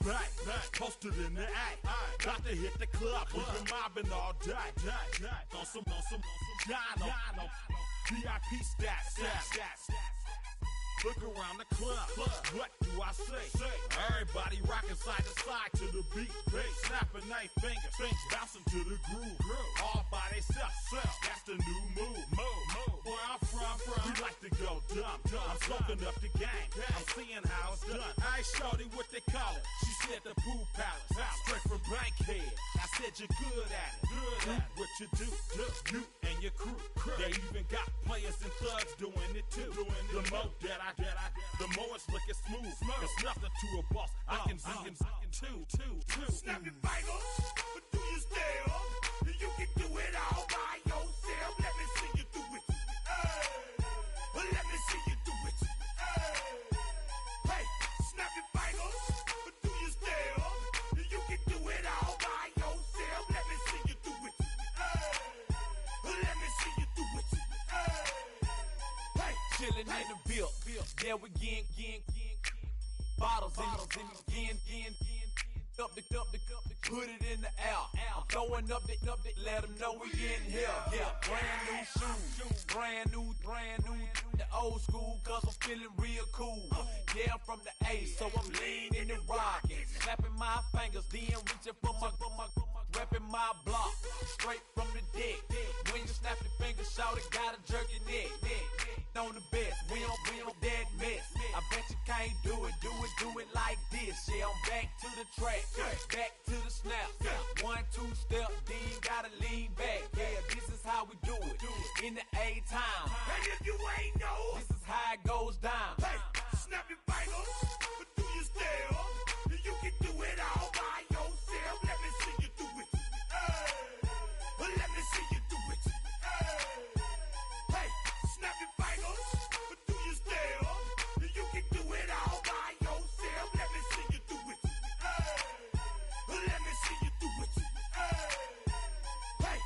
back, posted in the act. Got to hit the club, we've been mobbing all day. On some Dino, VIP stats. Look around the club, what do I say? Everybody rocking side to side to the beat. Snapping their fingers, bouncing to the groove. All by themselves, that's the new move. Where I'm from, we like to go dumb. I'm soaking up the game, I'm seeing how it's done. I ain't shorty what they call it. She said the pool palace, straight from Bankhead. I said you're good at it. What you do, you and your crew. They even got players and thugs doing it too. The more that I get, the more it's looking smooth. It's nothing to a boss. I can be in two. Snap your fingers, but do you still? You can do it all by yourself. Let me see you do it. Let me see you do it. Hey, snap your fingers, but do you still? You can do it all by yourself. Let me see you do it. Let me see you do it. Hey, chillin' in the bill. Yeah, we again. Bottles in again. Up the put it in the air. I'm throwing up the, let them know we in here. Yeah, brand new shoes, brand new. The old school, cause I'm feeling real cool. Yeah, I'm from the A, so I'm leaning and rocking. Snapping my fingers, then reaching for my repping my block. Straight from the deck. When you snap your fingers, shout it, gotta jerk your neck. On the best, we don't dead mess. I bet you can't do it like this. Yeah, I'm back to the track, back to the snap. 1, 2 step, then gotta lean back. Yeah, this is how we do it in the A-time. and if you ain't know, This is how it goes down. hey, snap your fingers, but do you still? You can do it all by yourself. Let me see you do it. Let me see you do it. Hey, snap your fingers, but do you still? You can do it all by yourself. Let me see you do it. Let me see you do it. Hey.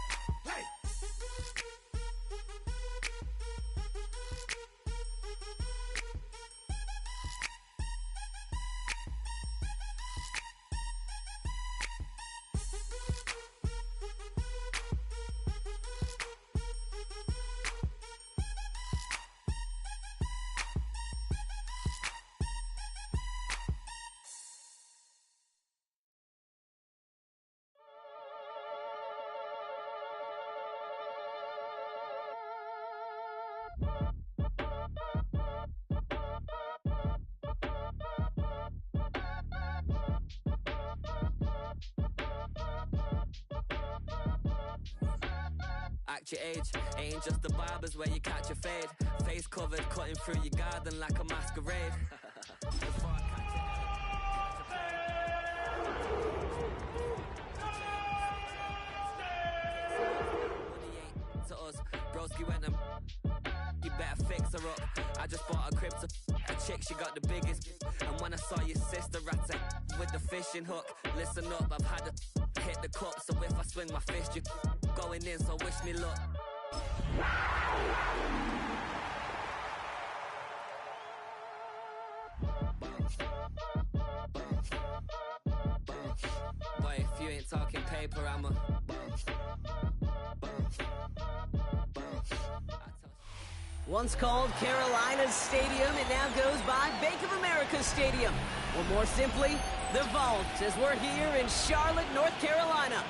Act your age, ain't just the barbers where you catch a fade. Face covered, cutting through your garden like a masquerade. Money ain't to us, broski went and you better fix her up. I just bought a crib to a chick, she got the biggest. And when I saw your sister at it with the fishing hook, listen up, I've had to hit the cup. So if I swing my fist, you going in, so wish me luck. Boy, if you ain't talking paper, I'm a Once called Carolina's Stadium, it now goes by Bank of America Stadium. Or more simply, the Vault, as we're here in Charlotte, North Carolina.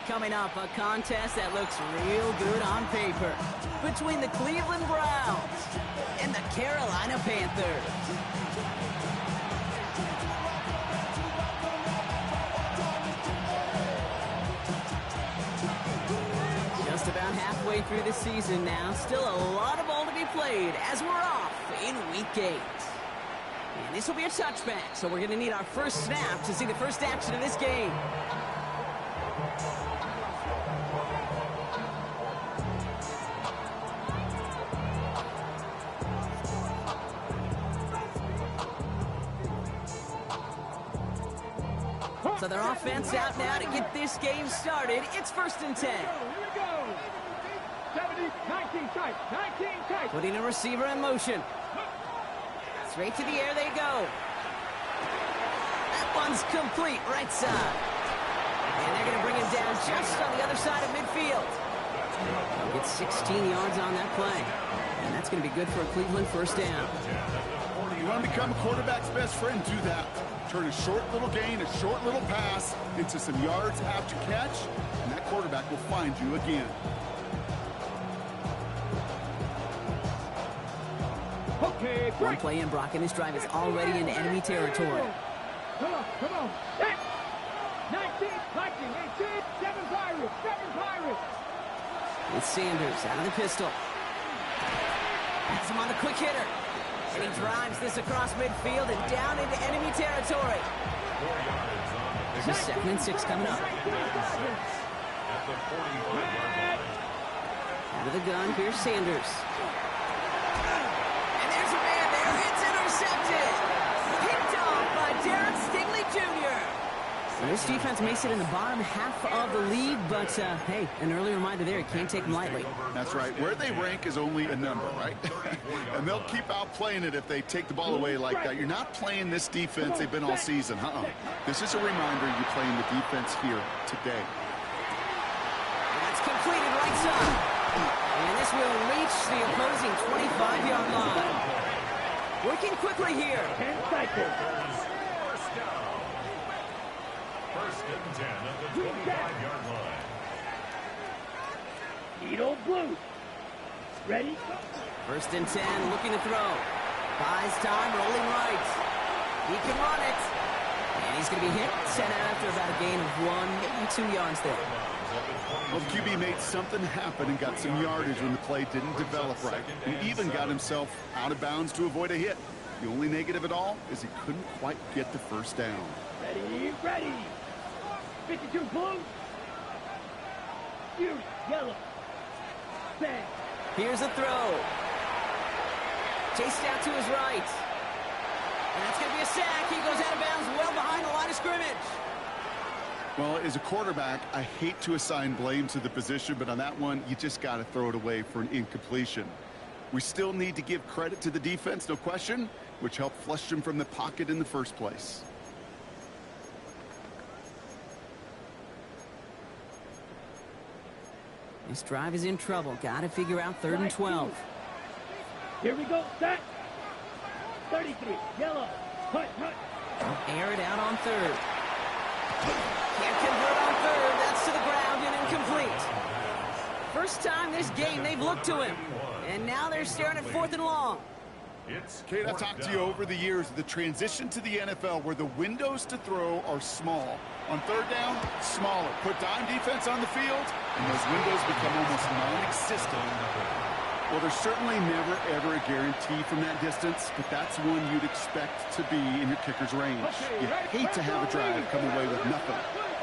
Coming up, a contest that looks real good on paper between the Cleveland Browns and the Carolina Panthers. Just about halfway through the season now. Still a lot of ball to be played as we're off in Week 8. And this will be a touchback, so we're going to need our first snap to see the first action of this game. So their offense out now to get this game started. It's 1st and 10. Here we go. 70, 19 tight, 19 tight. Putting a receiver in motion. Straight to the air they go. That one's complete, right side. And they're going to bring him down just on the other side of midfield. He'll get 16 yards on that play. And that's going to be good for a Cleveland first down. You want to become a quarterback's best friend, do that. Turn a short little gain, a short little pass into some yards after catch, and that quarterback will find you again. Okay, One play in, Brock, and this drive is already in enemy territory. Come on. 19, 18, 7 Pirates. With Sanders out of the pistol. Has him on the quick hitter. And he drives this across midfield and down into enemy territory. There's a 2nd and 6 coming up. Out of the gun, here's Sanders. And there's a man there. It's intercepted. Picked off by Derek Stingley Jr. And this defense may sit in the bottom half of the league, but, hey, an early reminder there, you can't take them lightly. That's right. Where they rank is only a number, right? And they'll keep outplaying it if they take the ball away like that. You're not playing this defense they've been all season. This is a reminder you're playing the defense here today. And that's completed right side. And this will reach the opposing 25-yard line. Working quickly here. 10 seconds. First and 10 at the 25-yard line. Needle blue. Ready? 1st and 10, looking to throw. Buys time, rolling right. He can run it. And he's going to be hit, sent out after about a gain of 1, maybe 2 yards there. Well, the QB made something happen and got some yardage when the play didn't develop right. He even got himself out of bounds to avoid a hit. The only negative at all is he couldn't quite get the first down. Ready. 52 blue. You yellow. Bang. Here's a throw. Chased out to his right. And that's going to be a sack. He goes out of bounds well behind the line of scrimmage. Well, as a quarterback, I hate to assign blame to the position, but on that one, you just got to throw it away for an incompletion. We still need to give credit to the defense, no question, which helped flush him from the pocket in the first place. This drive is in trouble. Got to figure out 3rd and 12. Here we go. Set. 33. Yellow. Hut. Air it out on 3rd. Can't convert on 3rd. That's to the ground and incomplete. First time this game they've looked to him. And now they're staring at 4th and long. Kate, I've talked to you over the years, the transition to the NFL where the windows to throw are small. On 3rd down, smaller. Put dime defense on the field, and those windows become almost non-existent. Well, there's certainly never, ever a guarantee from that distance, but that's one you'd expect to be in your kicker's range. You hate to have a drive come away with nothing,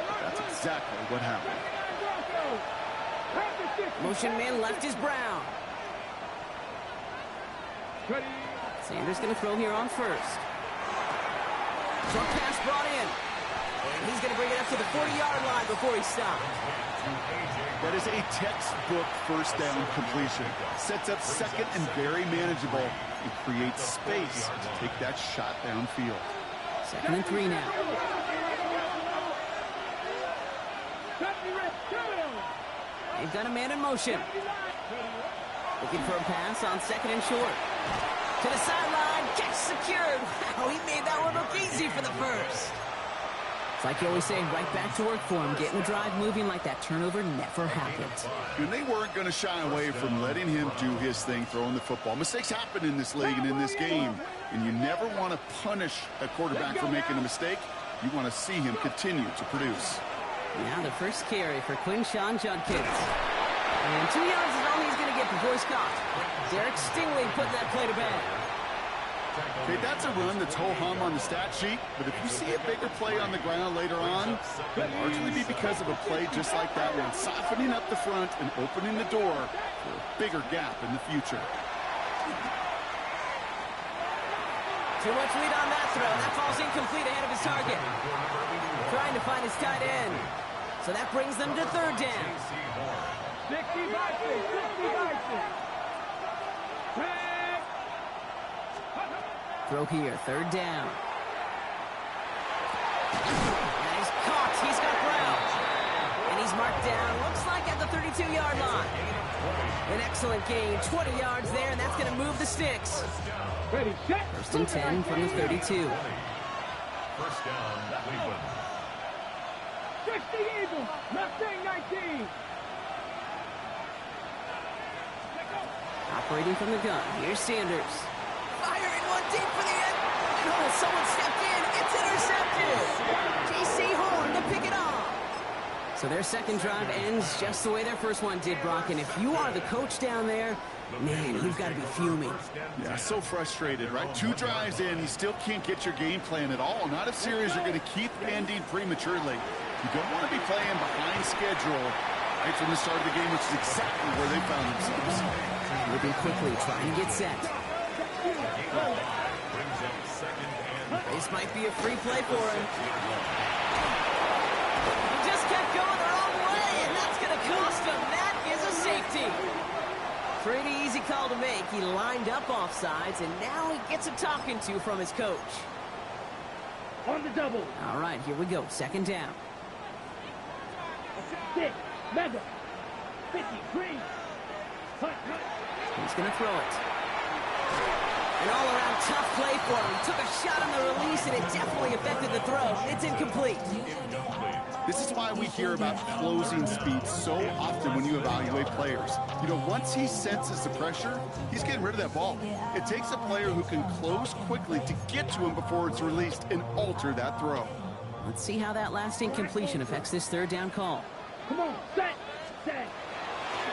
but that's exactly what happened. Motion man left is Brown. Sanders going to throw here on 1st. Short pass brought in. And he's going to bring it up to the 40-yard line before he stops. That is a textbook first down completion. Sets up 2nd and very manageable and creates space to take that shot downfield. 2nd and 3 now. They've got a man in motion. Looking for a pass on 2nd and short. To the sideline, catch secured. Wow, he made that one look easy for the first. It's like you always say, right back to work for him. Getting the drive moving like that turnover never happened. And they weren't going to shy away from letting him do his thing, throwing the football. Mistakes happen in this league and in this game. And you never want to punish a quarterback for making a mistake. You want to see him continue to produce. Now the first carry for Quinshawn Judkins. And 2 yards is all he's going to get before he's caught. Derek Stingley putting that play to bed. Okay, that's a run that's ho-hum on the stat sheet, but if you see a bigger play on the ground later on, it'll largely be because of a play just like that one, softening up the front and opening the door for a bigger gap in the future. Too much lead on that throw. That falls incomplete ahead of his target. Trying to find his tight end. So that brings them to 3rd down. 60-6. Throw here, 3rd down. And he's caught. He's got ground. And he's marked down, looks like at the 32-yard line. An excellent gain, 20 yards there, and that's going to move the sticks. Ready, set. First and 10 from the 32. First down, Cleveland. 60 Eagles, Mustang 19. Operating from the gun, here's Sanders. Firing one deep for the end. Oh, someone stepped in. It's intercepted. J.C. Horn to pick it off. So their second drive ends just the way their first one did, Brock. And if you are the coach down there, man, you've got to be fuming. Yeah, so frustrated, right? 2 drives in, you still can't get your game plan at all. Not if series are going to keep ending prematurely. You don't want to be playing behind schedule right from the start of the game, which is exactly where they found themselves. Moving quickly, trying to get set. This might be a free play for him. He just kept going the wrong way, and that's going to cost him. That is a safety. Pretty easy call to make. He lined up offsides, and now he gets a talking to from his coach. On the double. All right, here we go. Second down. 6, Madden. 50, green. Hut, hut. He's going to throw it. An all-around tough play for him. He took a shot on the release, and it definitely affected the throw. It's incomplete. This is why we hear about closing speed so often when you evaluate players. You know, once he senses the pressure, he's getting rid of that ball. It takes a player who can close quickly to get to him before it's released and alter that throw. Let's see how that last incompletion affects this third down call. Come on, set, set.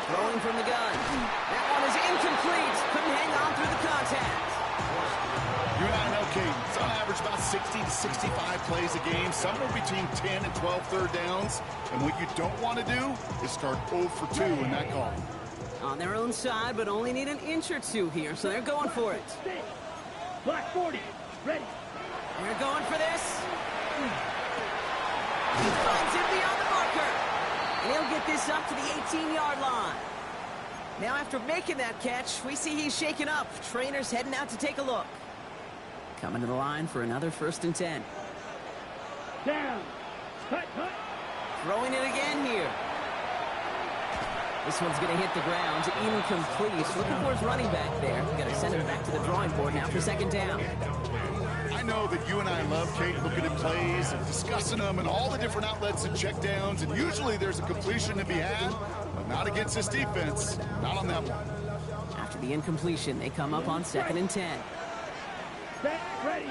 Throwing from the gun. That one is incomplete. Couldn't hang on through the contact. You and I know, Kate, it's on average about 60 to 65 plays a game, somewhere between 10 and 12 third downs. And what you don't want to do is start 0 for 2 in that call. On their own side, but only need an inch or two here, so they're going for it. Block 40, ready. They're going for this. He finds him beyond the marker. And he'll get this up to the 18-yard line. Now, after making that catch, we see he's shaken up. Trainer's heading out to take a look. Coming to the line for another first and 10. Down. Hut, hut. Throwing it again here. This one's going to hit the ground. Incomplete. Looking for his running back there. We've got to send him back to the drawing board now for second down. I know that you and I love, Kate, looking at plays and discussing them and all the different outlets and checkdowns, and usually there's a completion to be had, but not against this defense. Not on that one. After the incompletion, they come up on second and 10. Set, ready.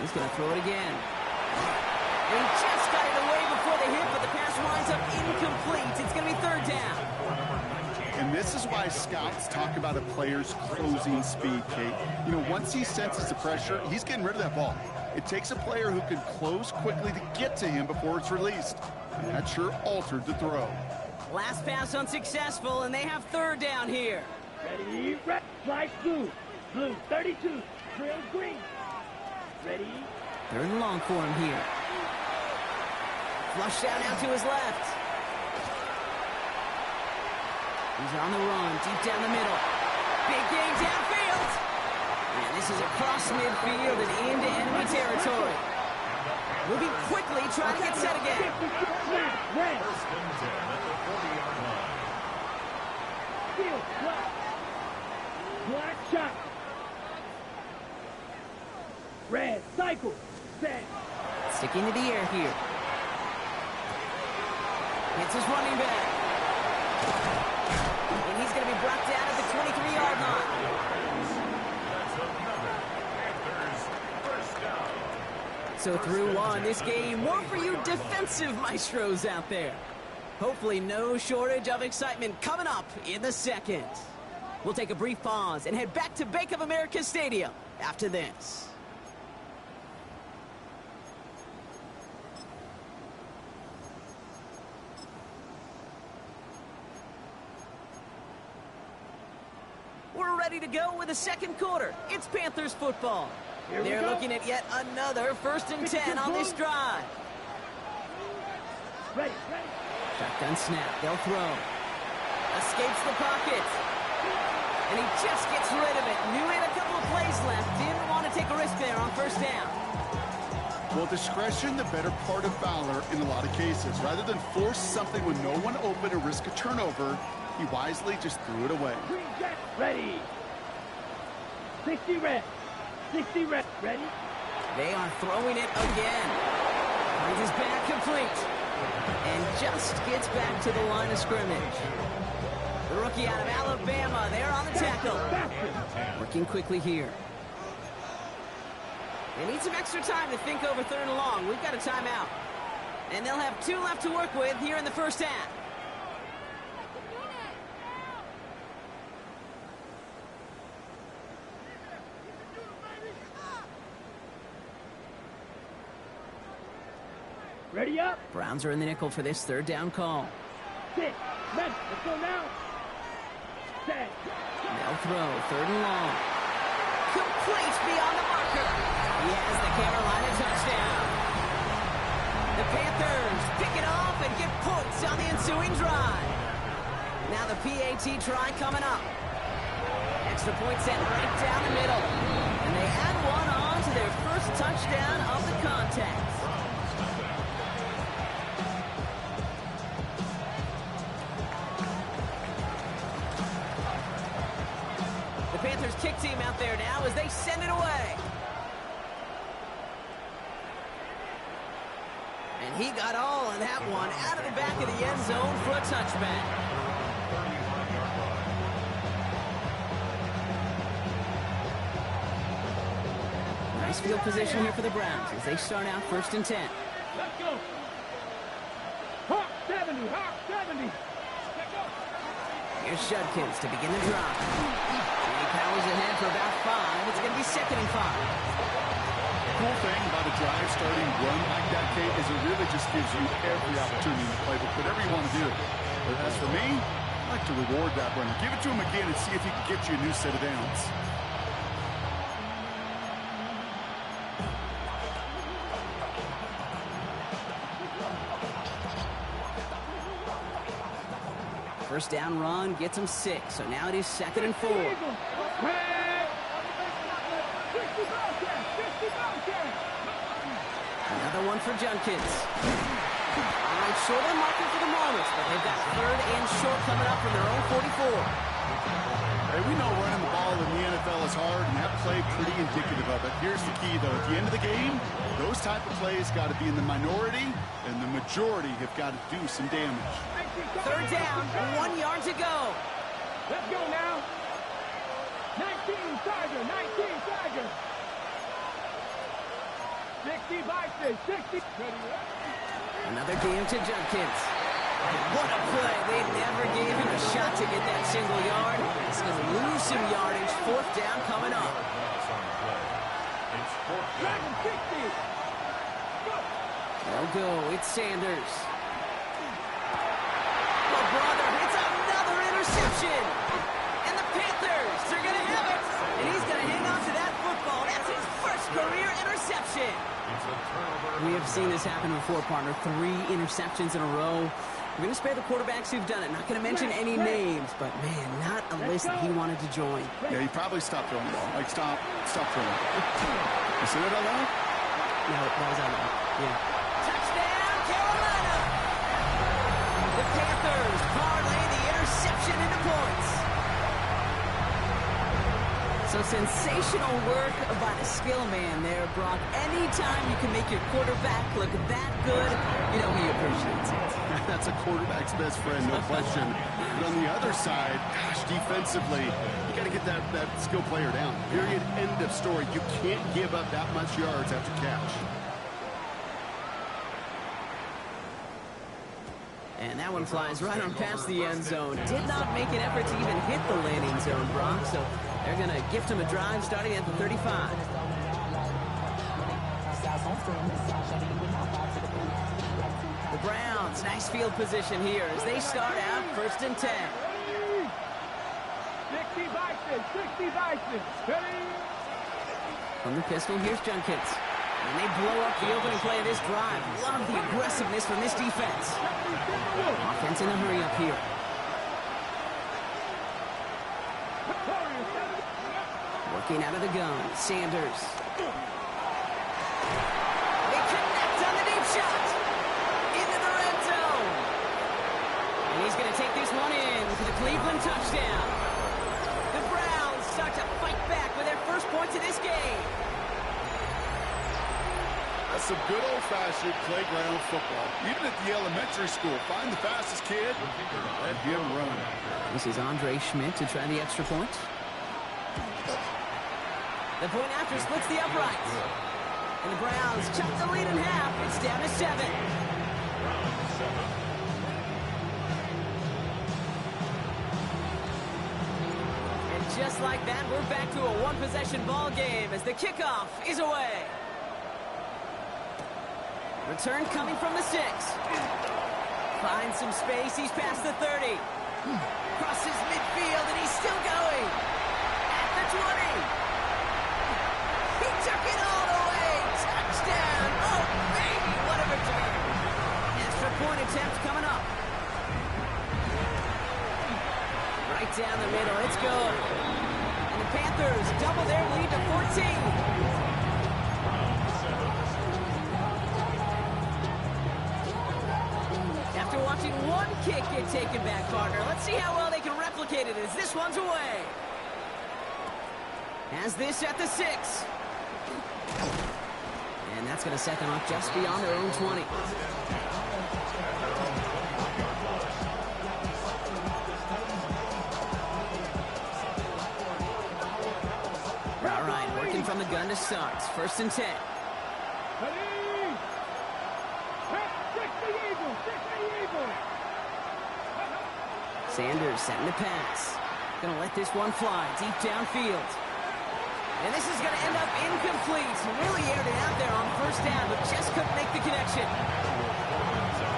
He's going to throw it again. And he just got it away before the hit, but the pass winds up incomplete. It's going to be third down. And this is why scouts talk about a player's closing speed, Kate. You know, once he senses the pressure, he's getting rid of that ball. It takes a player who can close quickly to get to him before it's released. And that sure altered the throw. Last pass unsuccessful, and they have third down here. Ready, red. Flash blue. Blue, 32. Trail green. Ready. Third and long for him here. Flush down out to his left. He's on the run, deep down the middle. Big game downfield. And this is across midfield and into enemy territory. Moving quickly, trying to get set again. Snap, red. First and 10 at the 40-yard line. Field, black. Black shot. Red, cycle. Set. Sticking to the air here. It's his running back. And he's going to be brought down at the 23-yard line. So through one, this game, more for you defensive maestros out there. Hopefully no shortage of excitement coming up in the second. We'll take a brief pause and head back to Bank of America Stadium after this. We're ready to go with the second quarter. It's Panthers football. They're looking at yet another first and 10 on this drive. Ready, ready. Shotgun snap. They'll throw. Escapes the pocket. And he just gets rid of it. Knew he had a couple of plays left. Didn't want to take a risk there on first down. Well, discretion, the better part of valor in a lot of cases. Rather than force something with no one open and risk a turnover, he wisely just threw it away. Green jet, ready. 60 red. 60 red, ready. They are throwing it again. Finds his back complete. And just gets back to the line of scrimmage. The rookie out of Alabama, there on the tackle. Working quickly here. They need some extra time to think over 3rd and long. We've got a timeout. And they'll have 2 left to work with here in the first half. Ready up. Browns are in the nickel for this 3rd down call. 6. Men, let's go now. 10. They'll throw 3rd and long. Complete beyond the marker. He has the Carolina touchdown. The Panthers pick it off and get points on the ensuing drive. Now the PAT try coming up. Extra point set right down the middle. And they add one on to their first touchdown of the contest. Panthers kick team out there now as they send it away. And he got all of that one out of the back of the end zone for a touchback. Nice field position here for the Browns as they start out 1st and 10. Let's go. Hawk 70, Hawk 70. Here's Judkins to begin the drive. He powers ahead for about 5. It's going to be 2nd and 5. The cool thing about a drive starting run like that, Kate, is it really just gives you every opportunity in the playbook, whatever you want to do. But as for me, I like to reward that runner. Give it to him again and see if he can get you a new set of downs. First down run gets him 6, so now it is 2nd and 4. Another one for Judkins. All right, short on marking for the moment, but they've got 3rd and short coming up from their own 44. Hey, we know running the ball in the NFL is hard, and that play pretty indicative of it. Here's the key, though. At the end of the game, those type of plays got to be in the minority, and the majority have got to do some damage. 3rd down, 1 yard to go. Let's go now. 19 Tiger, 19 Tiger. 60 Bison, 60. Another game to Judkins. What a play. They never gave him a shot to get that single yard. He's going to lose some yardage. 4th down coming up. Dragon 60. They'll go. It's Sanders. Oh, brother, it's another interception. And the Panthers are going to have it. And he's going to hang on to that football. That's his first career interception. We have seen this happen before, partner. 3 interceptions in a row. We're going to spare the quarterbacks who've done it. Not going to mention any names, but, man, not a list that he wanted to join. Yeah, he probably stopped throwing the ball. Like, stop throwing. You see that out loud? No, that was out loud. Yeah. Touchdown, Carolina! The Panthers parlay the interception into points. So sensational work by the skill man there, Brock. Anytime you can make your quarterback look that good, you know he appreciates it. That's a quarterback's best friend, no question. But on the other side, gosh, defensively, you got to get that skill player down. Period. End of story. You can't give up that much yards after catch. And that one flies right on past the end zone. Did not make an effort to even hit the landing zone, Brock. So they're going to gift him a drive starting at the 35. The Browns, nice field position here as they start out 1st and 10. 60 Bison, 60 Bison. Ready? From the pistol, here's Judkins. And they blow up the opening play of this drive. Love the aggressiveness from this defense. Offense in a hurry up here. Working out of the gun, Sanders. They he's going to take this one in for the Cleveland touchdown. The Browns start to fight back with their first points of this game. That's some good old-fashioned playground football. Even at the elementary school, find the fastest kid, let him run. This is Andre Schmidt to try the extra point. The point after splits the uprights. And the Browns chop the lead in half. It's down to 7. And just like that, we're back to a one-possession ball game as the kickoff is away. Return coming from the 6. Finds some space. He's past the 30. Crosses midfield, and he's still going. At the 20. He took it all the way. Touchdown. Oh, baby, what a return. Extra point attempt coming up. Right down the middle. It's good. And the Panthers double their lead to 14. After watching one kick get taken back, partner, let's see how well they can replicate it as this one's away. Has this at the 6. And that's going to set them up just beyond their own 20. All right, working from the gun to start. 1st and 10. Sanders setting the pass. Gonna let this one fly deep downfield. And this is gonna end up incomplete. Really aired it out there on 1st down, but just couldn't make the connection.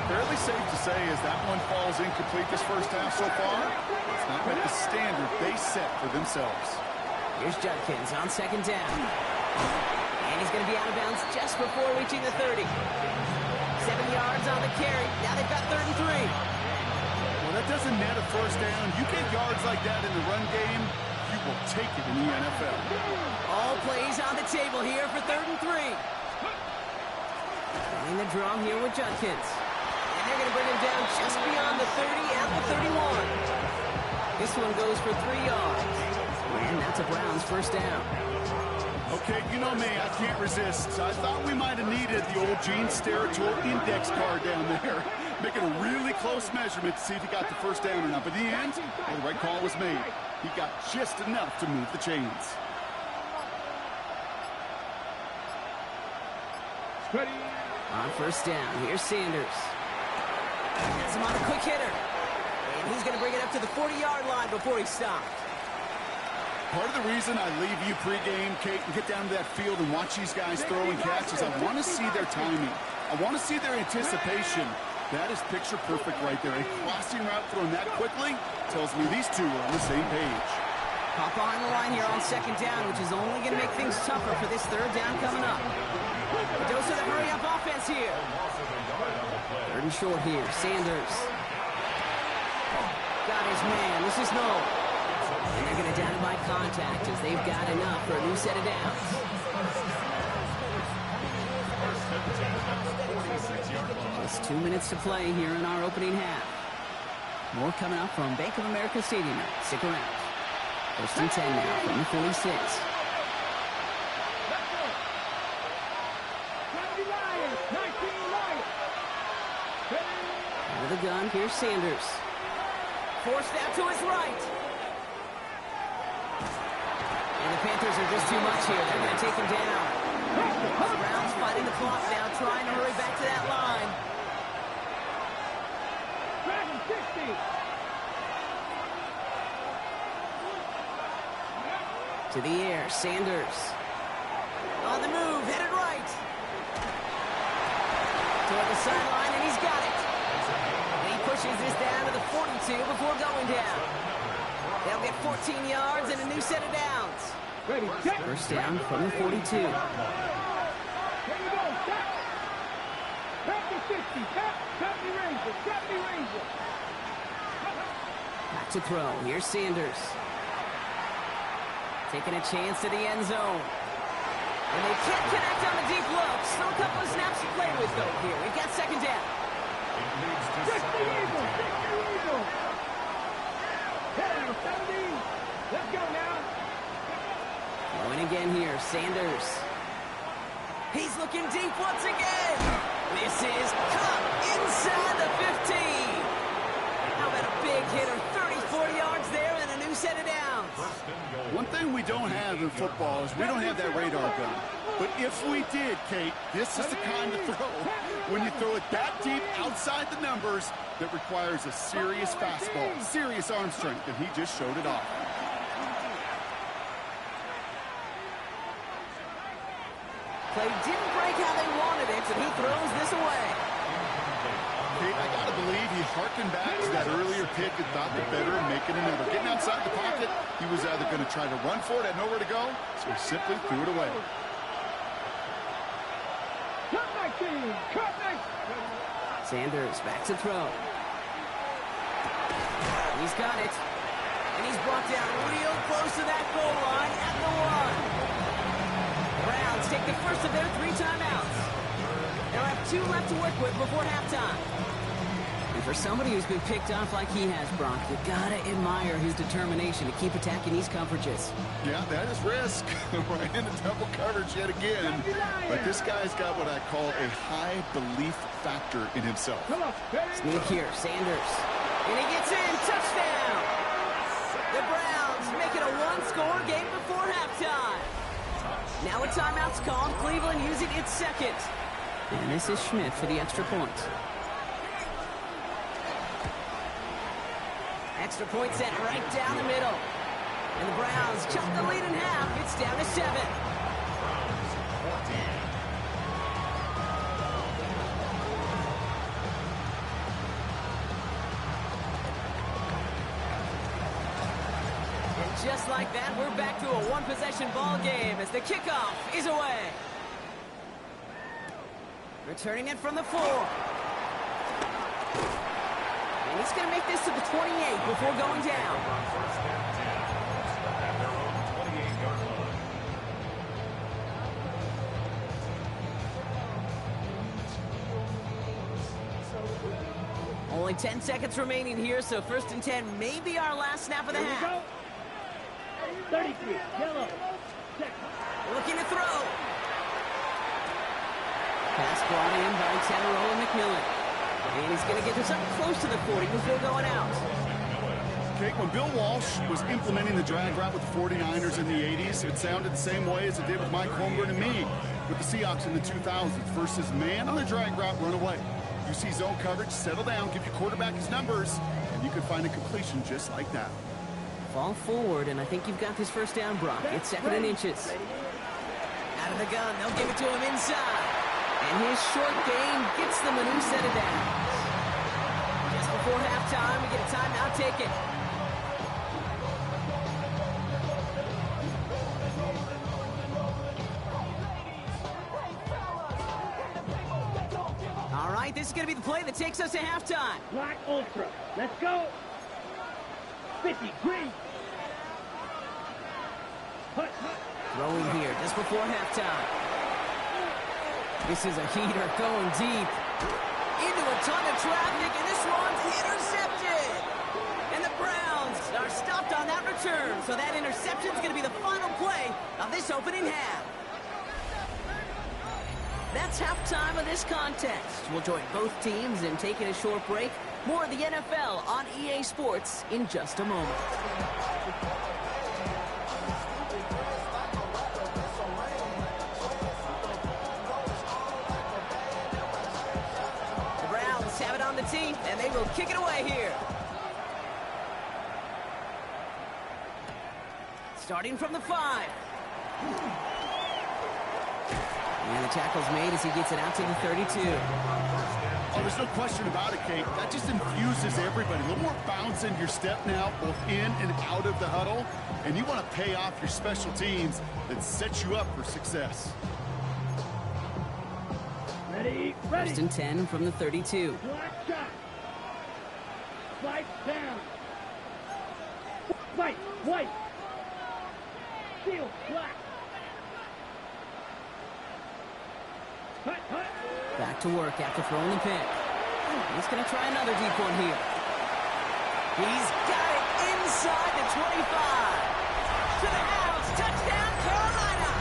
Fairly safe to say as that one falls incomplete this first half so far, it's not met the standard they set for themselves. Here's Judkins on 2nd down. And he's gonna be out of bounds just before reaching the 30. 7 yards on the carry. Now they've got 3rd and 3. Well, that doesn't net a 1st down. You get yards like that in the run game, you will take it in the NFL. All plays on the table here for 3rd and 3. Running the drum here with Judkins. And they're going to bring him down just beyond the 30 at the 31. This one goes for 3 yards. And that's a Browns 1st down. Okay, you know me, I can't resist. I thought we might have needed the old Gene Steratore index card down there. Making a really close measurement to see if he got the 1st down or not. But in the end, well, the right call was made. He got just enough to move the chains. On 1st down, here's Sanders. Gets him on a quick hitter. And he's going to bring it up to the 40-yard line before he stopped. Part of the reason I leave you pregame, Kate, and get down to that field and watch these guys throw and catch is I want to see their timing. I want to see their anticipation. That is picture perfect right there. A crossing route thrown that quickly tells me these two are on the same page. Hop behind the line here on 2nd down, which is only going to make things tougher for this 3rd down coming up. A dose of the hurry-up offense here. 3rd and short here. Sanders. Got his man. This is Noel. And they're going to down him by contact as they've got enough for a new set of downs. Just 2 minutes to play here in our opening half. More coming up from Bank of America Stadium. Stick around. 1st and 10 now from the 46. Out of the gun, here's Sanders. Forced out to his right. And the Panthers are just too much here. They're going to take him down. The Browns fighting the clock now, trying to hurry back to that line. To the air, Sanders. On the move, headed right. Toward the sideline, and he's got it. And he pushes this down to the 42 before going down. They'll get 14 yards and a new set of downs. 1st down from the 42. Back to throw. Here's Sanders. Taking a chance to the end zone. And they can't connect on the deep look. Still a couple of snaps to play with, though, here. We've got 2nd down. Let's go now. Going again here, Sanders. He's looking deep once again. This is caught inside the 15. How about a big hitter, 30, 40 yards there and a new set of downs. One thing we don't have in football is we don't have that radar gun. But if we did, Kate, this is the kind of throw, when you throw it that deep outside the numbers, that requires a serious fastball, serious arm strength, and he just showed it off. Play didn't break how they wanted it, and he throws this away. Kate, I got to believe he harkened back to that earlier pick and thought the better of making another. Getting outside the pocket, he was either going to try to run for it, had nowhere to go, so he simply threw it away. Sanders back to throw. He's got it. And he's brought down real close to that goal line at the 1. Browns take the first of their 3 timeouts. They'll have 2 left to work with before halftime. And for somebody who's been picked off like he has, Brock, you gotta admire his determination to keep attacking these coverages. Yeah, that is risk. Right into double coverage yet again. But this guy's got what I call a high belief factor in himself. Sneak here, Sanders. And he gets in, touchdown! The Browns make it a 1-score game before halftime. Now a timeout's called, Cleveland using its second. And this is Schmidt for the extra point. Extra point set right down the middle. And the Browns chop the lead in half. It's down to 7. And just like that, we're back to a 1-possession ball game as the kickoff is away. Returning it from the 4. And he's going to make this to the 28 before going down. Only 10 seconds remaining here, so 1st and 10 may be our last snap of the half. 33, yellow. Looking to throw. Pass brought in by Tannerola McMillan. And he's going to get to something close to the 40 before going out. Kate, when Bill Walsh was implementing the drag route with the 49ers in the 80s, it sounded the same way as it did with Mike Holmgren and me with the Seahawks in the 2000s versus man on the drag route, run away. You see zone coverage, settle down, give your quarterback his numbers, and you can find a completion just like that. Fall forward, and I think you've got this first down, Brock. It's 2nd and inches. Out of the gun, they'll give it to him inside. And his short game gets them a new set of downs. Just before halftime, we get a timeout taken. All right, this is going to be the play that takes us to halftime. Black Ultra. Let's go. 50, green. Hut, hut. Throwing here just before halftime. This is a heater going deep into a ton of traffic, and this one's intercepted. And the Browns are stopped on that return, so that interception is going to be the final play of this opening half. That's halftime of this contest. We'll join both teams in taking a short break. More of the NFL on EA Sports in just a moment. Have it on the tee, and they will kick it away here. Starting from the 5. And the tackle's made as he gets it out to the 32. Oh, there's no question about it, Kate. That just infuses everybody. A little more bounce in your step now, both in and out of the huddle. And you want to pay off your special teams that set you up for success. Ready, 1st and 10 from the 32. Black shot. Slice down. White, white. Seal, black. Hut, hut. Back to work after throwing the pick. He's going to try another deep one here. He's got it inside the 25. To the house. Touchdown, Carolina.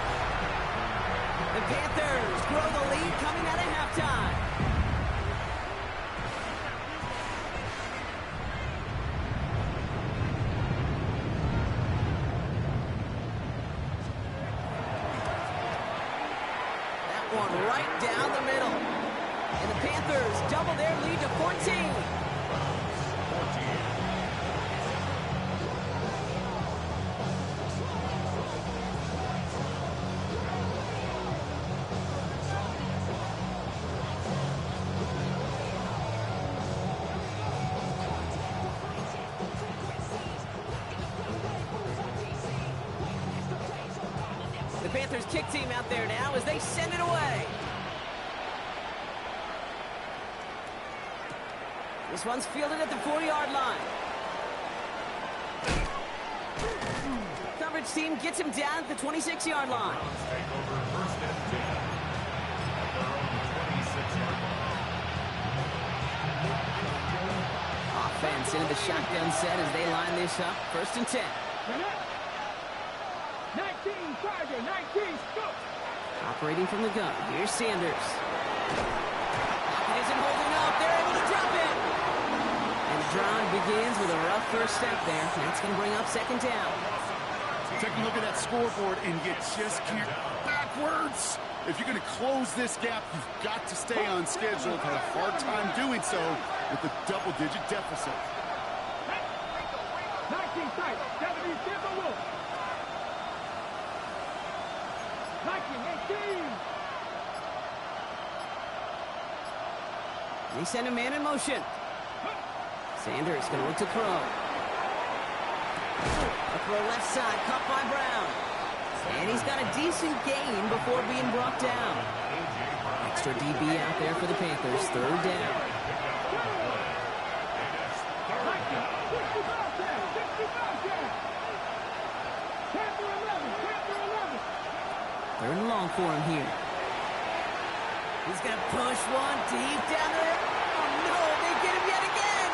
The Panthers grow the lead coming out of halftime. That one right down the middle. And the Panthers double their lead to 14. The Panthers kick team out there now as they send it away. This one's fielded at the 40-yard line. Coverage team gets him down at the 26-yard line. Offense into the shotgun set as they line this up. 1st and 10. 19, Tiger, 19, go! Operating from the gun. Here's Sanders. Pocket isn't holding up. They're able to drop it. And the drive begins with a rough first step there. That's going to bring up 2nd down. Take a look at that scoreboard, and you just can't backwards. If you're going to close this gap, you've got to stay on schedule. Had a hard time doing so with a double-digit deficit. 19, Tiger, 70, Silver Wolf. 19, 18. They send a man in motion. Sanders going to look to throw. A throw left side, caught by Brown. And he's got a decent gain before being brought down. Extra DB out there for the Panthers. 3rd down. 3rd and long for him here. He's going to push one deep down there. Oh, no, they get him yet again.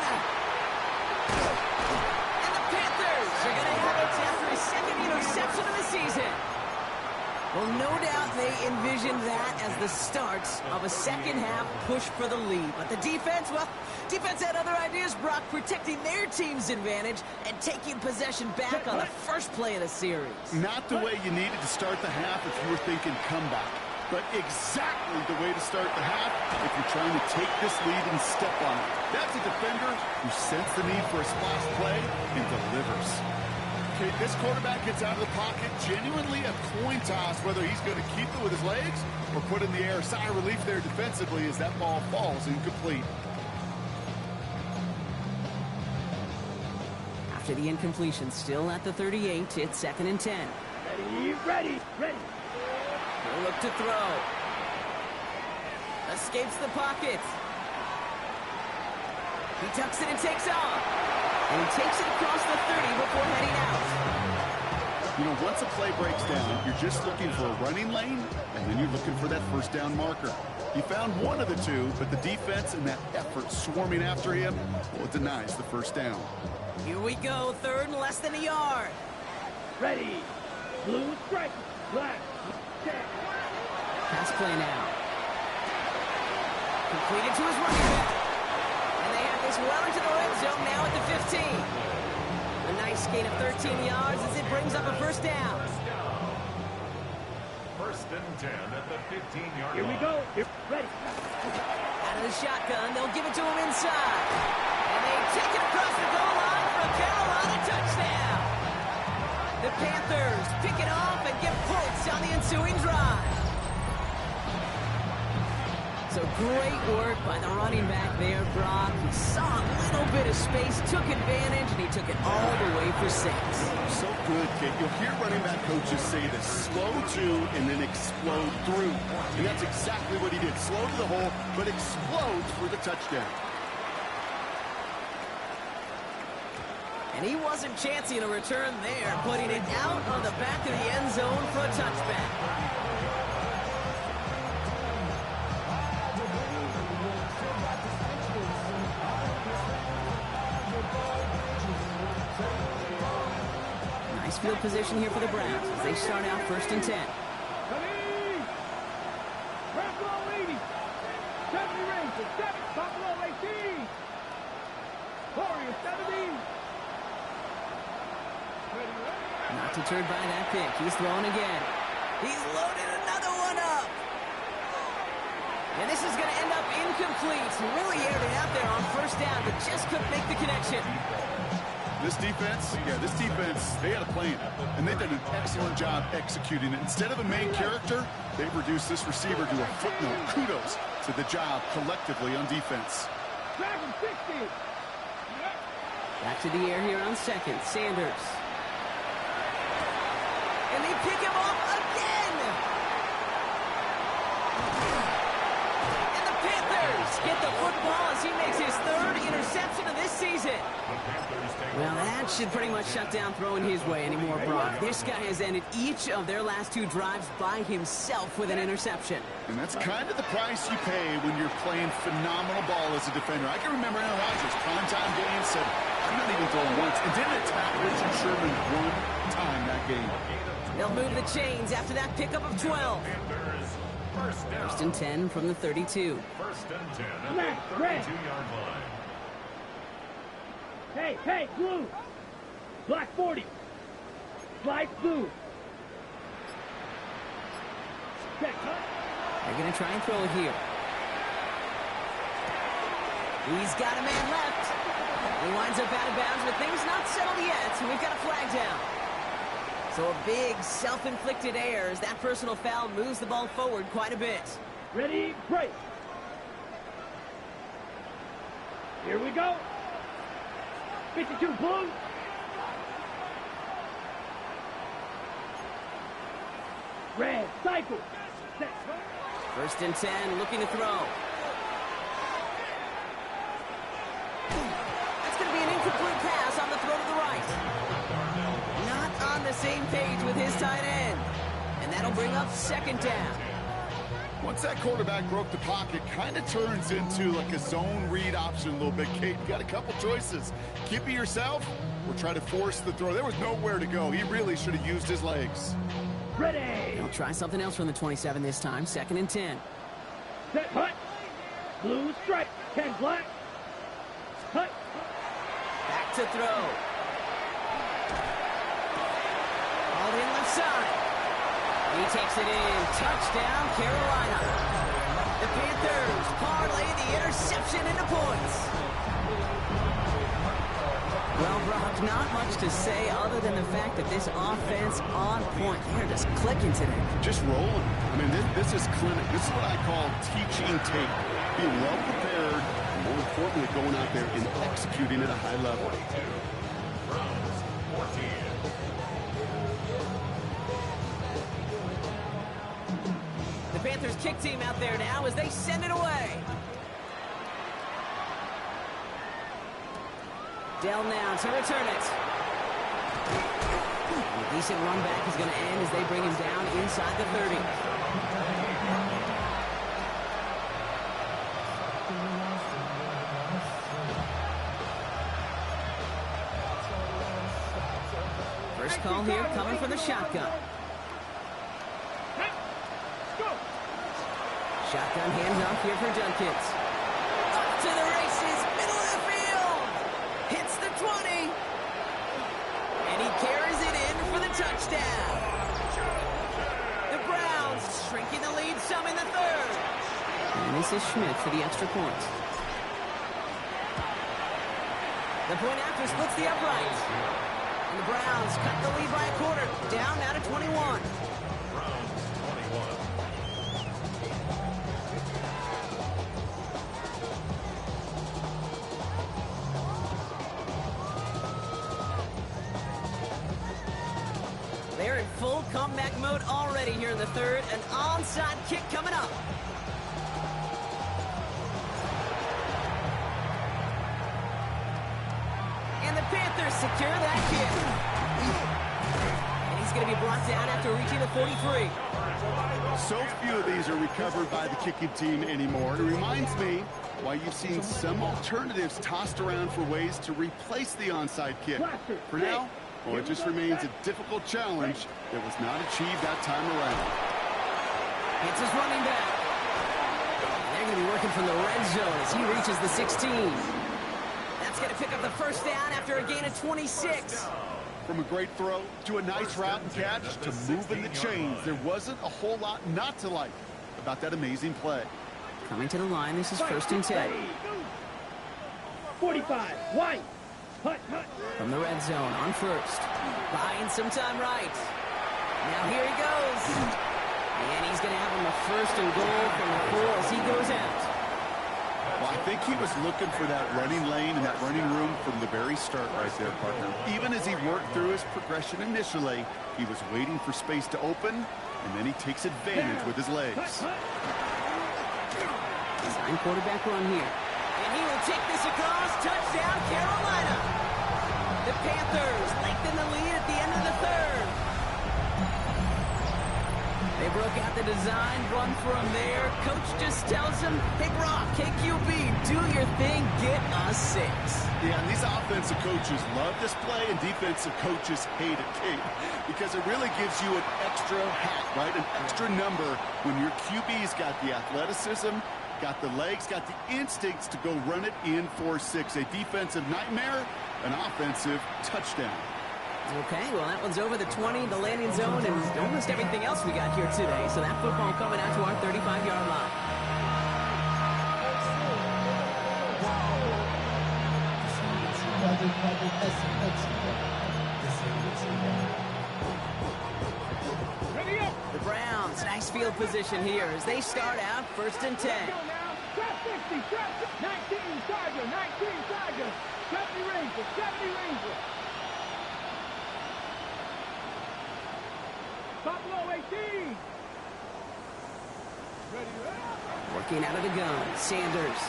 And the Panthers are going to have it after his 2nd interception of the season. Well, no doubt they envisioned that as the start of a second-half push for the lead. But the defense, well, defense had other ideas, Brock, protecting their team's advantage and taking possession back on the first play of the series. Not the way you needed to start the half if you were thinking comeback, but exactly the way to start the half if you're trying to take this lead and step on it. That's a defender who sensed the need for a splash play and delivers. Okay, this quarterback gets out of the pocket, genuinely a coin toss whether he's going to keep it with his legs or put in the air. Sigh of relief there defensively as that ball falls incomplete. After the incompletion, still at the 38, it's 2nd and 10. Ready. He'll look to throw. Escapes the pocket. He tucks it and takes off. And he takes it across the 30 before heading out. You know, once a play breaks down, you're just looking for a running lane, and then you're looking for that 1st down marker. He found one of the two, but the defense and that effort swarming after him, well, it denies the 1st down. Here we go, 3rd and less than a yard. Ready. Blue strike. Black. Check. Pass play now. Completed to his running back. And they have this well into the red zone now at the 15. A nice gain of 13 yards as it brings up a 1st down. 1st and 10 at the 15-yard line. Here we go. Ready. Out of the shotgun, they'll give it to him inside. And they take it across the goal line for a Carolina touchdown. The Panthers pick it off and get points on the ensuing drive. So great work by the running back there, Brock. He saw a little bit of space, took advantage, and he took it all the way for 6. So good, kid. You'll hear running back coaches say this: slow to and then explode through. And that's exactly what he did. Slow to the hole, but explodes for the touchdown. And he wasn't chancing a return there, putting it out on the back of the end zone for a touchback. field position here for the Browns as they start out 1st and 10. Not deterred by that pick. He's throwing again. He's loaded another one up. And this is going to end up incomplete. Really aired it out there on 1st down, but just couldn't make the connection. This defense, they had a plan, and they've done an excellent job executing it. Instead of a main character, they've reduced this receiver to a footnote. Kudos to the job collectively on defense. Back to the air here on 2nd. Sanders. And they pick him up again. And the Panthers get the football as he makes his 3rd interception of this season. Well, that should pretty much shut down throwing his way anymore, Brock. This guy has ended each of their last 2 drives by himself with an interception. And that's kind of the price you pay when you're playing phenomenal ball as a defender. I can remember Aaron Rodgers, primetime game, said, I'm not even throwing once, and didn't attack Richard Sherman 1 time that game. They'll move the chains after that pickup of 12. 1st and 10 from the 32. 1st and 10 at the 32-yard line. Hey, blue. Black 40. Slide blue. They're going to try and throw it here. He's got a man left. He winds up out of bounds, but things not settled yet, so we've got a flag down. So a big self-inflicted error as that personal foul moves the ball forward quite a bit. Ready, break. Here we go. 52 blue. Red, cycle. Set. 1st and 10, looking to throw. That's going to be an incomplete pass on the throw to the right. Not on the same page with his tight end. And that'll bring up 2nd down. Once that quarterback broke the pocket, kind of turns into like a zone read option a little bit. Kate, you got a couple choices. Keep it yourself or try to force the throw. There was nowhere to go. He really should have used his legs. Ready. They'll try something else from the 27 this time. 2nd and 10. Set, hut. Blue stripe. 10 black. Hut. Back to throw. All in left side. He takes it in. Touchdown, Carolina. The Panthers parlay the interception into points. Well, Brock, not much to say other than the fact that this offense on point. They're just clicking today. Just rolling. I mean, this is clinic. This is what I call teaching tape. Being well prepared, and more importantly, going out there and executing at a high level. Browns 14. The Panthers kick team out there now as they send it away. Dell now to return it. A decent run back is going to end as they bring him down inside the 30. First call here coming from the shotgun. Shotgun handoff here for Junkins. Up to the races, middle of the field. Hits the 20. And he carries it in for the touchdown. The Browns shrinking the lead some in the 3rd. And this is Schmidt for the extra point. The point after splits the upright. And the Browns cut the lead by a quarter. Down now to 21. Browns 21. They're in full comeback mode already here in the 3rd. An onside kick coming up. And the Panthers secure that kick. And he's going to be brought down after reaching the 43. So few of these are recovered by the kicking team anymore. It reminds me why you've seen some alternatives tossed around for ways to replace the onside kick. For now, Well, it just remains a difficult challenge that was not achieved that time around. It's his running back. They're going to be working from the red zone as he reaches the 16. That's going to pick up the first down after a gain of 26. From a great throw to a nice route and catch to moving the chains, there wasn't a whole lot not to like about that amazing play. Coming to the line, this is 1st and 10. 45, white. Hut. From the red zone on 1st. Buying some time right. Now here he goes. And he's going to have him a 1st and goal from the 4 as he goes out. Well, I think he was looking for that running lane and that running room from the very start right there, partner. Even as he worked through his progression initially, he was waiting for space to open, and then he takes advantage with his legs. Design quarterback run here. And he will take this across. Touchdown, Carolina. The Panthers lengthen the lead at the end of the 3rd. They broke out the design run from there. Coach just tells him, hey, Brock, KQB, do your thing, get a 6. Yeah, and these offensive coaches love this play, and defensive coaches hate it, Kate, because it really gives you an extra hat, right, an extra number when your QB's got the athleticism, got the legs, got the instincts to go run it in for 6. A defensive nightmare, an offensive touchdown. Okay, well, that one's over the 20, the landing zone, and almost everything else we got here today. So that football coming out to our 35-yard line. The Browns, nice field position here as they start out 1st and 10. Trap 60, trap 19, Tiger, 19, Tiger. 70 Ranger, 70 Ranger. Buffalo 18. Working out of the gun, Sanders.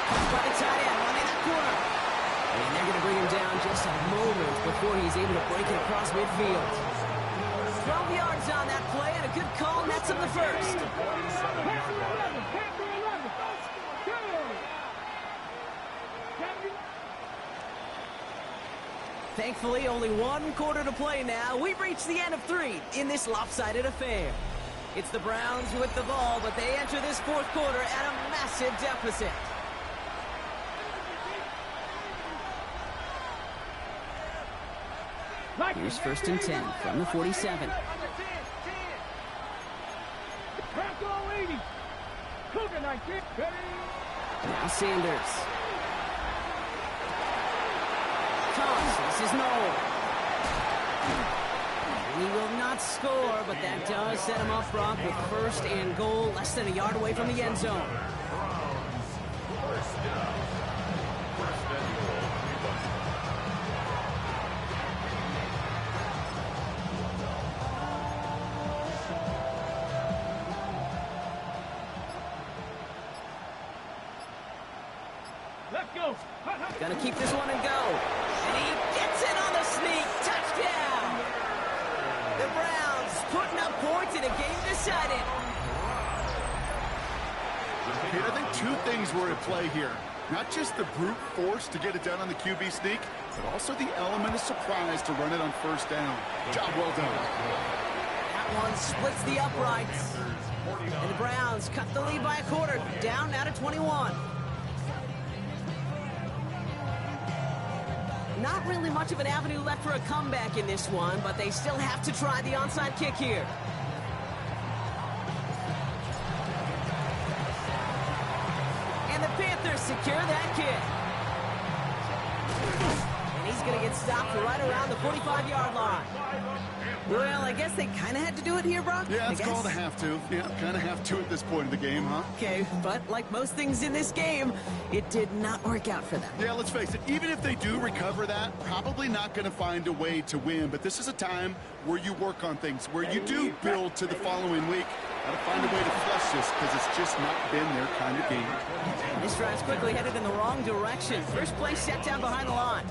Caught by the tight end, one in the corner. And they're going to bring him down just a moment before he's able to break it across midfield. 12 yards on that play, and a good call nets him the 1st. Thankfully, only 1 quarter to play now. We've reached the end of 3 in this lopsided affair. It's the Browns with the ball, but they enter this 4th quarter at a massive deficit. Here's 1st and 10 from the 47. Now Sanders. This is Noel. And he will not score, but that does set him up, Brock, with 1st and goal, less than a yard away from the end zone. Let's go. Gonna keep this one and go. And he gets it on the sneak. Touchdown! The Browns putting up points in a game decided. Okay, I think 2 things were at play here. Not just the brute force to get it done on the QB sneak, but also the element of surprise to run it on 1st down. Job well done. That one splits the uprights. And the Browns cut the lead by a quarter. Down now to 21. Not really much of an avenue left for a comeback in this one, but they still have to try the onside kick here. And the Panthers secure that kick. And he's going to get stopped right around the 45-yard line. Well, I guess they kind of had to do it here, Brock. Yeah, it's called a have to. Yeah, kind of have to at this point in the game, huh? Okay, but like most things in this game, it did not work out for them. Yeah, let's face it, even if they do recover that, probably not going to find a way to win. But this is a time where you work on things, where you do build to the following week. Got to find a way to flush this because it's just not been their kind of game. This drive's quickly headed in the wrong direction. First play set down behind the line.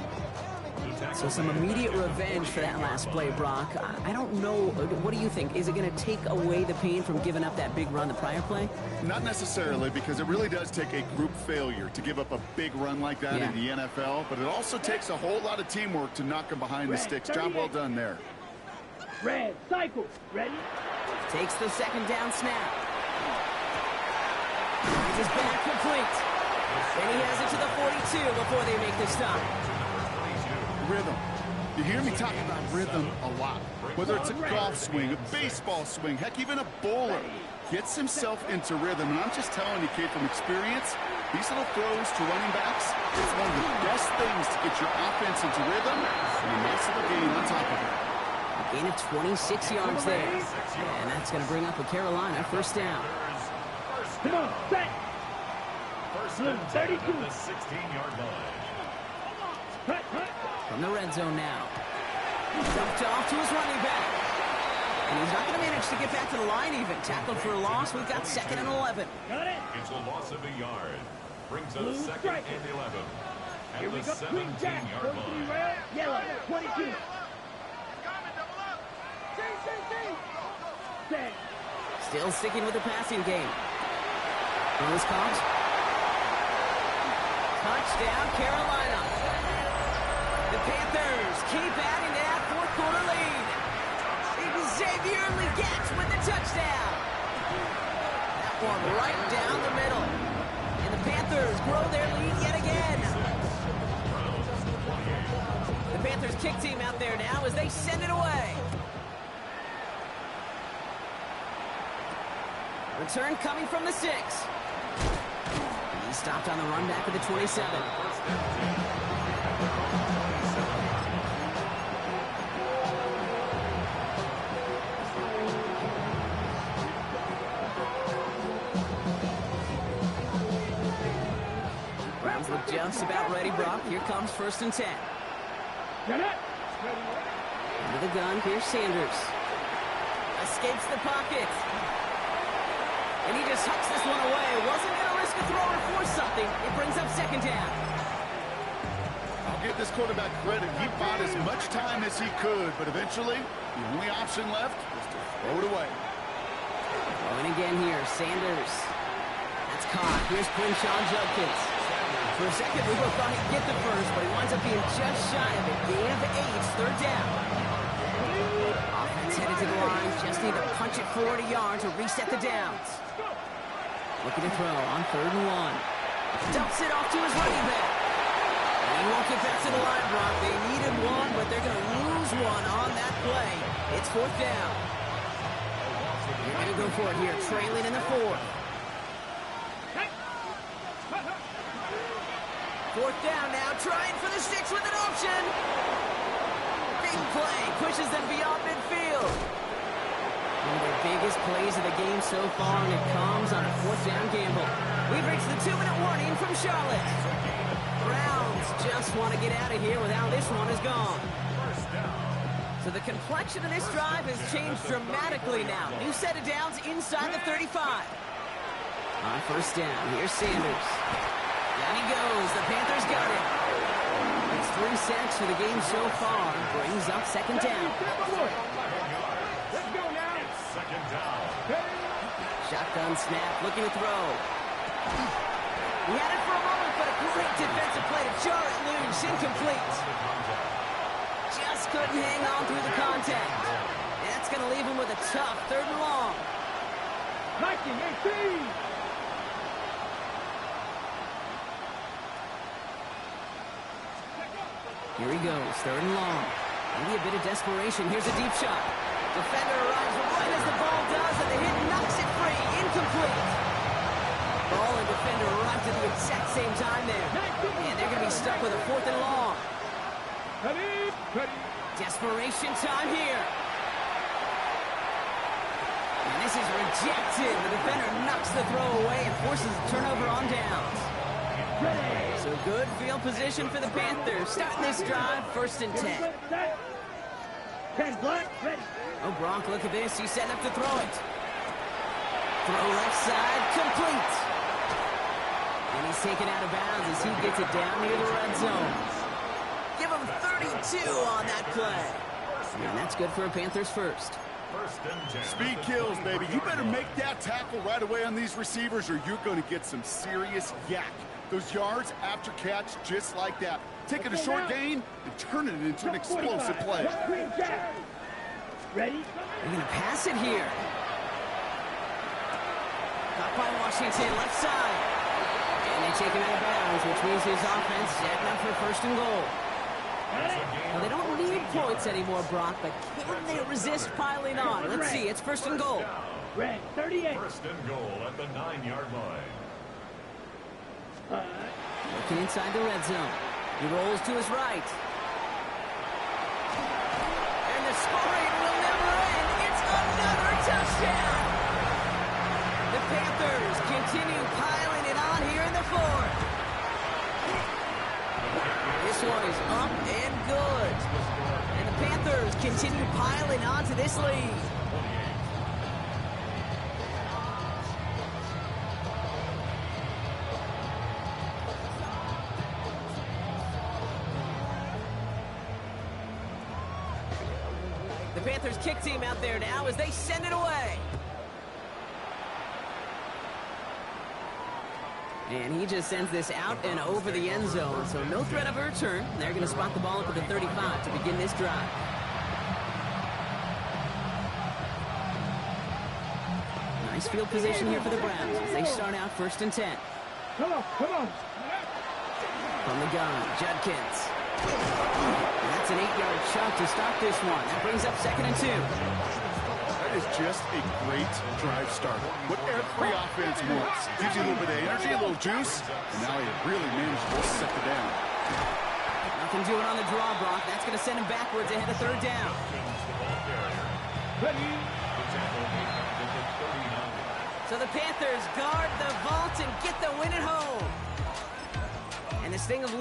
So some immediate revenge for that last play, Brock. I don't know. What do you think? Is it going to take away the pain from giving up that big run the prior play? Not necessarily, because it really does take a group failure to give up a big run like that in the NFL, but it also takes a whole lot of teamwork to knock them behind the sticks. Job well done there. Red, cycle. Ready? Takes the second down snap. He's his back complete. And he has it to the 42 before they make the stop. Rhythm. You hear me talk about rhythm a lot. Whether it's a golf swing, a baseball swing, heck, even a bowler gets himself into rhythm. And I'm just telling you, kid, from experience, these little throws to running backs, it's one of the best things to get your offense into rhythm and a nice little gain on top of it. A gain of 26 yards there. And that's going to bring up a Carolina first down. Come on, set. First and 32. The 16-yard line. From the red zone now. Dumped off to his running back. And he's not going to manage to get back to the line even. Tackled for a loss. We've got 2nd and 11. Got it. It's a loss of a yard. Brings Blue us 2nd strike. and 11. Here At we the go. Green jack. 17-yard line. Red, yellow, 22. Set. Still sticking with the passing game. Throws caught. Touchdown, Carolina. The Panthers keep adding to that fourth-quarter lead. Xavier Legette with the touchdown. That one right down the middle. And the Panthers grow their lead yet again. The Panthers kick team out there now as they send it away. Return coming from the 6. He stopped on the run back of the 27. Browns look just about ready, Brock. Here comes 1st and 10. Get it. Into the gun, here's Sanders. Escapes the pocket. And he just hucks this one away. Wasn't going to risk a throw or force something. It brings up 2nd down. I'll give this quarterback credit. He bought as much time as he could, but eventually, the only option left was to throw it away. Going again here, Sanders. That's caught. Here's Quinshawn Judkins. For a second, we both thought he'd get the first, but he winds up being just shy of it. Gain of 8, 3rd down. Offense headed to the line. Just need to punch it 40 yards to reset the downs. Looking to throw on 3rd and 1. Dumps it off to his running back. And he won't get back to the line, Brock. They needed one, but they're going to lose one on that play. It's 4th down. They're going to go for it here, trailing in the 4th. 4th down now, trying for the 6 with an option. Big play, pushes them beyond midfield. One of their biggest plays of the game so far, and it comes on a 4th down gamble. We've reached the 2-minute warning from Charlotte. Browns just want to get out of here with how this one is gone. So the complexion of this drive has changed dramatically now. New set of downs inside the 35. On 1st down, here's Sanders. Down he goes. The Panthers got it. It's 3 sacks for the game so far. Brings up 2nd down. Let's go now. 2nd down. Shotgun snap, looking to throw. He had it for a moment, but a great defensive play to jar it loose. Incomplete. Just couldn't hang on through the contact. And that's going to leave him with a tough 3rd and long. 19-18. Here he goes, 3rd and long. Maybe a bit of desperation. Here's a deep shot. Defender arrives right as the ball does, and the hit knocks it free. Incomplete. Ball and defender arrived at the exact same time there. And they're going to be stuck with a 4th and long. Desperation time here. And this is rejected. The defender knocks the throw away and forces a turnover on downs. So good field position for the Panthers. Starting this drive, 1st and 10. 10 Bloc, ready. Oh, Brock, look at this. He's setting up to throw it. Throw left side, complete. And he's taken out of bounds as he gets it down near the red zone. Give him of 32 on that play. And that's good for a Panthers first. Speed kills, baby. You better make that tackle right away on these receivers or you're going to get some serious yak. Those yards after catch just like that. Taking a short gain and turning it into an explosive play. Ready? They're going to pass it here. Caught by Washington, left side. And they take him out of bounds, which means his offense setting up for first and goal. Well, they don't need points anymore, Brock, but can they resist piling on? Let's see, it's first and goal. Red, 38. First and goal at the 9-yard line. Looking inside the red zone. He rolls to his right. And the scoring will never end. It's another touchdown. The Panthers continue piling it on here in the fourth. This one is up and good. And the Panthers continue piling on to this lead. The Panthers kick team out there now as they send it away. And he just sends this out and over the end zone, so no threat of a return. They're going to spot the ball up at the 35 to begin this drive. Nice field position here for the Browns as they start out 1st and 10. Come on, come on. From the gun, Judkins. And that's an 8-yard chunk to start this one. That brings up 2nd and 2. That is just a great drive starter. What every offense wants. Gives you a little bit of energy, a little juice, and now he really managed to set it down. Nothing doing on the draw, Brock. That's going to send him backwards ahead of 3rd down. So the Panthers guard the vault and get the win at home. And this thing of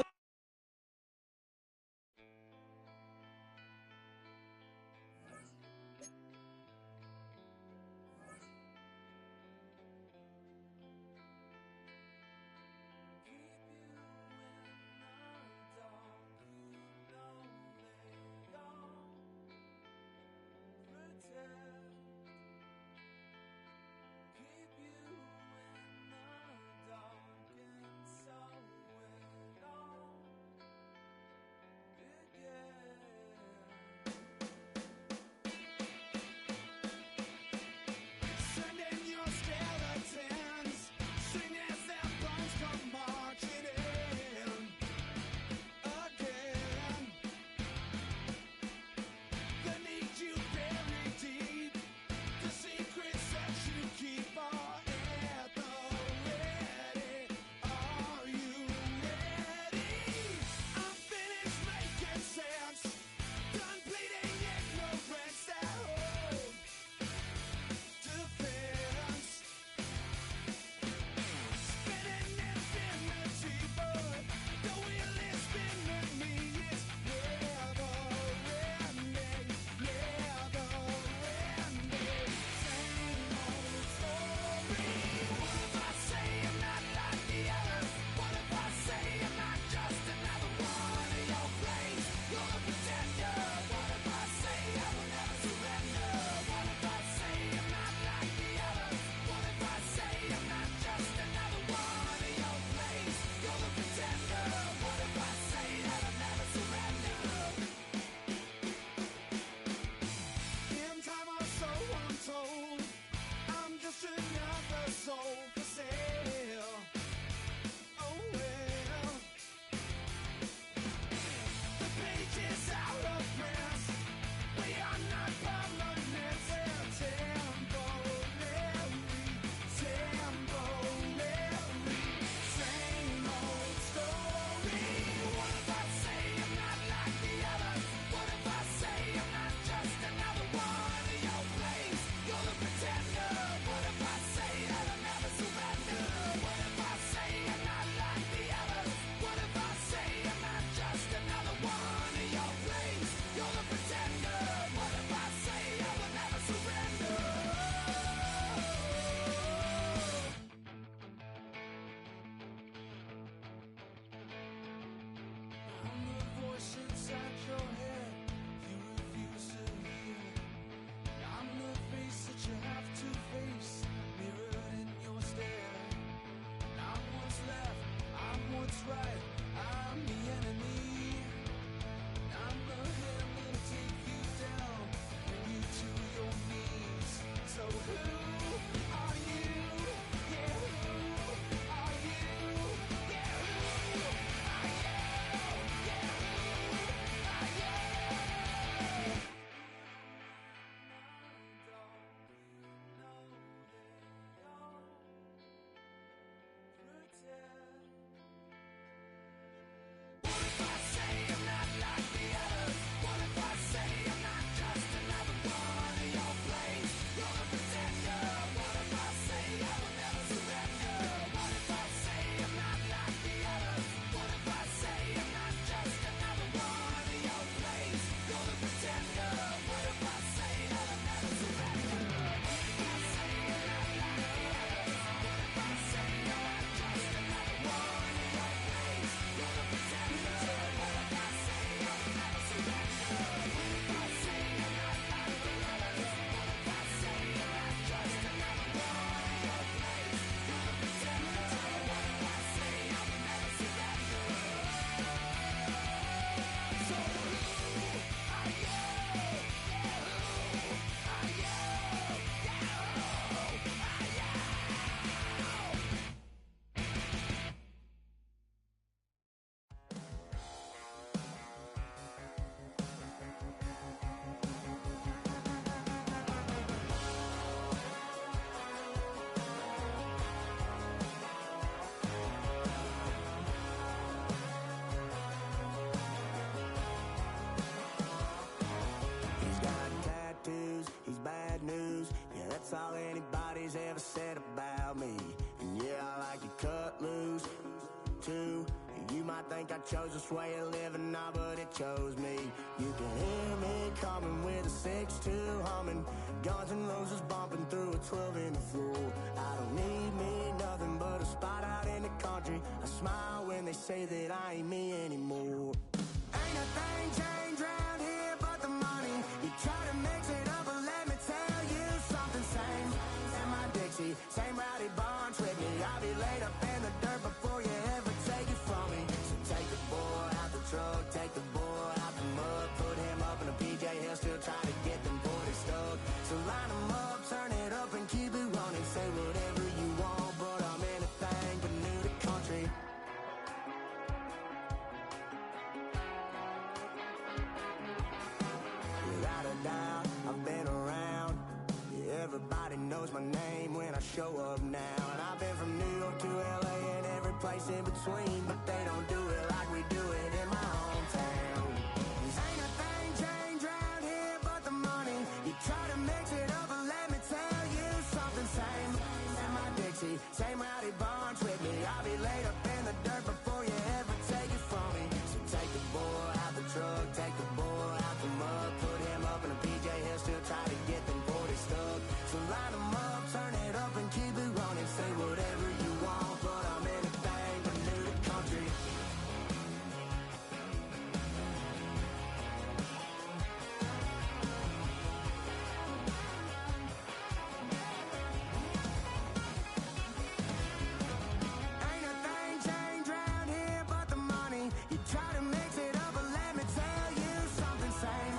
think I chose this way of living now, but it chose me. You can hear me coming with a 6-2 humming, Guns N' Roses bumping through a 12 in the floor. I don't need me nothing but a spot out in the country. I smile when they say that I ain't me anymore. Ain't a thing changed round here but the money. You try to mix it up, but let me tell you something. Same in my Dixie, same rowdy bunch with me. I'll be laid up in the dirt before you ever take it from me. So take the boy out the truck, take the boy out the mud, put him up in a PJ, he'll still try to get them 40 stuck. So line him up, turn it up and keep it running. Say whatever you want, but I'm anything but new to country. Without a doubt, I've been around. Yeah, everybody knows my name when I show up now. And I've been from New York to LA and every place in between, but they don't do it like we do it in my hometown. Ain't a thing changed round here but the money. You try to mix it up, but let me tell you something. Same in my Dixie, same rowdy bunch with me. I'll be laid up in the dirt before you ever take it from me. So take the boy out the truck, take the boy out the mud, put him up in a PJ, he'll still try to get them 40 stuck. So line him up, turn it up and keep it running. Say whatever you want, but I'm anything but new to country. Ain't a thing changed round here but the money. You try to mix it up, but let me tell you something. Same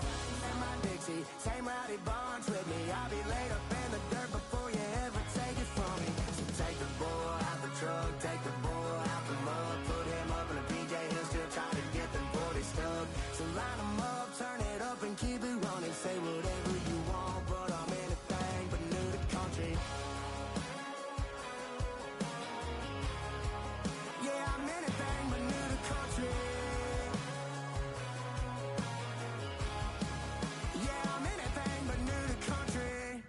in my Dixie, same rowdy bunch with me. I'll be laid up in the dirt before you ever take it from me. So take the boy out the truck, take the boy out the mud, put him up in a PJ, he'll still try to get them 40 stuck. So line him up, turn it up and keep it running. Say whatever you want, but I'm anything but new to country. Yeah, I'm anything but new to country. Yeah, I'm anything but new to country.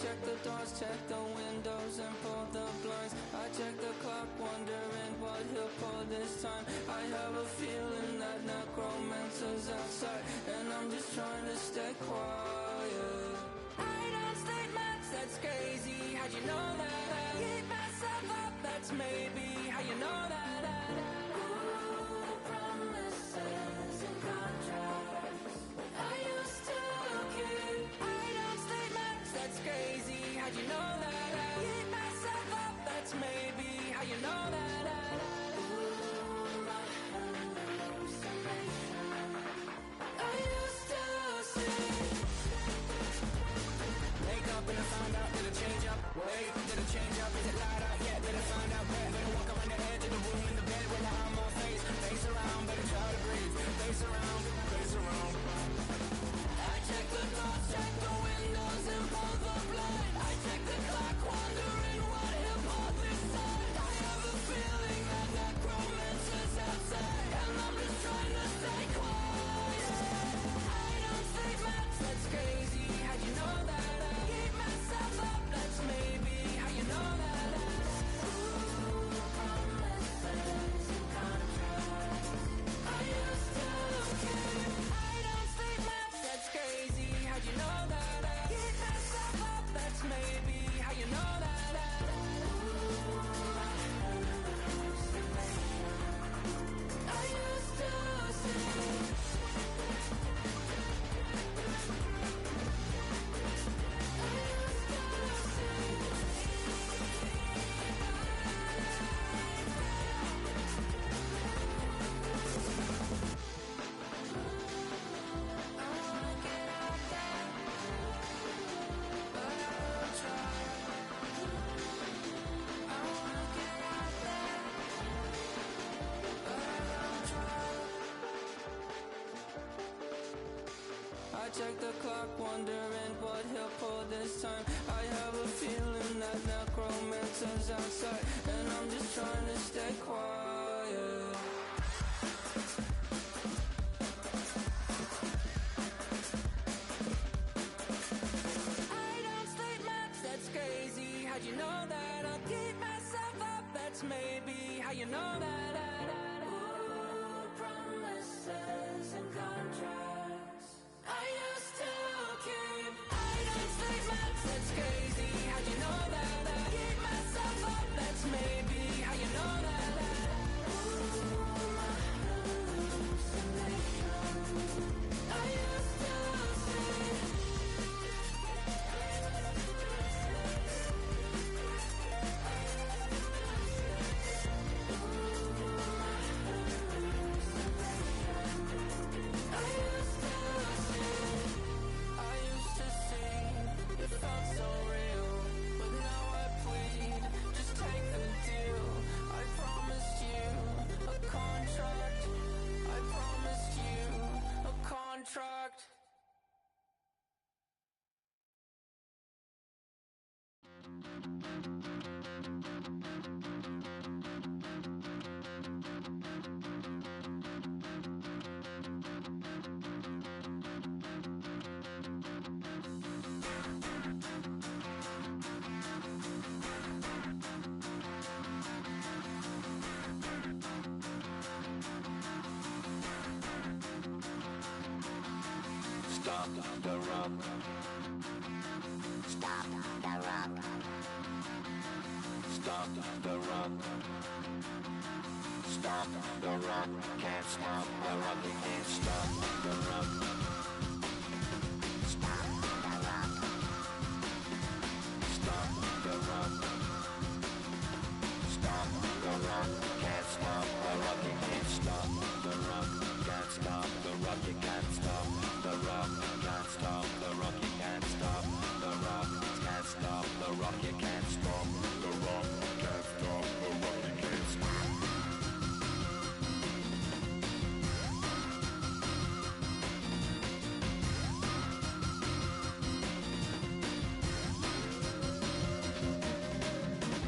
check the doors, check the windows, and pull the blinds. I check the clock, wondering what he'll pull this time. I have a feeling that necromancer's outside, and I'm just trying to stay quiet. I don't state maps, that's crazy. How'd you know that? I keep myself up, that's maybe how you know that. Ooh, promises and contracts I used to keep. I don't state maps, that's crazy. How'd you know that? I keep myself up, that's maybe how you know that. Ooh, my hallucination I used to see. Wake up and I find out, did it change up? Wait, did it change up? Is it light out? Yeah, did it find out? Where? Better walk around the edge of the room in the bed with my arm on face. Face around, better try to breathe. Face around, face around. I check the doors, check the windows, and pull the blind. I check the clock, wondering what he'll pull this time. I have a feeling that necromancer's outside, and I'm just trying to stay quiet. I don't state maps, that's crazy. How'd you know that? I keep myself up, that's maybe how you know that. Ooh, promises and contracts I used to keep. I don't state maps, that's crazy. How'd you know that? I keep myself up, that's maybe how you know that. Ooh, my hallucination I used to see. I check the clock, wondering what he'll pull this time. I have a feeling that necromancer's outside, and I'm just trying to stay quiet. I don't state maps, that's crazy. How'd you know that? I'll keep myself up, that's maybe how you know that. Ooh, promises and contracts I used to keep. I don't state maps, that's crazy. How'd you know that? I keep myself up, that's maybe how you know that. Ooh, my hallucination I used to see. Contract. Stop the rock. Stop the rock. Stop the rock. Stop the rock. Can't stop the rock. You can't stop the rock. Stop the rock. Stop the rock. Stop the rock. Can't stop the rock. You can't stop the rock. Can't stop the rock. You can't stop the rock. Can't stop the rock. You can't stop the rock. Can't stop the rock. You can't stop the rock. Can't stop the rock. You can't stop.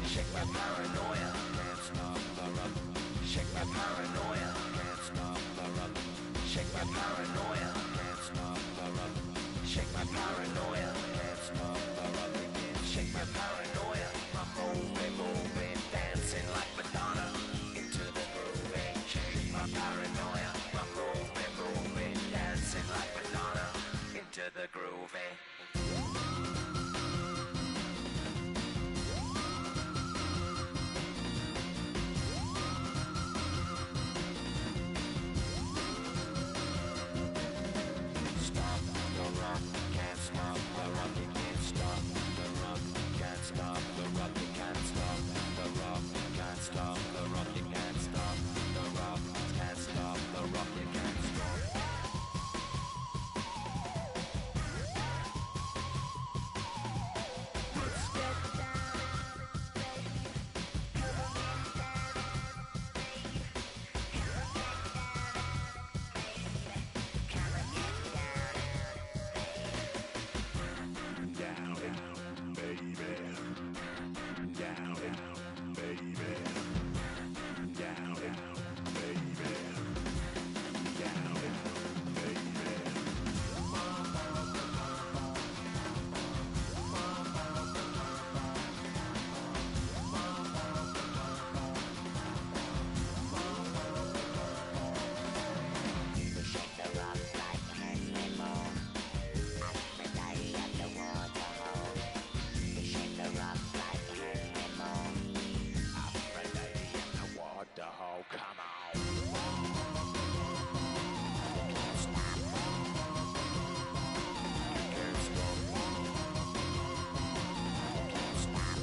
Shake my paranoia. Can't stop the rock. Shake my paranoia. Can't stop the rock. Shake my paranoia. Can't stop the rock. Shake my paranoia. Can't stop the rock. my paranoia. I'm moving, dancing like Madonna. Into the groovy, change my paranoia. I'm moving, dancing like Madonna. Into the groovy. Stop the rock, can't stop the rock, you can't stop the rock, can't stop the rock, you can't stop the rock, can't stop the rock, you can't stop the rock, can't stop the rock, you can't stop. Let's get down, baby. Come on, get down, baby. Come on, get down, baby. Come on, get down, baby. Down, baby. Down, baby. Down, baby. Shake the rock like Henry Moore. Aphrodite at the waterhole. Shake the rock like Henry Moore. Aphrodite at the waterhole. Come on. Can't stop. Can't stop. Can't stop.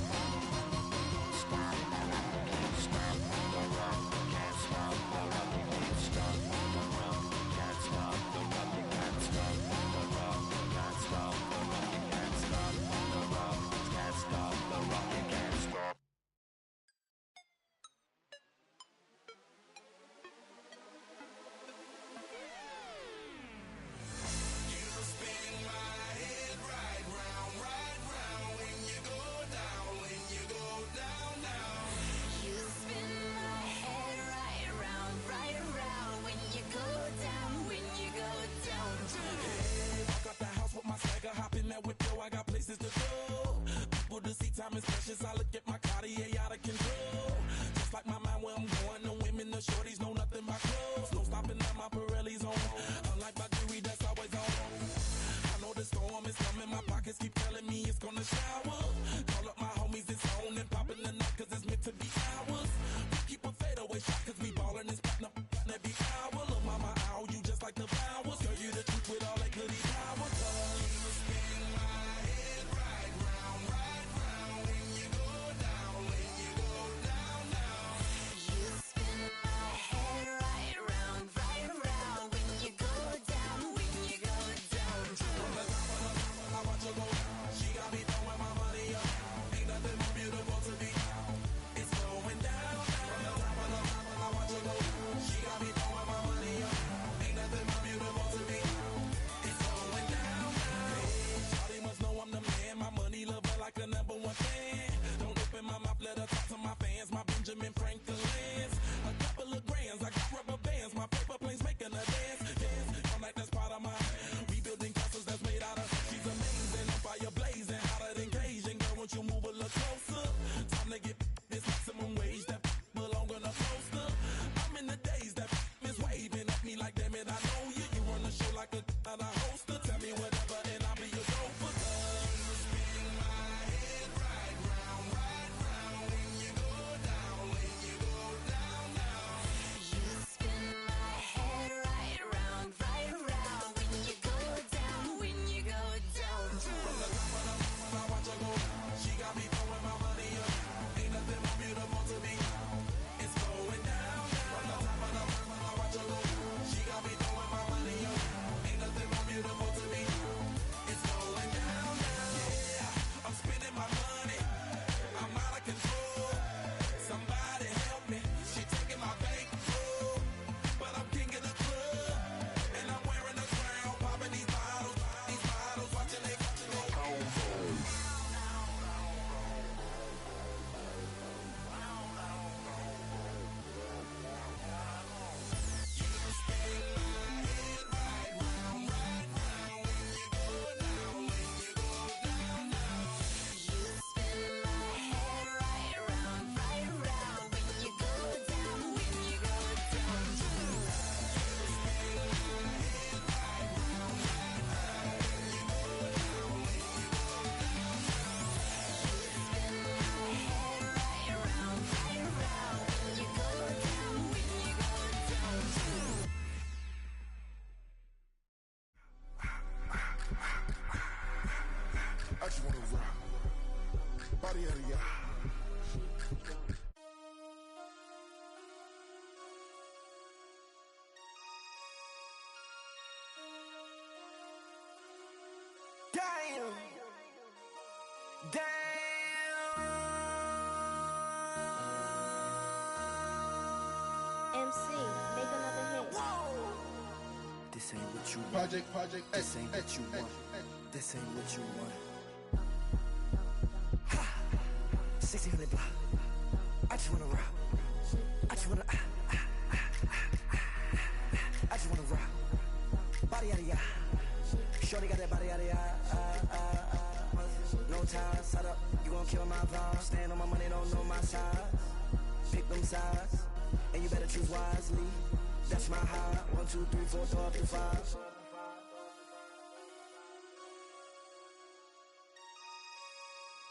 Stop the rock. Can't stop the rock. Can't stop the rock. Can't stop the rock. Can't stop the rock. Can't stop the rock. Can't stop the rock. Can't stop the rock. Can't stop the rock. Can't stop. You spin my head right round when you go down, when you go down, down. You spin my head right around when you go down, when you go down. Hey, walk out the house with my swagger, hop in that whip, yo, I got places to go. People to see, time is precious, I look at my Cartier out of control. Just like my mind where I'm going, the women, the shorties know nothing but clothes. No stopping at my Pirelli's on. Unlike my jewelry, that's always on. I know the storm is coming, my pockets keep telling me it's gonna shower. Call up my homies, it's on and popping the night, cause it's meant to be ours. We keep a fadeaway shot, cause we ballin' and spotting up every hour. Look, mama, ow, you just like the flowers. Girl, you the truth with all that goodies power. You spin my head right round when you go down, when you go down, down. You spin my head right around when you go down, when you go down. From the top of the top, I watch her go down. She got me throwing my money up. Ain't nothing more beautiful to me. It's going down, down. From the top of the top, I watch her go down. She got me throwing my money up. Ain't nothing more beautiful to me. It's going down, down. Hey, Shawty must know I'm the man. My money love her like a number one fan. Don't open my mouth, let her talk to my fans. My Benjamin Franklin's. A couple of grands, I got rubber bands. My paper planes making a dance. Dance, I'm like that's part of my. We building castles that's made out of. She's amazing, on fire blazing, hotter than Cajun. Girl, won't you move a little closer? Time to get this maximum wage that belong on a poster. I'm in the days that is waving at me like, damn it, I know you. You run the show like a hoster. Tell me whatever and I'll be your gopher. You spin my head right round when you go down, when you go down, down. You spin my head right around when you go down, when you go down. From the top of the mountain, I watch her go down. She got me throwing my money up. Ain't nothing more beautiful to me. It's going down, down. From the top of the mountain, I watch her go down. She got me throwing my money up. Ain't nothing more beautiful to me. This ain't what you want. This ain't what you want. This ain't what you want. Ha! 1600 block. I just wanna rock. I just wanna I just wanna rock. Body yada yada. Shorty got that body yada yada. No ties, set up. You gon' kill my vibe. Stand on my money, don't know my size. Pick them sides, and you better choose wisely. That's my high. 1, 2, 3, 4, throw up to 5.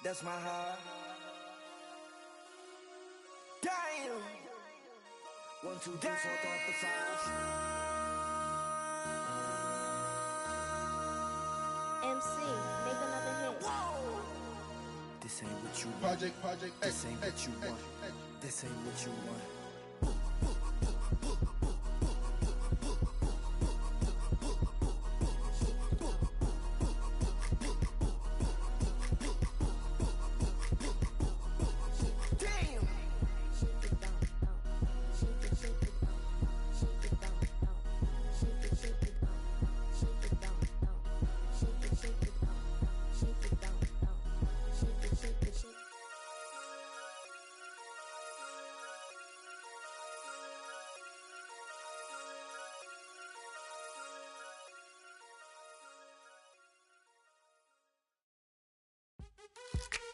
That's my high. Damn. 1, 2, 3, 4, throw up to 5. MC, make another hit. Whoa. This ain't what you want. This ain't what you want. This ain't what you want.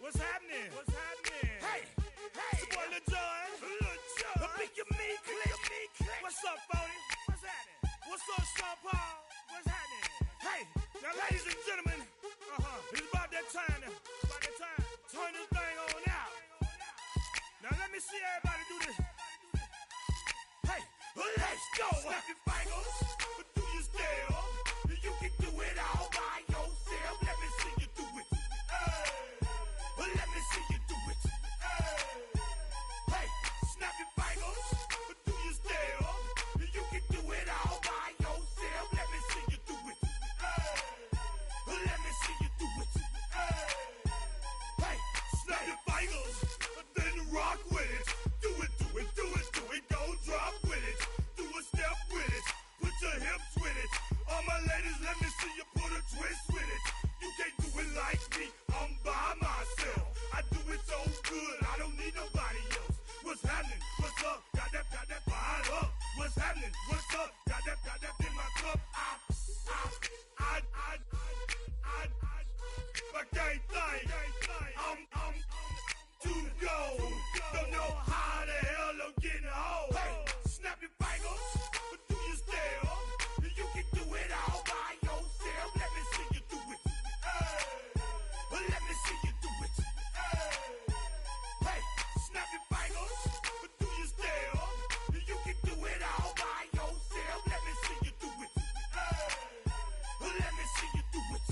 What's happening? What's happening? Hey, it's your boy Lil Jon. The Pick Your Me Click. What's up, Phony? What's happening? What's up, Sean Paul? What's happening? Hey, now ladies and gentlemen, it's about that time. Turn this thing on out. Now let me see everybody do this. Hey, let's go. Snap your fingers, but do your step. You can do it all by yourself. Let me see you do it. Let me see you do it. Hey, snap your fingers, but do your step. You can do it all by yourself. Let me see you do it. Let me see you do it. Hey, snap your fingers, then rock with it. Do it, do it, do it, do it. Go drop with it. Do a step with it. Put your hips with it. All my ladies, let me see you put a twist with it. You can't do it like me. I'm by myself. I do it so good, I don't need nobody else. What's happening? What's up? Got that fired up. What's happening? What's up? Got that in my cup. I can't think. I'm too go. Don't know how the hell I'm getting home. Hey, snap your fingers, but do your step. You can do it all by yourself. Let me see you do it. Let me see you do it. Hey, snap your fingers, but do your step. You can do it all by yourself. Let me see you do it. Let me see you do it.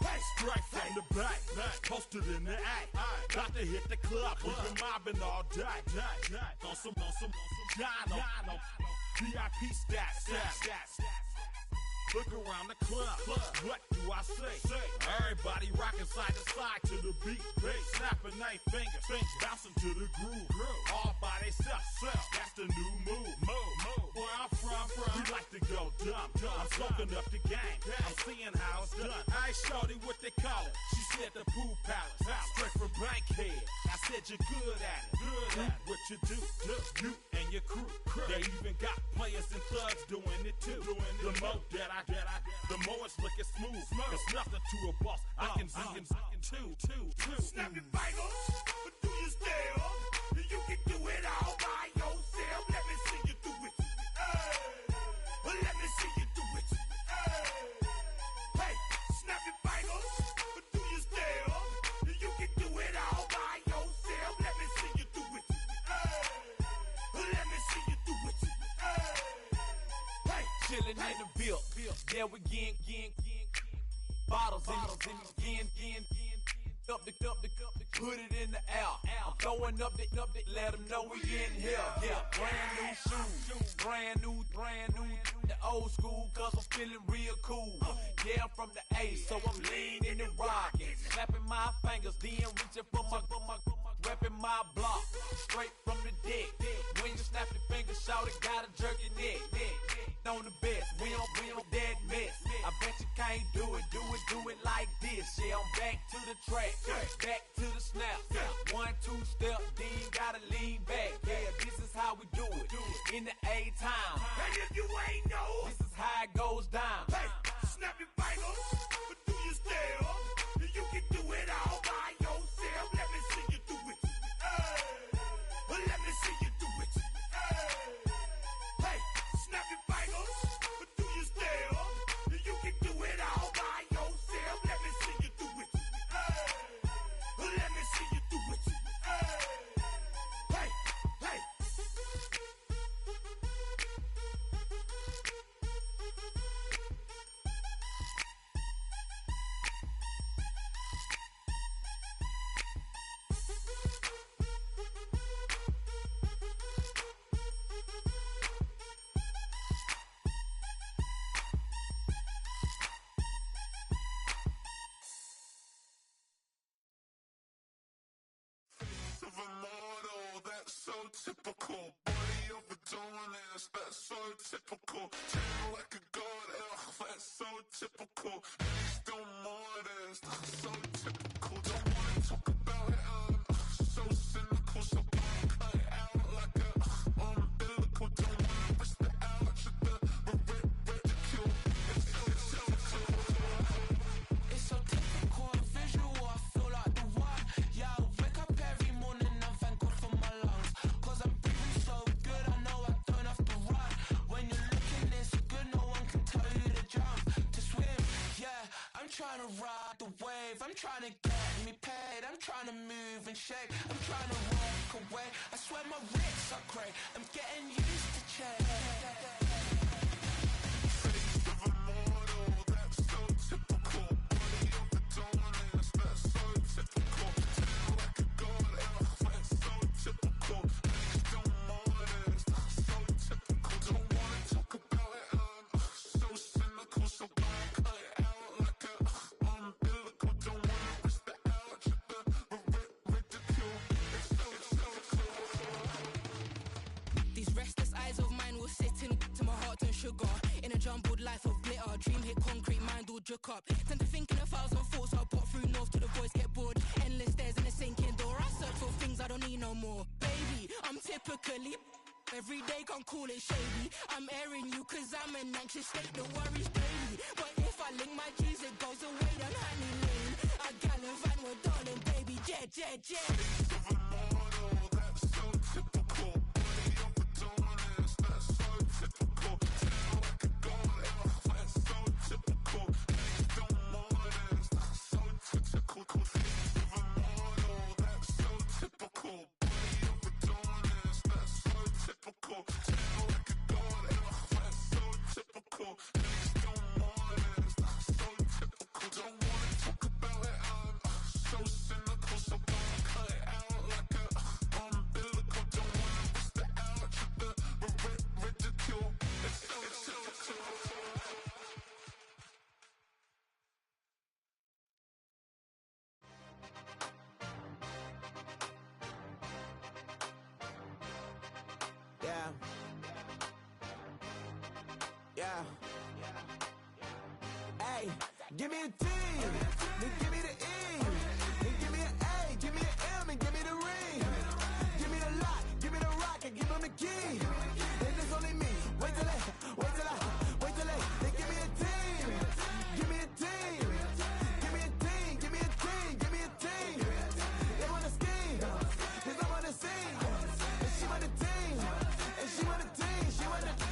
Hey, Straight from the back, posted in the act. Got to hit the club, we've been mobbing all day. On some Dino, VIP stats. Look around the club, what do I say? Everybody rocking side to side to the beat. Snapping their fingers, bouncing to the groove. All by themselves, that's the new move. Where I'm from, we like to go dumb. I'm soaking up the game, I'm seeing how it's done. I ain't shorty what they call it. She said the pool palace, straight from Bankhead. I said you're good at it. What you do, you and your crew. They even got players and thugs doing it too. The more that the more it's looking smooth. It's nothing to a boss. I can two. snap your fingers, but do your step. You can do it all by yourself. Let me see you do it. Let me see you do it. Hey, snap your fingers, but do your step. You can do it all by yourself. Let me see you do it. Let me see you do it. Hey, Chillin' in the bill. Yeah, we again. Bottles in again. Up the put it in the air. I'm throwing up the, let them know we in here. Yeah, brand new shoes, brand new. The old school, cause I'm feeling real cool. Yeah, I'm from the A, so I'm leaning and rocking. Snapping my fingers, then reaching for my reppin' my block, straight from the dick. When you snap your fingers, shout it, gotta jerk your neck. On the best, we on that mess. I bet you can't do it like this. Yeah, I'm back to the track, back to the snap. 1, 2 step, then gotta lean back. Yeah, this is how we do it in the A-Town. And if you ain't know, this is how it goes down. Hey, snap your fingers, but do your step. You can do it all by yourself. Let me see you do it. Hey, let me see you do it. Hey, snap your fingers, but do your step. You can do it all by yourself. Let me see you do it. Let me see you do it. Hey, hey. Of a model, that's so typical. Body of a dominance, that's so typical. Tail like a god, ugh, that's so typical. Still modest, so typical. Don't wanna talk about it, so cynical. So cut it out like a umbilical. Don't wanna risk the ouch of the ridicule. It's so typical and visual, I feel like the one. Yeah, I wake up every morning and thank God for my lungs. Cause I'm breathing so good, I know I don't have to run. When you're looking this good, no one can tell you to jump, to swim. Yeah, I'm trying to ride the wave, I'm trying to get me paid, I'm trying to move and shake, I'm trying to walk away. I swear my wrists are great, I'm getting used to change. Of a model, that's so typical. Body of a dominance, that's so typical. Tail like a god, ugh, that's so typical. Still modest, so typical. Don't wanna talk about it, so cynical. So cut it out like a umbilical. Don't wanna risk the ouch of the ridicule. It's so These restless eyes of mine will sit in to my heart and sugar. In a jumbled life of glitter, dream hit concrete, mind all jerk up. Tend to think in 1,000 thoughts, I'll pop through north to the voice, get bored. Endless stairs in a sinking door, I search for things I don't need no more. Baby, I'm typically every day can't call it shady. I'm airing you cause I'm an anxious state, the worries daily. But if I link my G's, it goes away, then honey lane. I gallivant with darling, baby, jet. of a model, that's so typical. Body of a dominance, that's so typical. Tail like a god, ugh, that's so typical. Still modest, so typical. Of a model, that's so typical. Body of a dominance, that's so typical. Tail like a god, ugh, that's so typical. Still modest, so typical. Don't wanna talk about it, so cynical. So cut it out like a umbilical. Don't wanna risk the ouch of the ridicule. It's so typical. Yeah. Hey, give me a T, then give me the E, then give me an A, give me an M, and give me the ring. Give me the lock, give me the rock, and give them the key. And it's only me. Wait till they, then give me a team. Give me a team. Give me a team, give me a team, give me a team. They wanna scheme, cause I wanna sing. And she want a team, and she want a team,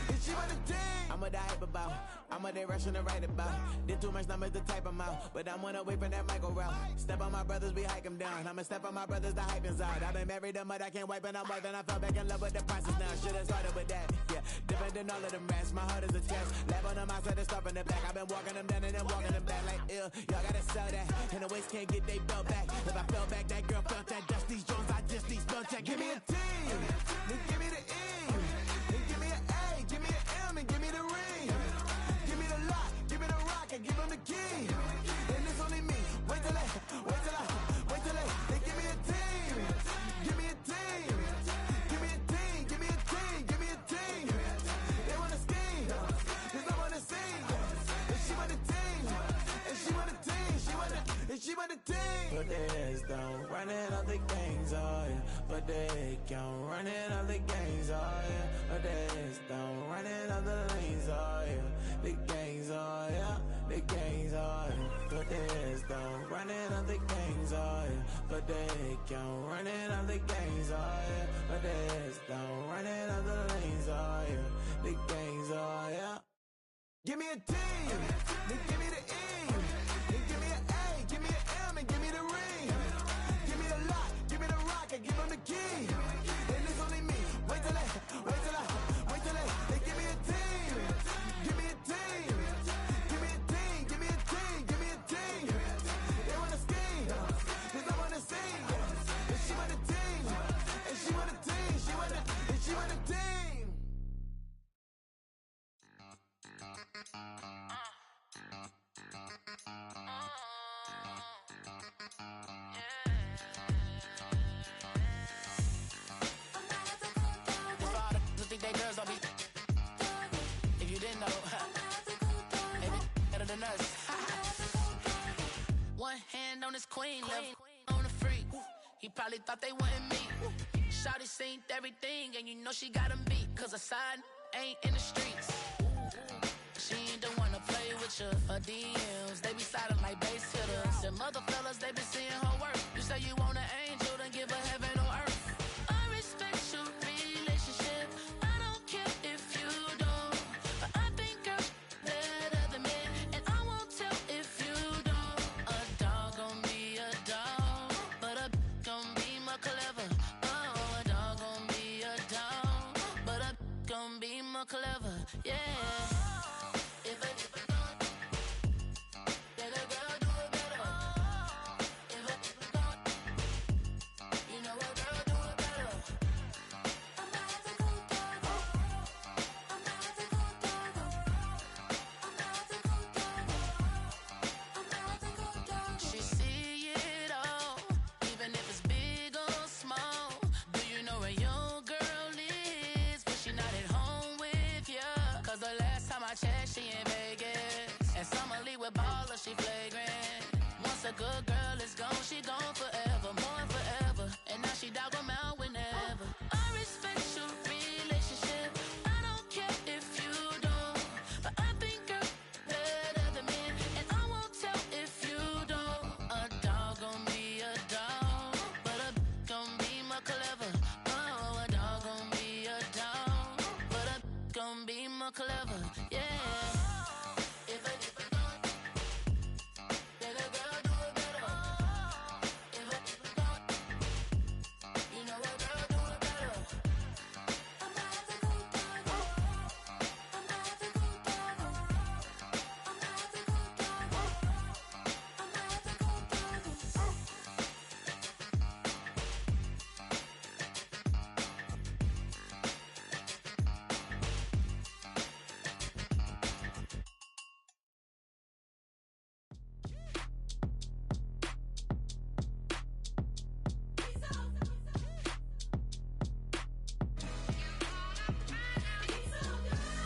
and she want a team. I'm a hype about, I'm a they rushing to write about. Did too much numbers to type them out, but I'm one away from that Michael route. Step on my brothers, we hike them down. I'ma step on my brothers, the hype is out. I've been married them, but I can't wipe and I'm wiping. I fell back in love with the process now. Should've started with that, yeah. Different than all of them rats, my heart is a test. Lab on them outside, the stuff in the back. I've been walking them down and then walking them back like ill. Y'all gotta sell that, and the waist can't get they belt back. If I fell back, that girl felt that. Dust these Jones, I just these spell check. Give me a T, then give me the E, then give me an A, give me an M, and give me the ring. Give me the lock, give me the rock, and give them the key. And it's only me. Wait till they give me a team. put their heads down. Running up the gangs, oh yeah, but they count. Running up the gangs, oh yeah, but their heads down. Running up the lanes, oh yeah, the gangs, oh yeah, the gangs, oh yeah, put their heads down. Running up the gangs, oh yeah, but they count. Running up the gangs, oh yeah, but their heads down. Running up the lanes, oh yeah, the gangs, oh yeah. Give me a T, then give me the E, then give me an A, give me an M, and give me the ring. Give me the lock, give me the rock, and give them the key. And it's only me. Wait till they give me a team. Give me a team. Give me a team. Give me a team. Give me a team. They wanna scheme, 'cause I wanna sing. And she want a team. And she want a team. She want a team. Think they girls don't be. If you didn't know, maybe better than us. One hand on his queen, left on the freak. He probably thought they wanted me. Shawty seen everything, and you know she got him beat. 'Cause her side ain't in the streets. She ain't the one to play with you. Her DMs, they be sliding like base hitters. And mother fellas, they be seeing her work. You say you want an angel, then give her heaven or earth. I respect your relationship. I don't care if you don't. But I think girls better than men. And I won't tell if you don't. A dog gon' be a dog, but a gon' be more clever. Oh, a dog gon' be a dog, but a gon' be more clever. Yeah. If a dog, then a girl do it better. If a dog, you know a girl do it better. She see it all, even if it's big or small. Do you know where your girl is, but she not at home with ya? 'Cause the last time I checked, she in Vegas. And Summer Lee with Baller, she flagrant. Once a good girl is gone, she gone forever, more forever. And now she dog 'em out whenever. I respect your relationship. I don't care if you don't. But I think girls better than men. And I won't tell if you don't. A dog gon' be a dog, but a gon' be more clever. Oh, a dog gon' be a dog, but a gon' be more clever. Yeah. If a dog, then a girl do it better. If a dog, you know a girl do it better.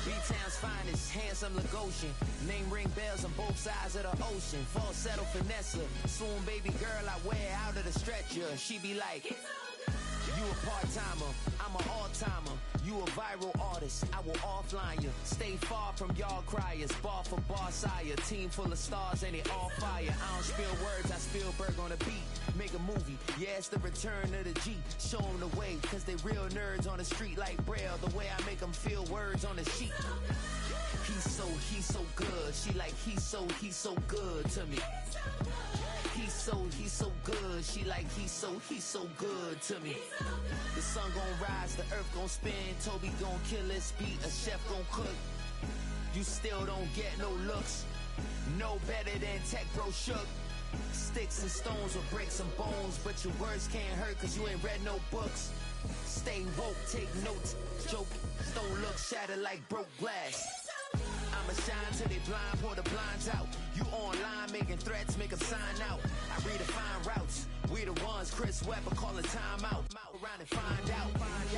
B-Town's finest, handsome Lagosian. Name ring bells on both sides of the ocean. Falsetto finesse, swoon baby girl I wear out of the stretcher. She be like, you a part-timer, I'm an all-timer. You a viral artist, I will offline you. Stay far from y'all criers, bar for bar sire. Team full of stars and they all fire. I don't spill words, I Spielberg on the beat. Make a movie, yeah, it's the return of the G. Show them the way, 'cause they real nerds on the street like Braille. The way I make them feel words on the sheet. He's so good. She like, he's so good to me. He's so good. She like, he's so good to me. The sun gon' rise, the earth gon' spin. Toby gon' kill this beat, a chef gon' cook. You still don't get no looks. No better than Tech Bro Shook. Sticks and stones will break some bones, but your words can't hurt 'cause you ain't read no books. Stay woke, take notes, joke. Don't look shattered like broke glass. I'ma shine till they blind, pour the blinds out. You online making threats, make 'em sign out. I redefine routes. We the ones Chris Webber calling time out. Around and find out. Around and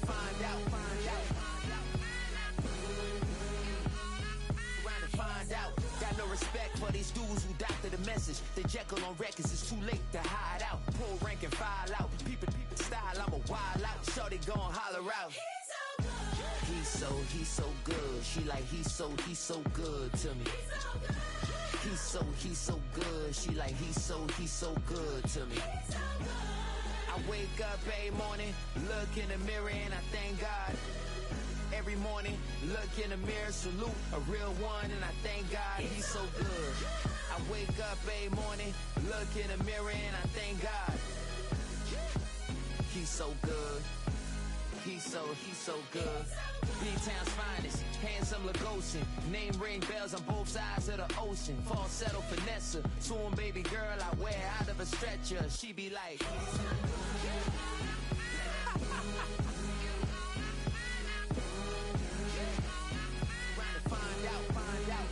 find out. Around and find out. Got no respect respect for these dudes who doctor the message. The Jekyll on records, it's too late to hide out. Pull rank and file out. People style, I'm a wild out. Shorty gon' holler out. He's so good. She like he's so good to me. He's so good. She like he's so good to me. I wake up every morning, look in the mirror and I thank God. Every morning, look in the mirror, salute a real one and I thank God he's so good. I wake up every morning, look in the mirror and I thank God. He's so good. He's so good. B-Town's finest, handsome Lagosin. Name ring bells on both sides of the ocean. Falsetto finesse, soon baby girl I wear out of a stretcher. She be like, find out.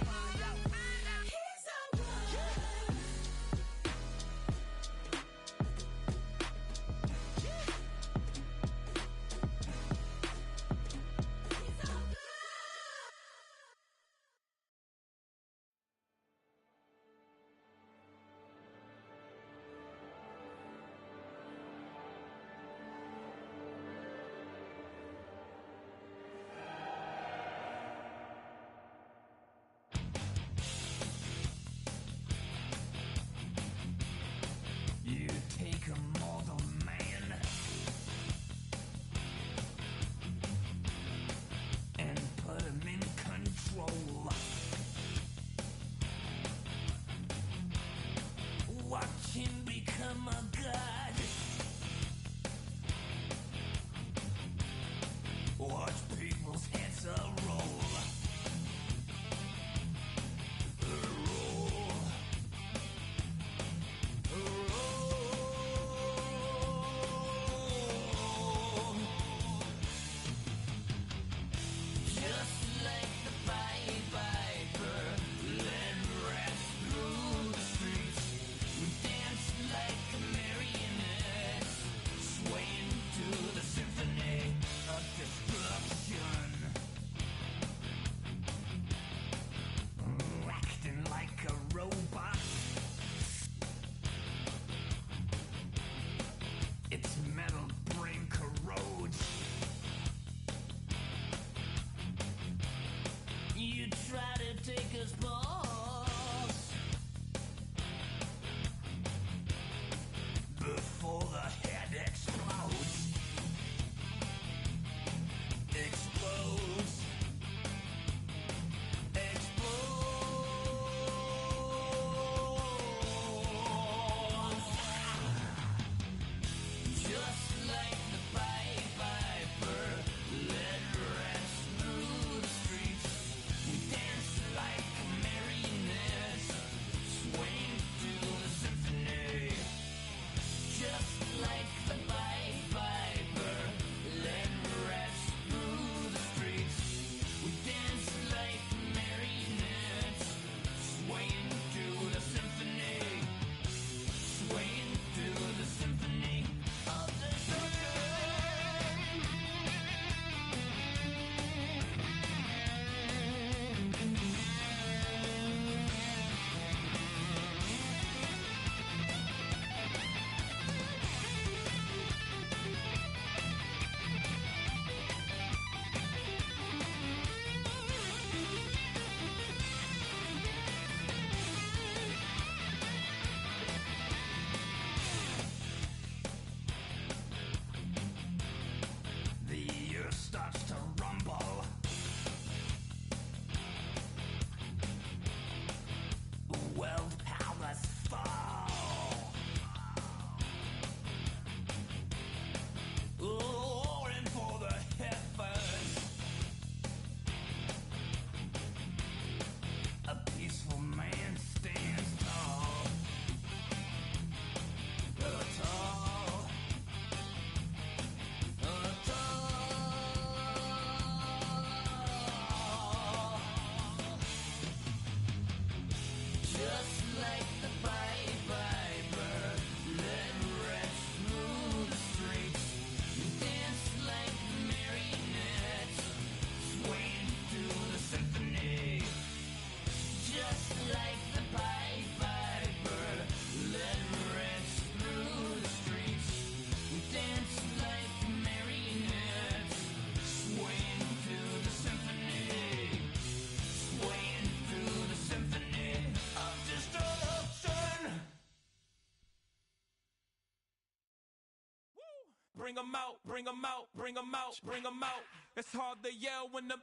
bring them out, bring them out, bring them out, bring them out. It's hard to yell when the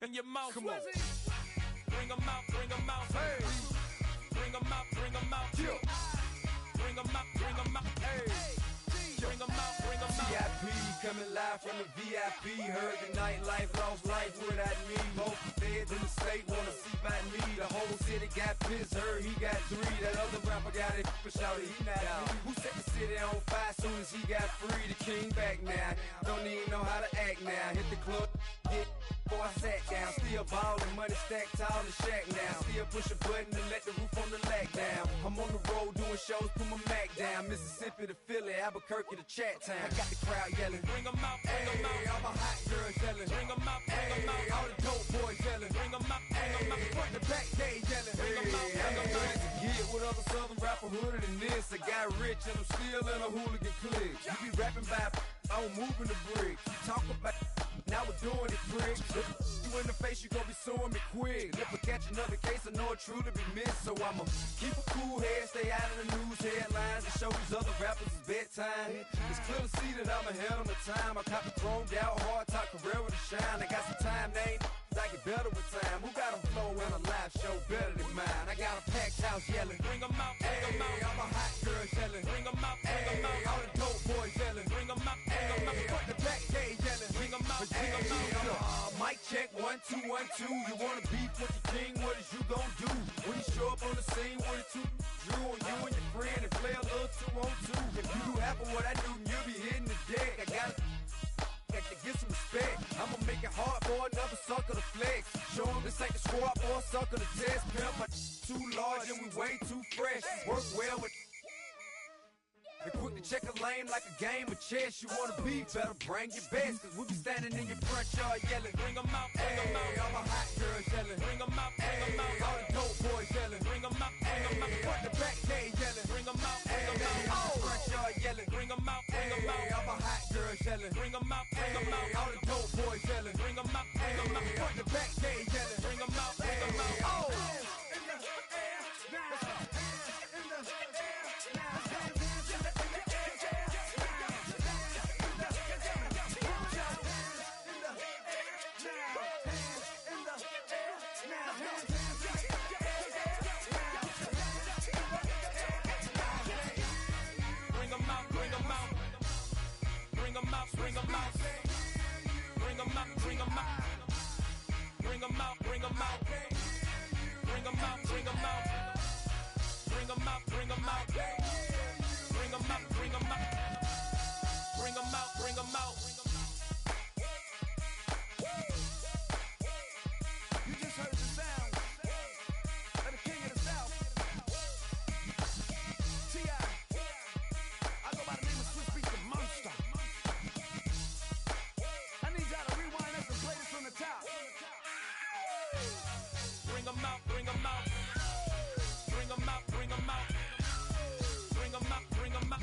in your mouth. Come on. Bring them out, bring them out. Hey. Bring them out, bring them out. Yeah. Bring them out, bring them out. Hey. Bring them out, bring them out. VIP coming live from the VIP. Heard the nightlife, lost life without me. Both feds in the state wanna see by me. The whole city got pissed, heard he got 3. That other rapper got it for shouty, he not out. Who set the city on fire soon as he got free? The king back now, don't even know how to act now. Hit the club, get before I sat down. Still ballin', money stacked tall in shack now. Still push a button to let the roof on the lag down. I'm on the road doing shows, put my Mac down. Mississippi to Philly, Albuquerque to Chat Town. I got the crowd yelling, bring them out, bring them out. All my hot girls yelling, bring them out, bring them out. All the dope boys yelling, bring them out, bring them out. Front the back, they yelling, bring them out, bring them out. To get with other southern rapper hooded than this. I got rich and I'm still in a hooligan clique. You be rapping by, I'm moving the bricks. You talk about, now we're doing it quick. You in the face, you gon' be suing me quick. If I catch another case, I know it truly be missed. So I'ma keep a cool head, stay out of the news headlines, and show these other rappers it's bedtime. It's clear to see that I'm ahead of my time. I cop the chromed out, hard top career with a shine. I got some time, they ain't I get better with time. Who got a flow and a live show better than mine? I got a packed house yelling, bring them out, bring them out. All my hot girls yelling, bring them out, bring them out. All the dope boys yelling, bring them out, bring them out. Front the back, they yelling, bring them out, bring them out. Mic check, 1, 2, 1, 2. You wanna beef with the king? What is you gon' do? When you show up on the scene with a 2 Drew on you and your friend and play a little 2-on-2. If you do half of what I do, you'll be hitting the deck. I gotta get some respect. I'ma make it hard for another sucker to flex. Show him this ain't the squad or a sucker to test. Pimp, my too large and we way too fresh. Work well with they quick to check a lane like a game of chess. You wanna be better, bring your best. Cause we be standing in your front yard yelling, bring them out, bring them out. All my hot girls yelling, bring them out, bring them out. All the dope boys yelling, bring them out, bring them out. Front the back, they yelling, bring them out, bring them out. All the front yard yelling, bring them out, bring them out. All my hot girls yelling, bring them out, bring them out. All the dope boys yelling, bring them out, bring them out. Front the back, they yelling, bring them out, bring them out. Oh! Bring them out, bring them out, bring them out, bring them out, bring them out, bring them out, bring them out, bring them out, bring them out, bring them out, bring them out, bring them out, bring them out. You just heard the sound of the king of the South, T.I. I go by the name of Swiss Beat the Monster. Bring them out, bring them out, bring them out, bring them out, bring them out, bring them out,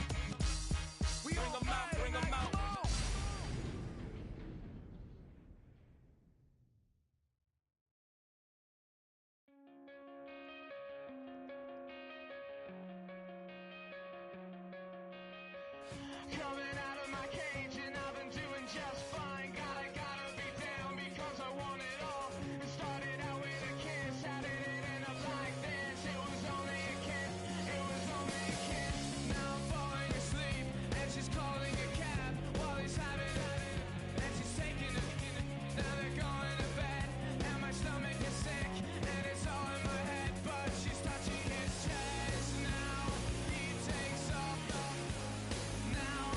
bring them out, bring them out. Coming out of my cage and I've been doing just fine. Gotta be down because I want it all. It started out with a kiss, how did it end up like this? It was only a kiss, it was only a kiss. Now I'm falling asleep and she's calling a cab while he's having it. And she's taking it. Now they're going to bed and my stomach is sick and it's all in my head. But she's touching his chest now. He takes off the now.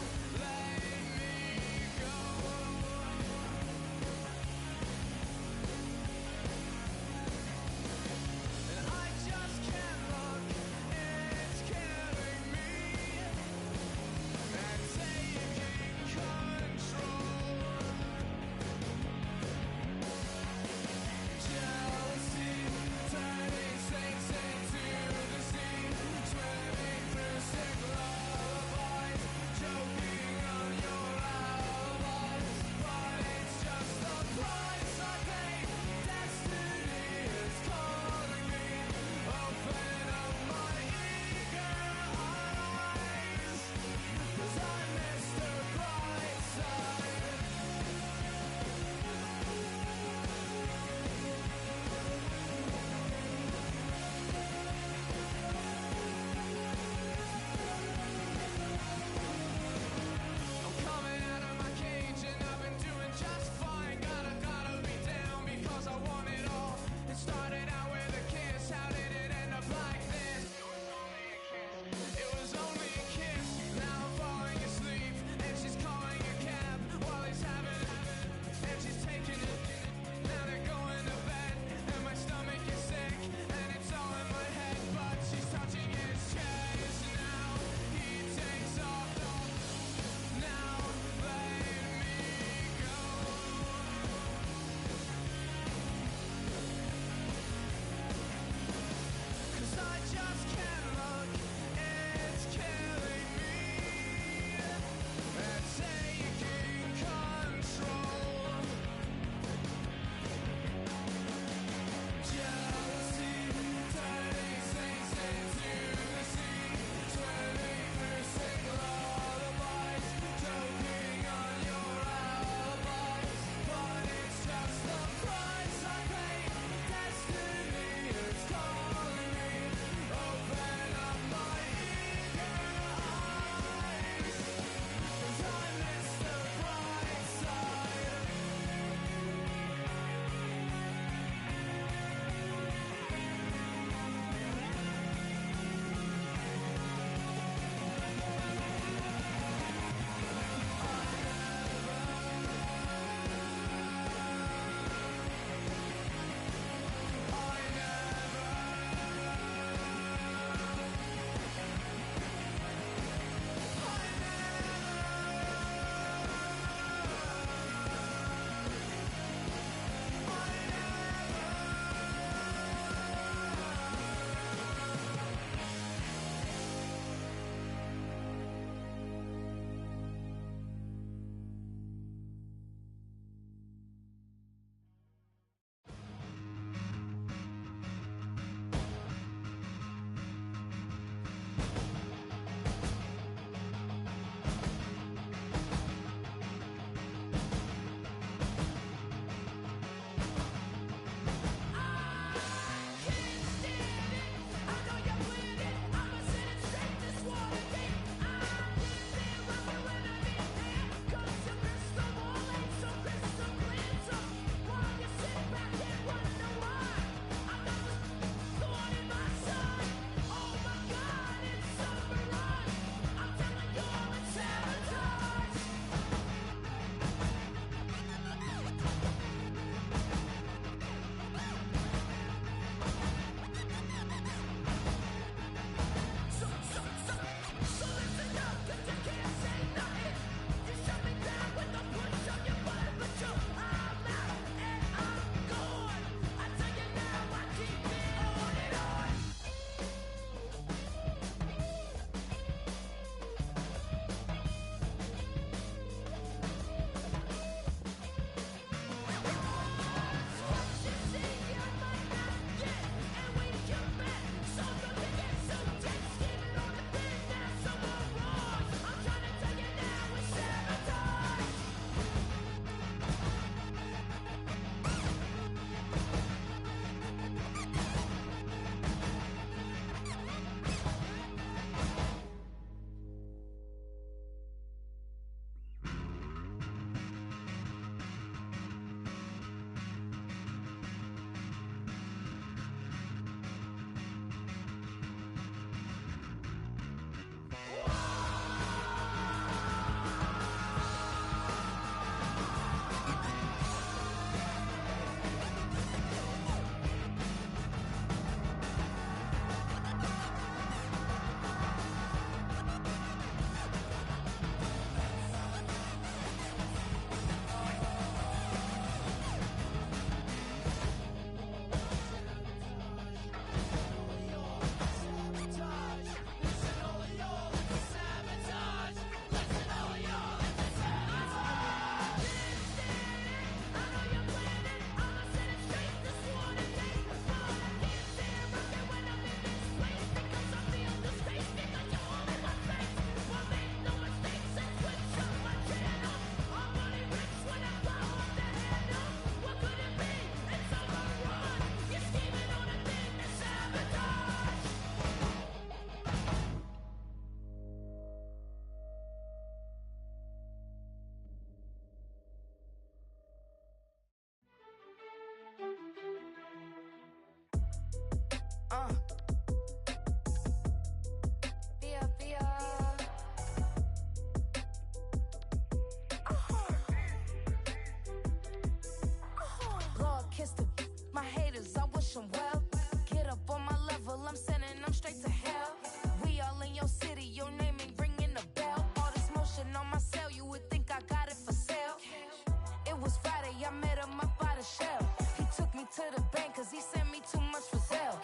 cause he sent me too much for sale.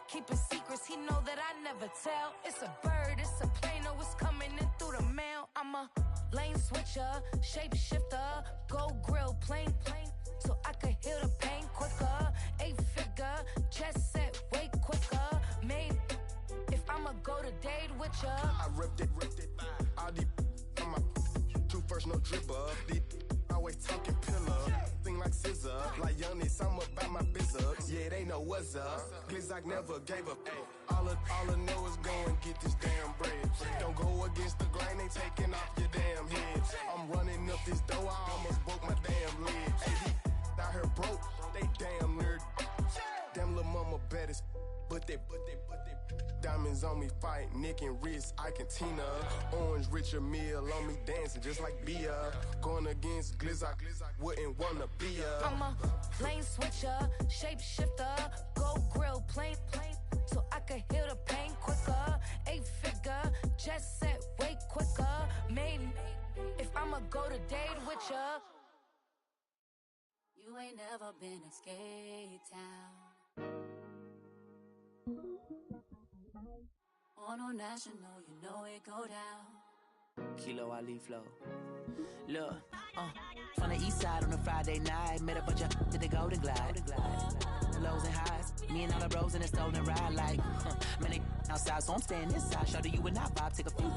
Keeping secrets, he know that I never tell. It's a bird, it's a plane, oh, it's coming in through the mail. I'm a lane switcher, shapeshifter, go grill, plane, so I could heal the pain quicker. 8-figure, chest set way quicker. Made if I'ma go to date with ya. I ripped it. All these on my two first, no dribble. These always talking pillar. Thing like scissor. Like youngest, I'm about my business. Yeah, they know what's up. Glizzock never gave up. All I know is go and get this damn bread. Don't go against the grain, they taking off your damn head. I'm running up this door, I almost broke my damn leg. Hey, out here broke, they damn nerd. Damn little mama bad as but they diamonds on me fight, neck and wrist, I can Tina. Orange Richard meal on me dancing just like Bia. Going against Glizzock, wouldn't wanna be a. I'm a lane switcher, shapeshifter, go grill, plane, so I could heal the pain quicker. 8-figure, just set way quicker. Made if I'ma go to date with ya. You ain't never been to Skate Town. On a national, you know it go down. Kilo Ali flow. Look, from the east side on a Friday night, met a bunch of to the Golden Glide. The lows and highs, me and all the bros in a stolen ride. Like, man, they outside, so I'm staying this side. Show you and I vibe, take a few.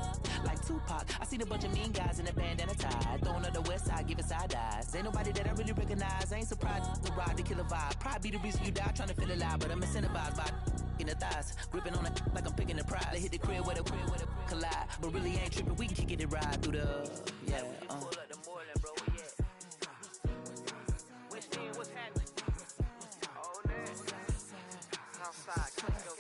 Like Tupac, I seen a bunch of mean guys in a bandana tie. Throwing up the west side, giving side eyes. Ain't nobody that I really recognize. I ain't surprised to ride the killer vibe. Probably be the reason you die trying to feel alive, but I'm incentivized by in the thighs, gripping on it like I'm picking the prize. They hit the crib with a collide, but really ain't tripping. We can kick it and ride through the Pull up the Moreland, bro, where you at? West End, what's happening? Oh, man. Southside, Clayco,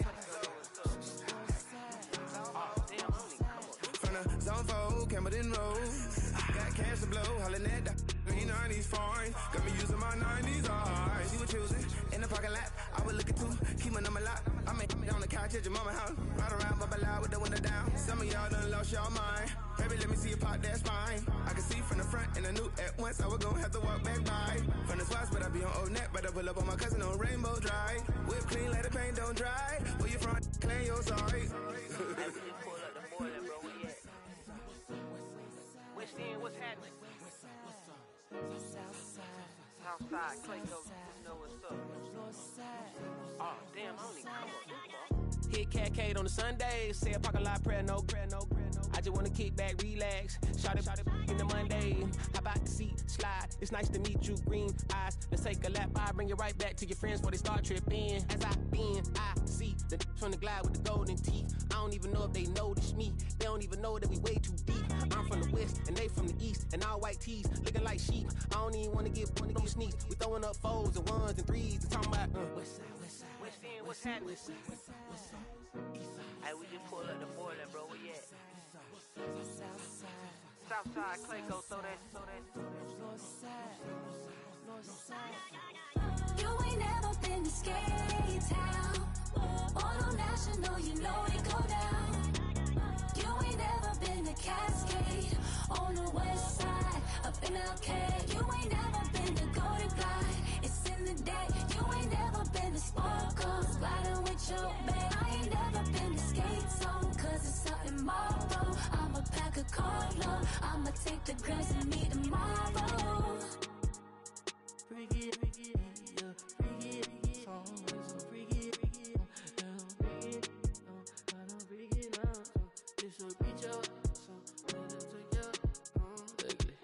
oh, damn, homie, come on. From the zone 4, Campbellton Road. Got cash to blow, hollering at the green 90s foreign. Got me using my 90s eyes. She was choosing in the parking lot. I was looking too, keep my number locked. I make on the couch at your mama house. Ride around, bubble loud with the window down. Some of y'all done lost y'all mind. Baby, let me see you pop that spine. I can see from the front and I knew at once I was gonna have to walk back by. From the spots, but I be on Old Neck. Better pull up on my cousin on Rainbow Drive. Whip clean, let the paint don't dry. Where you from? Claim your sorry. Pull up the Moreland, bro, where you at? West End, what's happening? Southside, Clayco, you know what's up. Oh, damn, homie, come on. Hit Cat on the Sundays, say a parking lot prayer, no. I just wanna kick back, relax, shot it in the Monday. How about the seat slide? It's nice to meet you, green eyes. Let's take a lap by, bring it right back to your friends before they start tripping. As I bend, I see the from the glide with the golden teeth. I don't even know if they notice me. They don't even know that we way too deep. I'm from the west and they from the east, and all white tees looking like sheep. I don't even wanna get no sneaks. We throwing up 4s and 1s and 3s and talking about West End, what's happening? Hey, we just pull up the Moreland, bro, where you at? Southside, Clayco, so that. You ain't never been to Skate Town. On national, you know it go down. You ain't never been to Cascade. On the west side, up in Arcade. You ain't never been to Golden Glide. It's in the day. You ain't never been to Sparkles. Riding with your babe. I ain't never been to Skate Zone, cause it's something tomorrow. I'ma pack a Carlo. I'ma take the grass and meet tomorrow. Freaky, yeah, freaky, song, so freaky, it's a reach out, so let it take you, ugly.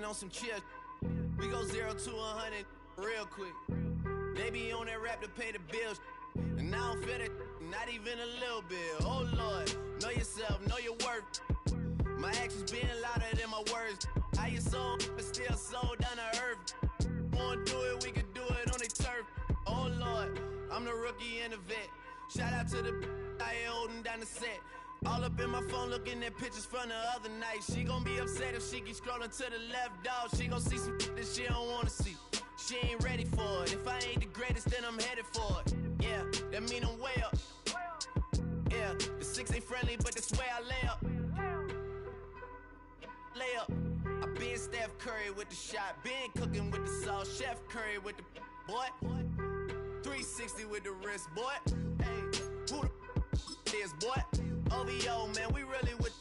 on some chill. We go 0 to 100 real quick. They be on that rap to pay the bills. And I don't feel it, not even a little bit. Oh Lord, know yourself, know your worth. My actions being louder than my words. How you sold, but still sold down to earth. Wanna do it, we can do it on the turf. Oh Lord, I'm the rookie and the vet. Shout out to the I ain't holding down the set. All up in my phone looking at pictures from the other night. She gon' be upset if she keep scrolling to the left, dog. She gon' see some that she don't wanna see. She ain't ready for it. If I ain't the greatest, then I'm headed for it. Yeah, that mean I'm way up. Yeah, the 6 ain't friendly, but that's where I lay up. Lay up. I been Steph Curry with the shot. Been cooking with the sauce. Chef Curry with the boy. 360 with the wrist, boy. Hey, who the is, boy? OVO, man, we really with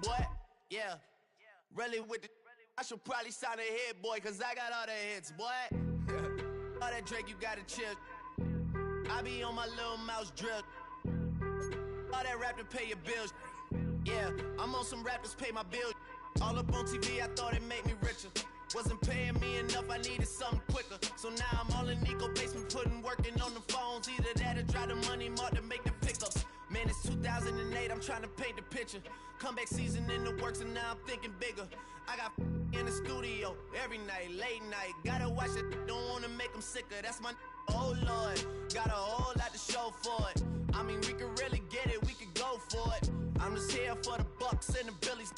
boy. Yeah, really with the. I should probably sign a hit, boy, cause I got all the hits, boy. All that Drake, you gotta chill. I be on my little mouse drip. All that rap to pay your bills. Yeah, I'm on some rappers pay my bills. All up on TV, I thought it made me richer. Wasn't paying me enough, I needed something quicker. So now I'm all in Nico basement, working on the phones. Either that or try the money mark to make the pickups. Man, it's 2008, I'm trying to paint the picture. Comeback season in the works and now I'm thinking bigger. I got in the studio every night, late night. Gotta watch it, don't wanna make them sicker. That's my oh Lord, got a whole lot to show for it. I mean, we could really get it, we could go for it. I'm just here for the Bucks and the Billies.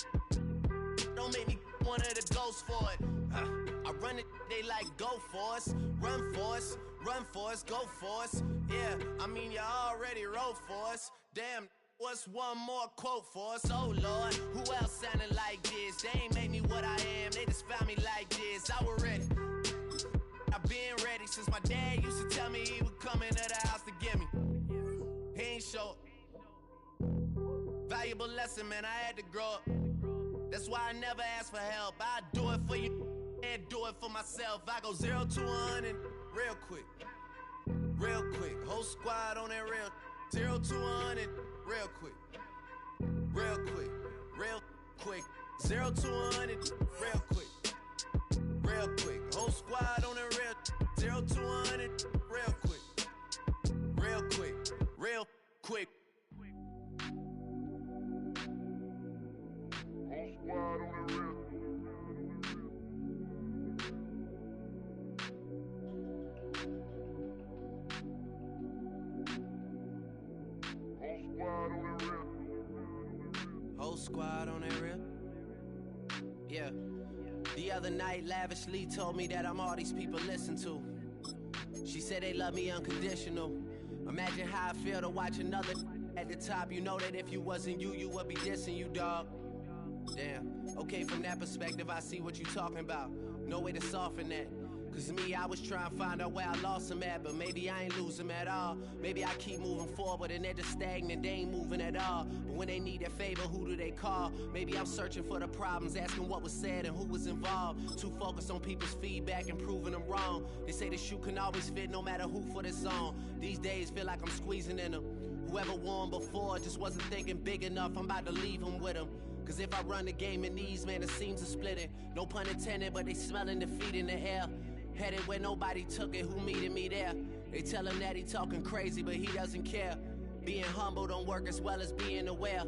Don't make me one of the ghosts for it. I run it, they like go for us, run for us, run for us, go for us. Yeah, I mean you already wrote for us. Damn, what's one more quote for us? Oh Lord, who else sounded like this? They ain't made me what I am, they just found me like this. I was ready. I've been ready since my dad used to tell me he would come into the house to get me. He ain't show up. Valuable lesson, man, I had to grow up. That's why I never ask for help. I do it for you and do it for myself. I go 0 to 100 real quick. Real quick. Whole squad on that real. 0 to 100 real quick. Real quick. Real quick. 0 to 100 real quick. Real quick. Whole squad on that real. 0 to 100 real quick. Real quick. Real quick. Whole squad on that real. Yeah. The other night, lavishly told me that I'm all these people listen to. She said they love me unconditional. Imagine how I feel to watch another at the top. You know that if you wasn't you, you would be dissing you, dog. Damn. Okay, from that perspective, I see what you talking about. No way to soften that. Cause me, I was trying to find out where I lost them at, but maybe I ain't lose them at all. Maybe I keep moving forward and they're just stagnant, they ain't moving at all. But when they need their favor, who do they call? Maybe I'm searching for the problems, asking what was said and who was involved. Too focused on people's feedback and proving them wrong. They say the shoe can always fit no matter who for the song. These days feel like I'm squeezing in them. Whoever won before just wasn't thinking big enough, I'm about to leave them with them. Cause if I run the game in these, man, the seams are splitting. No pun intended, but they smelling defeat in the air. Headed where nobody took it, who meeted me there? They tell him that he talking crazy, but he doesn't care. Being humble don't work as well as being aware.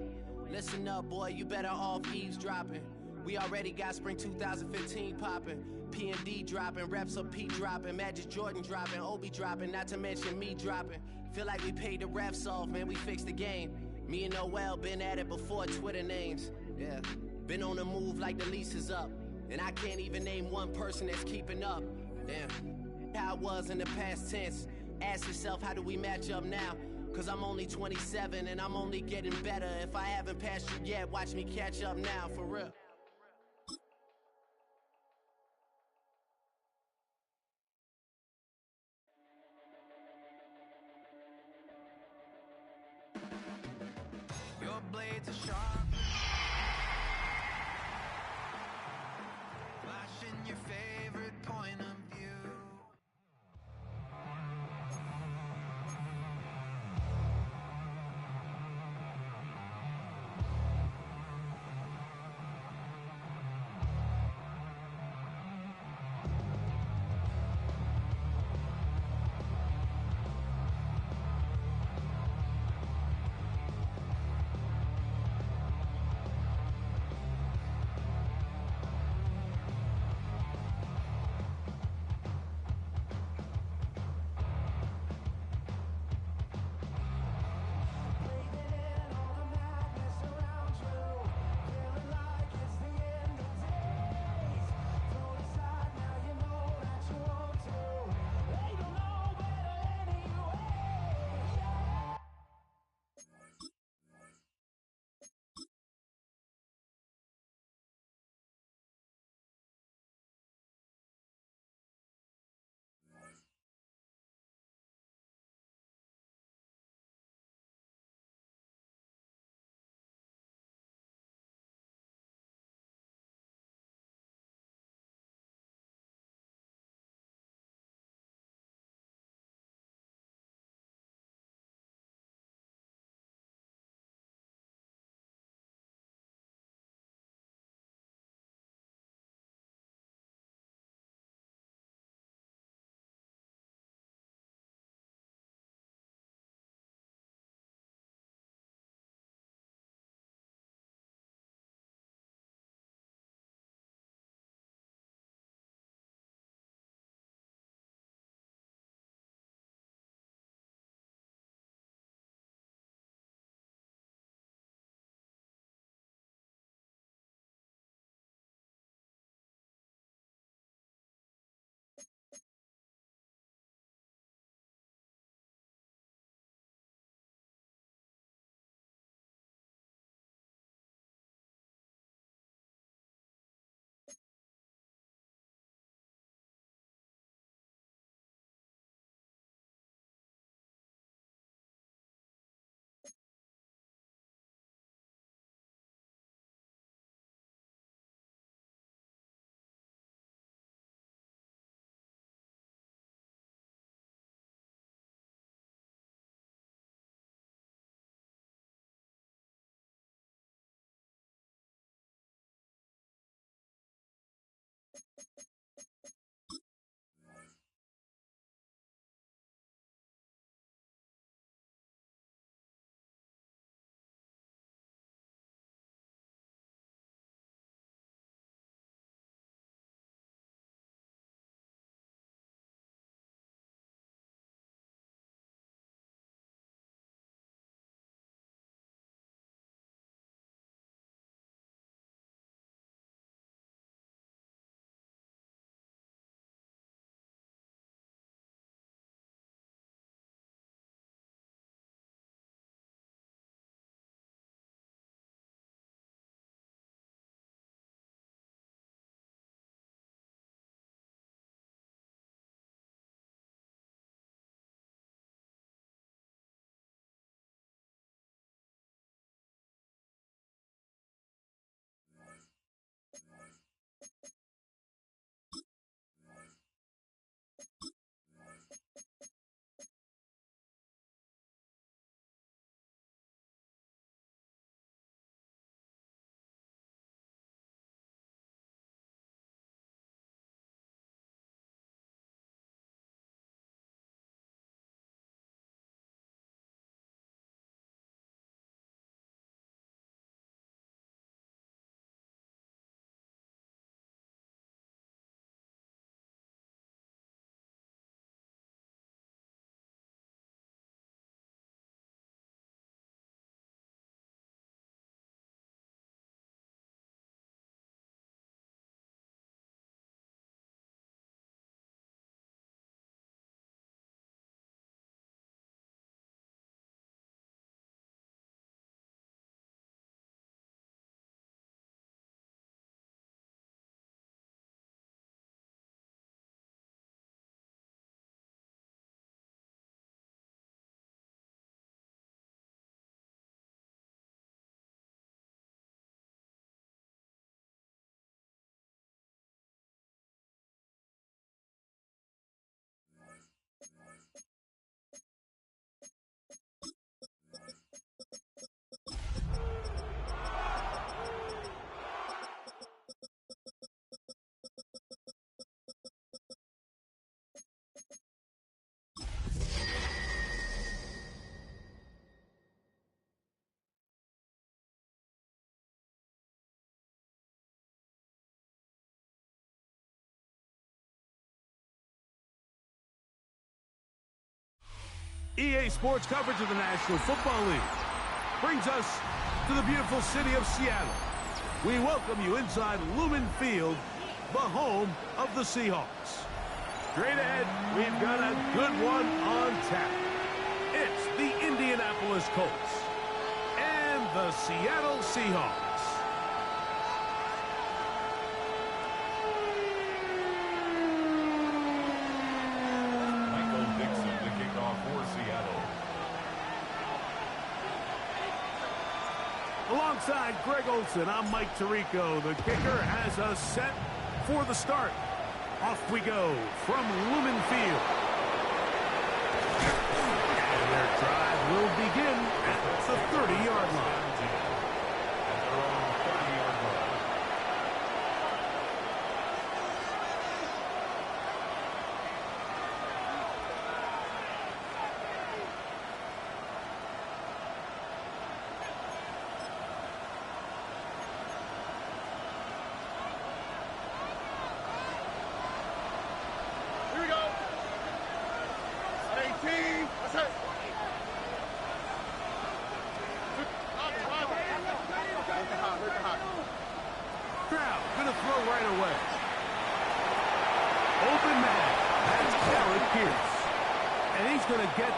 Listen up, boy, you better off eavesdropping. We already got spring 2015 popping. P&D dropping, reps of P dropping, Magic Jordan dropping, Obi dropping, not to mention me dropping. Feel like we paid the refs off, man, we fixed the game. Me and Noel been at it before Twitter names. Yeah, been on the move like the lease is up. And I can't even name one person that's keeping up. Damn, how it was in the past tense. Ask yourself, how do we match up now? Cause I'm only 27 and I'm only getting better. If I haven't passed you yet, watch me catch up now, for real. Your blades are sharp, flashing your favorite point of view. EA Sports coverage of the National Football League brings us to the beautiful city of Seattle. We welcome you inside Lumen Field, the home of the Seahawks. Straight ahead, we've got a good one on tap. It's the Indianapolis Colts and the Seattle Seahawks. Alongside Greg Olson, I'm Mike Tirico. The kicker has us set for the start. Off we go from Lumen Field. And their drive will begin at the 30-yard line.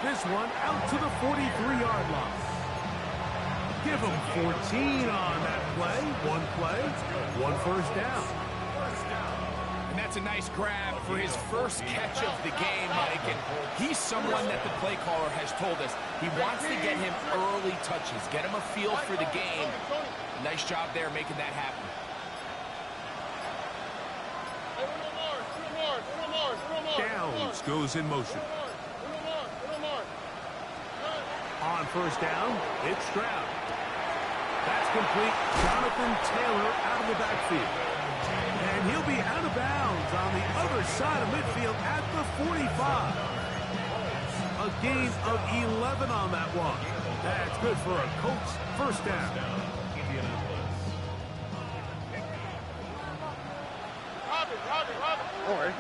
This one out to the 43-yard line. Give him 14 on that play. One first down. And that's a nice grab for his first catch of the game, Mike. And he's someone that the play caller has told us he wants to get him early touches, get him a feel for the game. Nice job there making that happen. Downs goes in motion. On first down, it's Stroud. That's complete. Jonathan Taylor out of the backfield. And he'll be out of bounds on the other side of midfield at the 45. A gain of 11 on that one. That's good for a Colts first down. All right.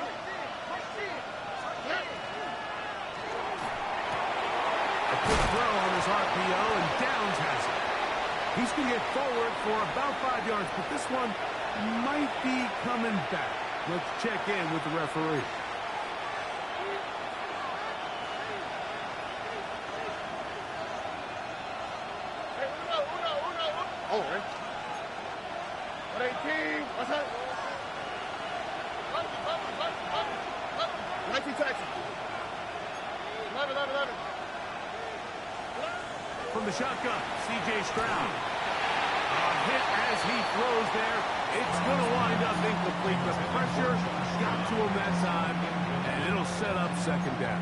Quick throw on his RPO, and Downs has it. He's going to get forward for about 5 yards, but this one might be coming back. Let's check in with the referee. All right. 118. What's that? 19 taxi. 11. From the shotgun, C.J. Stroud. Hit as he throws there. It's going to wind up incomplete. The pressure got to him that time, and it'll set up second down.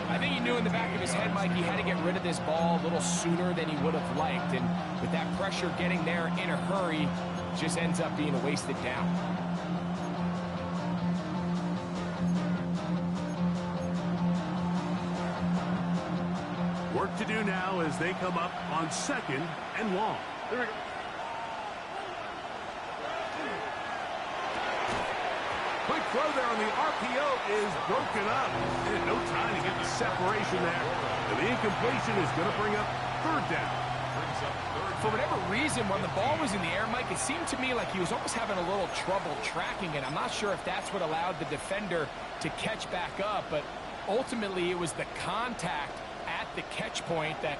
I think he knew in the back of his head, Mike, he had to get rid of this ball a little sooner than he would have liked. And with that pressure getting there in a hurry, just ends up being a wasted down. Work to do now as they come up on second and long. Here we go. Quick throw there on the RPO is broken up. And no time to get the separation there. And the incompletion is going to bring up third down. For whatever reason, when the ball was in the air, Mike, it seemed to me like he was almost having a little trouble tracking it. I'm not sure if that's what allowed the defender to catch back up, but ultimately it was the contact at the catch point that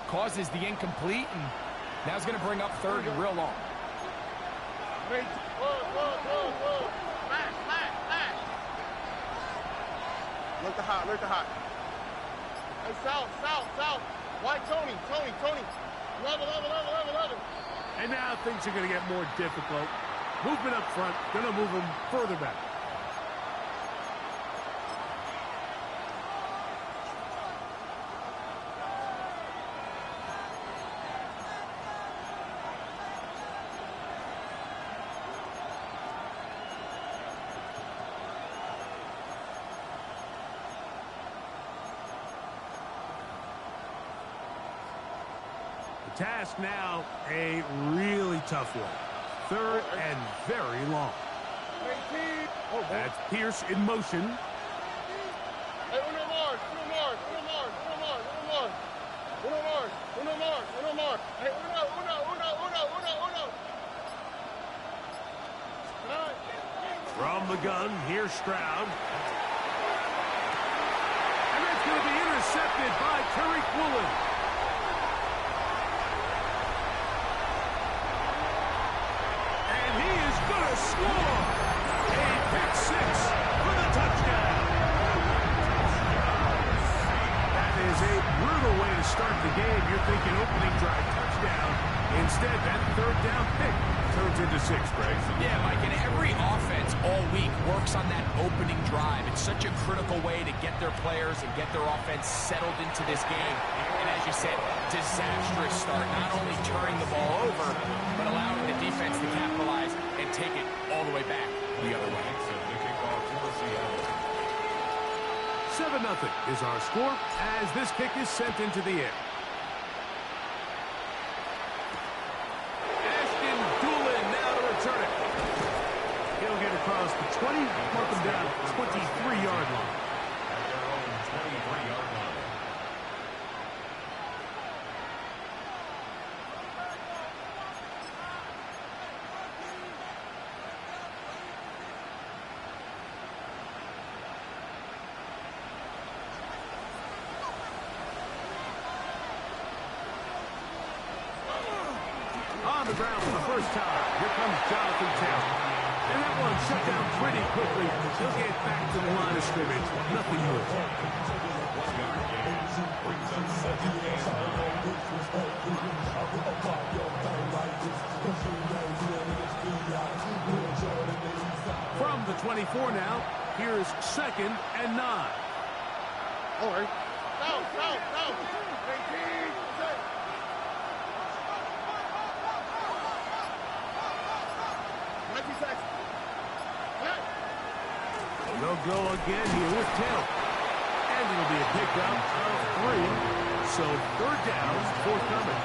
causes the incomplete, and now it's going to bring up third and real long. Look the hot. Hey, south. White, Tony. 11. And now things are going to get more difficult. Movement up front, going to move them further back. Task now, a really tough one. Third and very long. That's Pierce in motion. Hey, Uno more. From the gun, here's Stroud. And that's going to be intercepted by Tariq Woolen. And he is going to score. A pick six for the touchdown. That is a brutal way to start the game. You're thinking opening drive touchdown. Instead, that third down pick turns into six, Greg. Yeah, Mike, and every offense all week works on that opening drive. It's such a critical way to get their players and get their offense settled into this game. And as you said, disastrous start, not only turning the ball over, but allowing the defense to capitalize and take it all the way back the other way. 7-0 is our score as this kick is sent into the air. Turn it. He'll get across the 20, mark him down 23-yard line. At their own 23-yard line. On the ground for the first time. Here comes Jonathan Taylor. And that one shut down pretty quickly. He'll get back to the line of scrimmage. Nothing more. From the 24 now, here's 2nd and 9. Or they'll go again here with Taylor. And it'll be a pickup of 3. So 3rd down, forthcoming.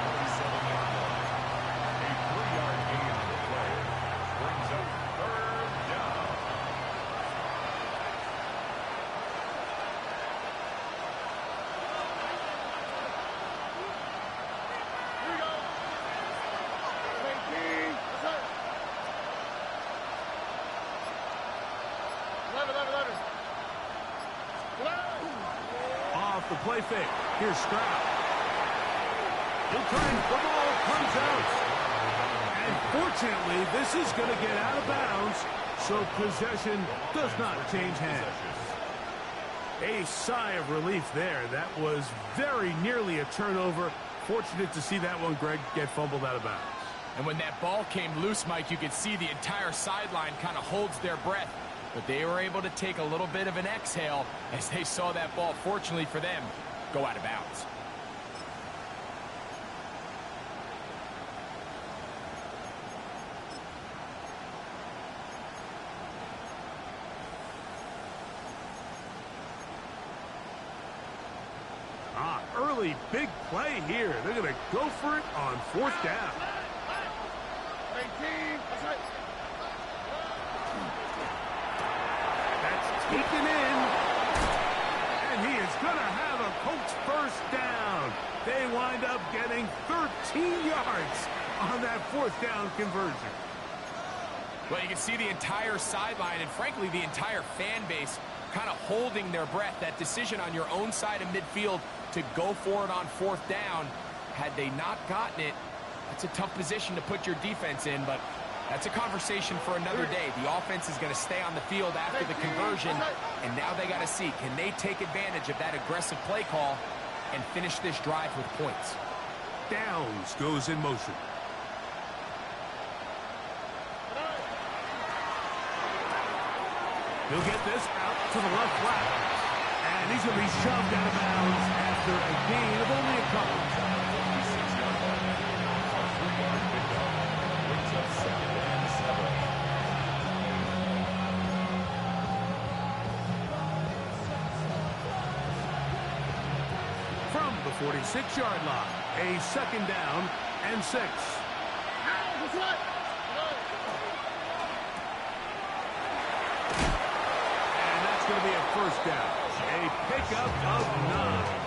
A 3-yard gain on the play brings up 3rd down. Here we go. 19. That's it. 11. Off the play fake. Here's Stroud. He'll turn. The ball comes out. And fortunately, this is going to get out of bounds, so possession does not change hands. A sigh of relief there. That was very nearly a turnover. Fortunate to see that one, Greg, get fumbled out of bounds. And when that ball came loose, Mike, you could see the entire sideline kind of holds their breath. But they were able to take a little bit of an exhale as they saw that ball, fortunately for them, go out of bounds. Early big play here. They're going to go for it on 4th down. 19. That's right. That's taken in. And he is going to have a Colts first down. They wind up getting 13 yards on that 4th down conversion. Well, you can see the entire sideline and, frankly, the entire fan base kind of holding their breath. That decision on your own side of midfield to go for it on 4th down, had they not gotten it, that's a tough position to put your defense in, but that's a conversation for another day. The offense is going to stay on the field after the conversion, and now they got to see, can they take advantage of that aggressive play call and finish this drive with points? Downs goes in motion. He'll get this out to the left flat. And he's going to be shoved out of bounds after a gain of only a couple. From the 46-yard line, a 2nd down and 6. And that's going to be a 1st down. A pickup of 9.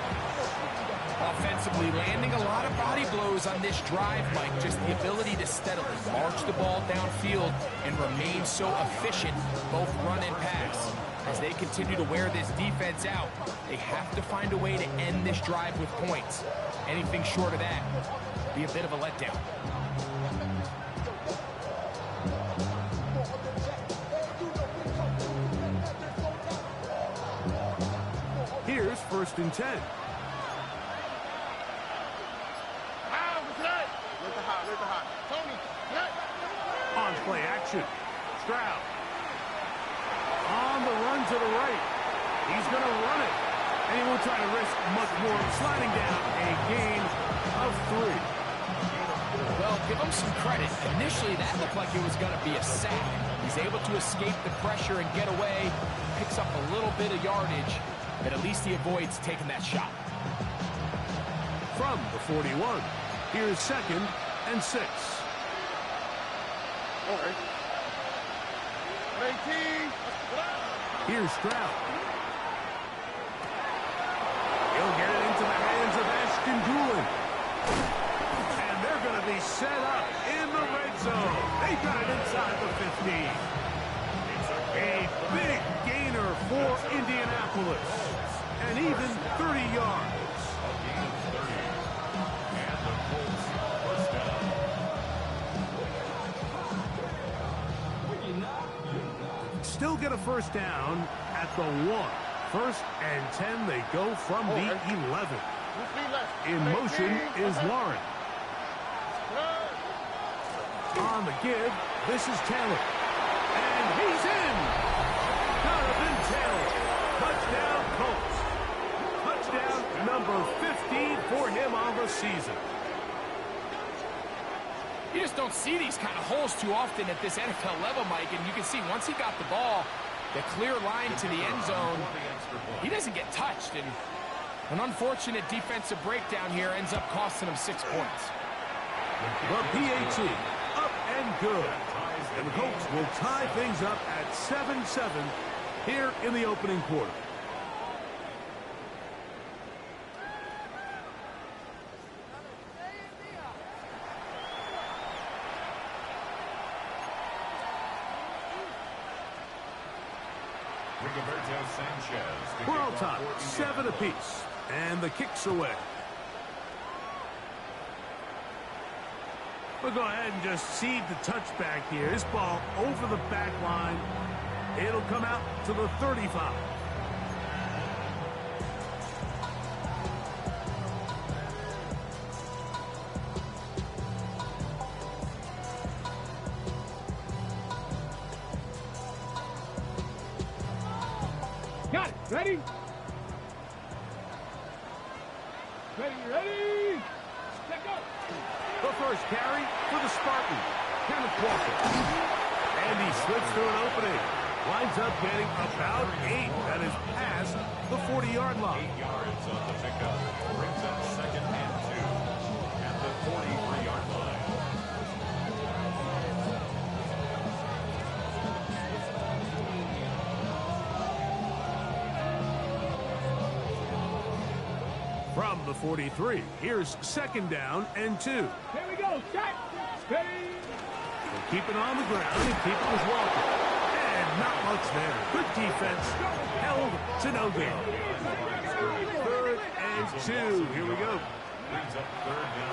Offensively, landing a lot of body blows on this drive, Mike. Just the ability to steadily march the ball downfield and remain so efficient, both run and pass. As they continue to wear this defense out, they have to find a way to end this drive with points. Anything short of that would be a bit of a letdown. Here's 1st and 10. On play action. Stroud. On the run to the right. He's going to run it. And he won't try to risk much more. Sliding down a gain of 3. Well, give him some credit. Initially, that looked like it was going to be a sack. He's able to escape the pressure and get away. Picks up a little bit of yardage, but at least he avoids taking that shot. From the 41, here's 2nd and 6. Here's Stroud. He'll get it into the hands of Ashton Doolin. And they're going to be set up in the red zone. They got it inside the 15. A big gainer for Indianapolis. And even 30 yards. Still get a 1st down at the 1. 1st and 10, they go from the 11. In motion is Warren. On the give, this is Taylor. And he's in! Jonathan Taylor. Touchdown Colts. Touchdown number 15 for him on the season. You just don't see these kind of holes too often at this NFL level, Mike, and you can see once he got the ball, the clear line to the end zone, he doesn't get touched, and an unfortunate defensive breakdown here ends up costing him 6 points. The PAT, up and good. And the Colts will tie things up at 7-7 here in the opening quarter. We're all tied, 7 apiece, and the kick's away. We'll go ahead and just cede the touchback here. This ball over the back line. It'll come out to the 35. Got it. Ready? Ready? Let go. The first carry for the Spartans, Kenneth Walker. And he slips through an opening. Winds up getting about 8. That is past the 40-yard line. 8 yards on the pickup. Brings up 2nd and 2 at the 43-yard line. From the 43, here's 2nd down and 2. Here we go. Shot. Steady. They'll keep it on the ground and keep it with Walker. And not much there. Good defense. Held to no gain. 3rd and 2. Here we go.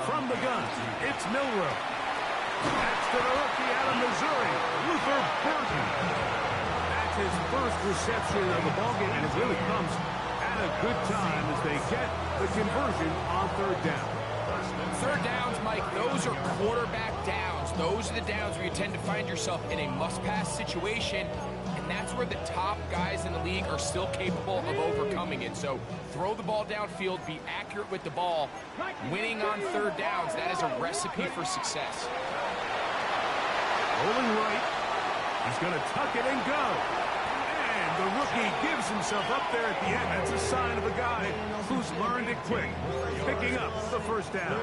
From the gun, it's Milrow. That's to the rookie out of Missouri, Luther Burton. That's his first reception of the ballgame, and it really comes at a good time as they get the conversion on 3rd down. 3rd downs, Mike, those are quarterback downs. Those are the downs where you tend to find yourself in a must-pass situation, and that's where the top guys in the league are still capable of overcoming it. So throw the ball downfield, be accurate with the ball. Winning on 3rd downs, that is a recipe for success. Rolling right. He's going to tuck it and go. The rookie gives himself up there at the end. That's a sign of a guy who's learned it quick, picking up the 1st down.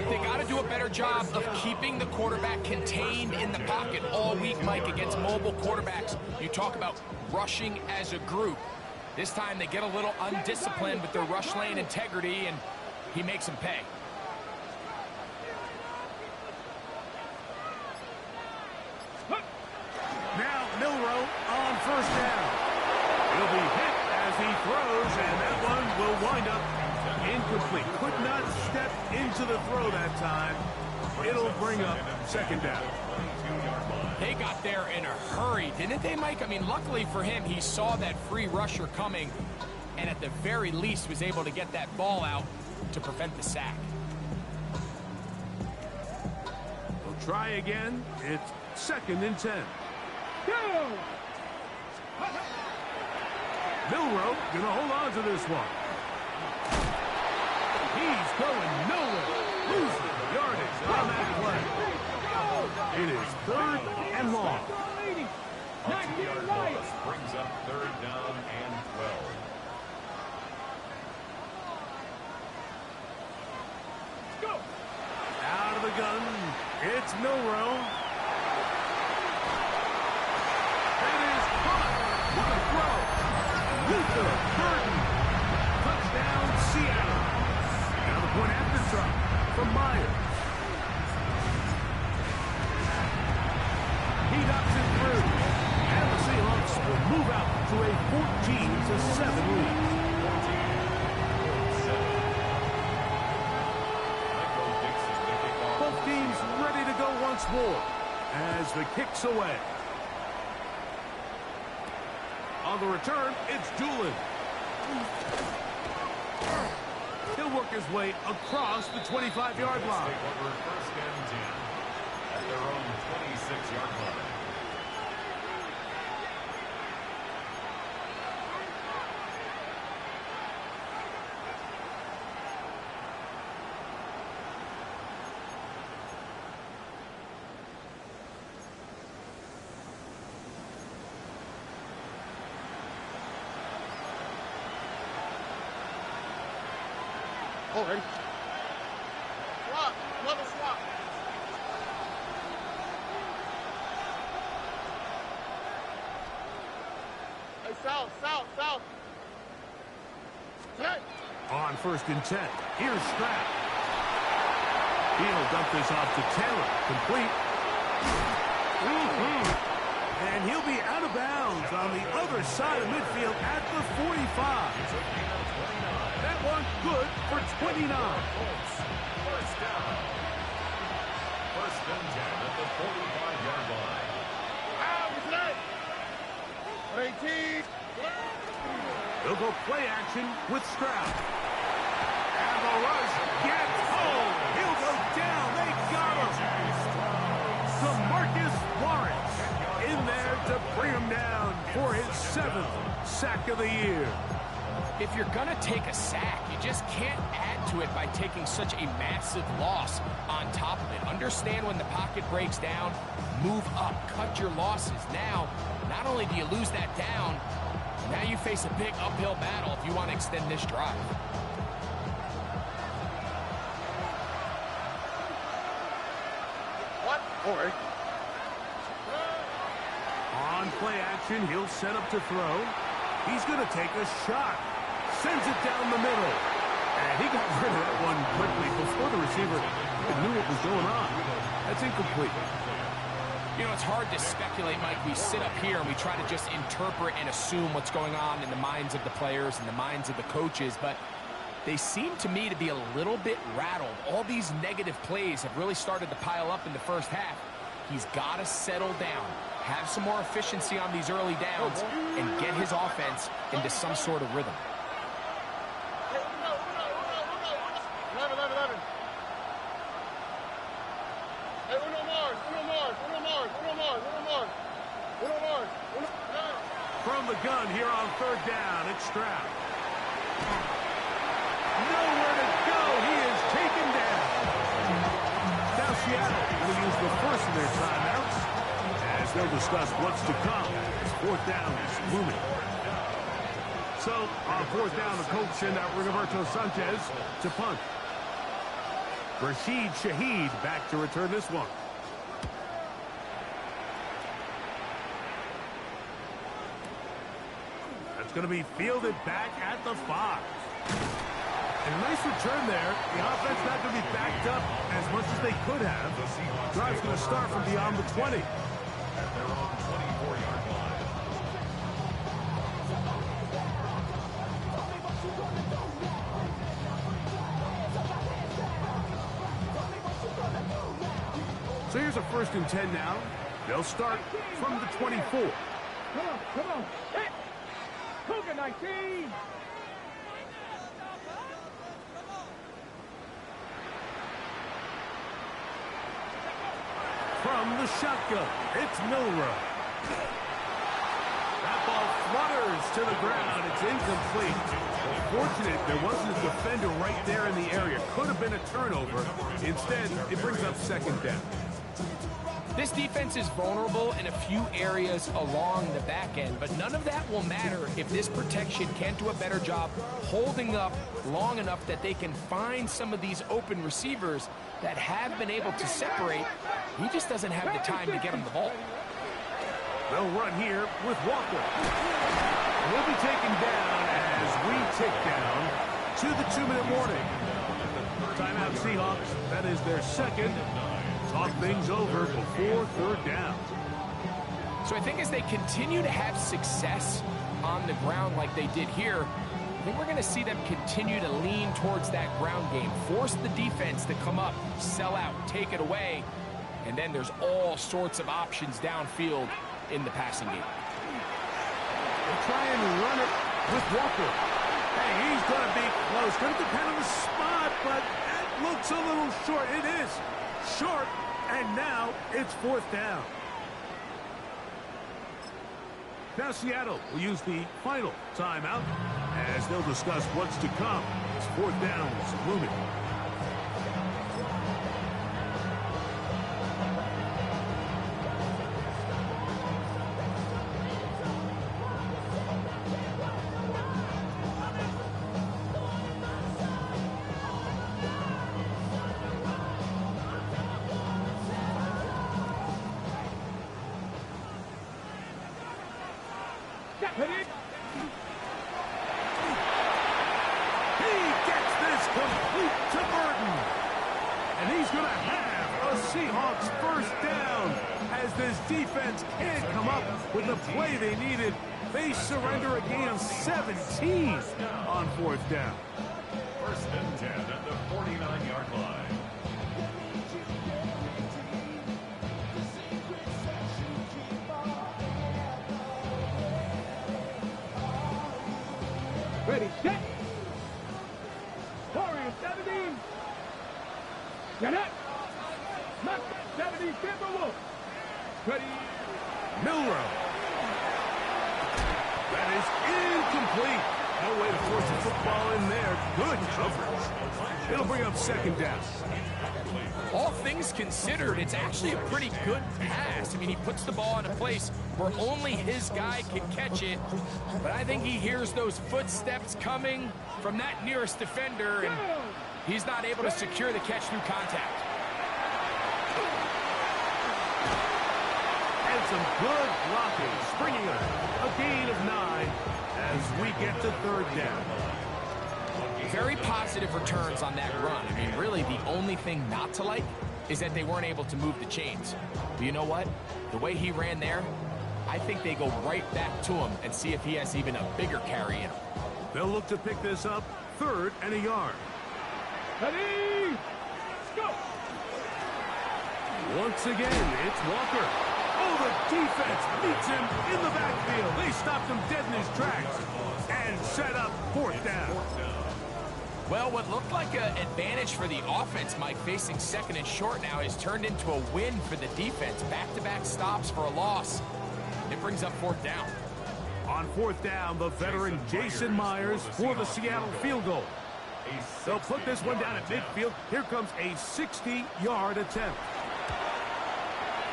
They got to do a better job of keeping the quarterback contained in the pocket all week, Mike, against mobile quarterbacks. You talk about rushing as a group. This time they get a little undisciplined with their rush lane integrity, and he makes them pay. Now Milroe on first down. He'll be hit as he throws, and that one will wind up incomplete. Could not step into the throw that time. It'll bring up second down. They got there in a hurry, didn't they, Mike? I mean, luckily for him, he saw that free rusher coming, and at the very least was able to get that ball out to prevent the sack. We'll try again. It's 2nd and 10. Milroe gonna hold on to this one. He's going nowhere. Losing yardage on that play. It is 3rd and long. A 2-yard loss brings up 3rd down and 12. Out of the gun, it's Milroe. It is caught. What a throw. Luther Burton. Touchdown, Seattle. Now the point after drop from Myers. He knocks it through. And the Seahawks will move out to a 14-7 lead. Both teams ready to go once more as the kick's away. On the return, it's Doolin. He'll work his way across the 25-yard line. First and 10 at their own 26-yard line. Oh, ready? Swap. Another swap. Hey, south. 10. On 1st and 10, here's Stroud. He'll dump this off to Taylor. Complete. And he'll be out of bounds on the other side of midfield at the 45. That one good for 29. First down. 1st and 10 at the 45-yard line. Out, 18. They'll go play action with Stroud. And the rush gets home. He'll go down. They got him. DeMarcus Lawrence in there to bring him down for his 7th sack of the year. If you're going to take a sack, you just can't add to it by taking such a massive loss on top of it. Understand when the pocket breaks down, move up, cut your losses. Now, not only do you lose that down, now you face a big uphill battle if you want to extend this drive. What? All right. On play action, he'll set up to throw. He's going to take a shot. Sends it down the middle. And he got rid of that one quickly before the receiver even knew what was going on. That's incomplete. You know, it's hard to speculate, Mike. We sit up here and we try to just interpret and assume what's going on in the minds of the players and the minds of the coaches, but they seem to me to be a little bit rattled. All these negative plays have really started to pile up in the first half. He's got to settle down, have some more efficiency on these early downs, and get his offense into some sort of rhythm. 11. Hey, uno Mars. From the gun here on 3rd down, it's Stroud. Nowhere to go. He is taken down. Now Seattle will use the first of their timeouts as they'll discuss what's to come as 4th down is looming. So on 4th down, the coach sent out Rigoberto Sanchez to punt. Rashid Shaheed back to return this one. It's going to be fielded back at the 5. And a nice return there. The offense not going to be backed up as much as they could have. Drive's going to start from beyond the 20. At their own 24-yard line. So here's a 1st and 10 now. They'll start from the 24. Come on. Hit! Cougar 19! From the shotgun, it's Milrow. That ball flutters to the ground. It's incomplete. Fortunate there wasn't a defender right there in the area. Could have been a turnover. Instead, it brings up 2nd down. This defense is vulnerable in a few areas along the back end, but none of that will matter if this protection can't do a better job holding up long enough that they can find some of these open receivers that have been able to separate. He just doesn't have the time to get him the ball. They'll run here with Walker. We'll be taken down as we tick down to the 2-minute warning. Timeout Seahawks. That is their 2nd. Talk things over before 3rd down. So I think as they continue to have success on the ground like they did here, I think we're going to see them continue to lean towards that ground game. Force the defense to come up, sell out, take it away, and then there's all sorts of options downfield in the passing game. They'll try and run it with Walker. Hey, he's going to be close. Going to depend on the spot, but that looks a little short. It is short, and now it's 4th down. Now Seattle will use the final timeout as they'll discuss what's to come. It's 4th down, looming. Defense can't come up with the play they needed. They surrender again on 17 on 4th down. 1st and 10 at the 49-yard line. Ready, set! Warrior 17! Get up! Knock 70, Timberwolf! Ready. Milrow. That is incomplete. No way to force the football in there. Good coverage. It'll bring up 2nd down. All things considered, it's actually a pretty good pass. I mean, he puts the ball in a place where only his guy can catch it. But I think he hears those footsteps coming from that nearest defender, and he's not able to secure the catch through contact. Some good blocking, springing up a gain of 9 as we get to 3rd down. Very positive returns on that run. I mean, really, the only thing not to like is that they weren't able to move the chains. But you know what? The way he ran there, I think they go right back to him and see if he has even a bigger carry in him. They'll look to pick this up 3rd and a yard. Ready, go! Once again, it's Walker. Oh, the defense meets him in the backfield. They stopped him dead in his tracks and set up 4th down. Well, what looked like an advantage for the offense, Mike, facing 2nd and short now, has turned into a win for the defense. Back-to-back stops for a loss. It brings up 4th down. On 4th down, the veteran Jason Myers for the Seattle field goal. They'll put this one down at midfield. Here comes a 60-yard attempt.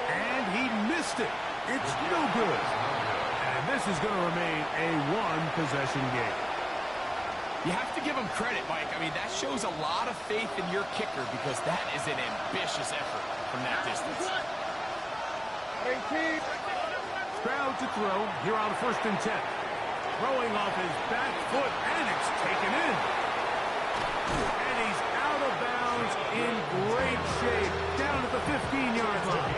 And he missed it. It's no good. And this is going to remain a 1-possession game. You have to give him credit, Mike. I mean, that shows a lot of faith in your kicker because that is an ambitious effort from that distance. 18. Stroud to throw here on 1st and 10. throwing off his back foot, and it's taken in. And he's out of bounds in great shape, down at the 15-yard line.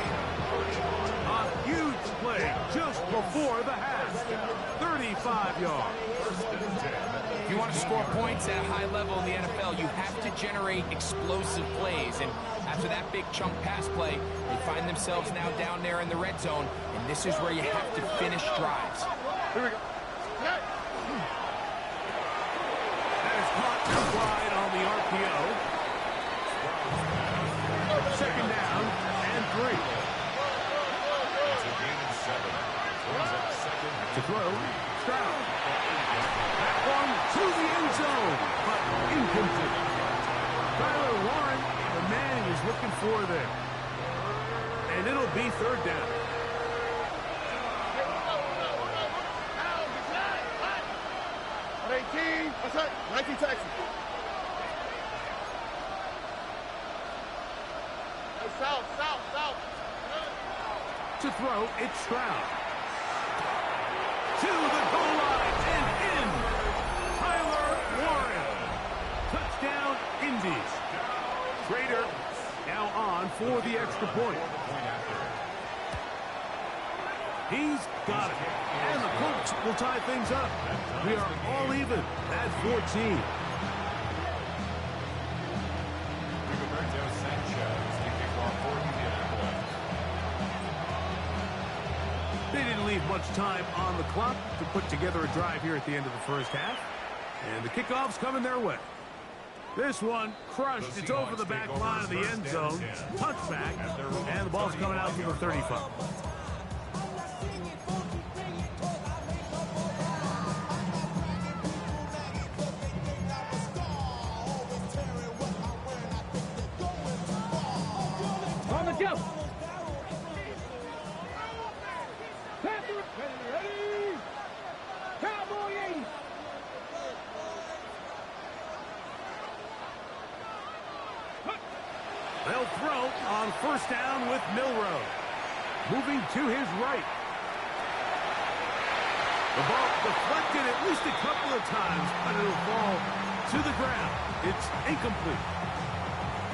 A huge play just before the half. 35 yards. If you want to score points at a high level in the NFL, you have to generate explosive plays. And after that big chunk pass play, they find themselves now down there in the red zone. And this is where you have to finish drives. Here we go. That is caught out wide on the RPO. Second down and 3. To throw, Stroud. That one to the end zone, but incomplete. Tyler Warren, the man he's looking for there. And it'll be third down. On 18, what's that? 19 Texas. Hey, south. To throw, it's Stroud. To the goal line and in. Tyler Warren. Touchdown, Indies. Trader now on for the extra point. He's got it. And the Colts will tie things up. We are all even at 14. They didn't leave much time on the clock to put together a drive here at the end of the first half. And the kickoff's coming their way. This one crushed. It's over the back line of the end zone. Touchback. And the ball's coming out to the 35. On the jump. Ready. Cowboy 80. They'll throw on first down with Milroe. Moving to his right. The ball deflected at least a couple of times, but it'll fall to the ground. It's incomplete.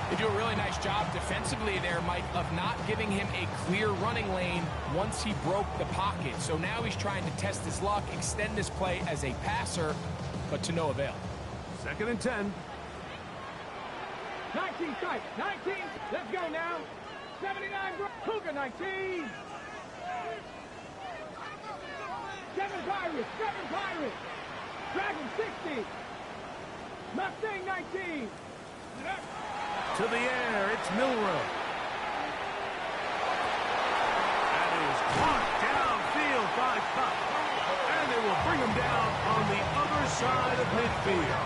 They do a really nice job defensively there, Mike, of not giving him a clear running lane once he broke the pocket. So now he's trying to test his luck, extend this play as a passer, but to no avail. Second and 10. 19 strike. 19. Let's go now. 79. Cougar 19. 7 Pirates. Dragon 60. Mustang 19. To the air, it's Milroe. That is caught downfield by Cup. And they will bring him down on the other side of midfield.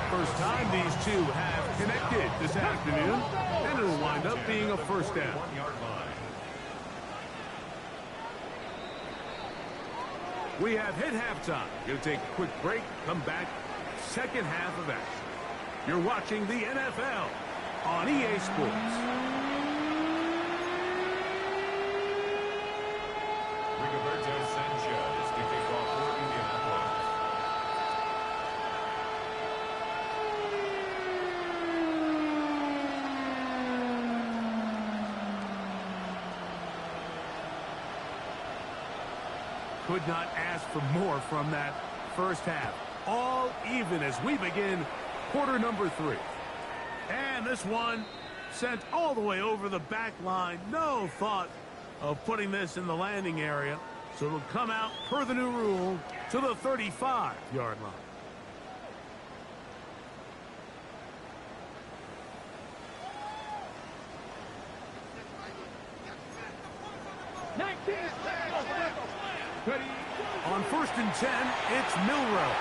First time these two have connected this afternoon, and it'll wind up being a first down. We have hit halftime. Going to take a quick break, come back, second half of action. You're watching the NFL on EA Sports. Rigoberto Sanchez to kick off for Indianapolis. Could not ask for more from that first half. All even as we begin quarter number 3. And this one sent all the way over the back line. No thought of putting this in the landing area. So it'll come out per the new rule to the 35-yard line. On first and 10, it's Milroe.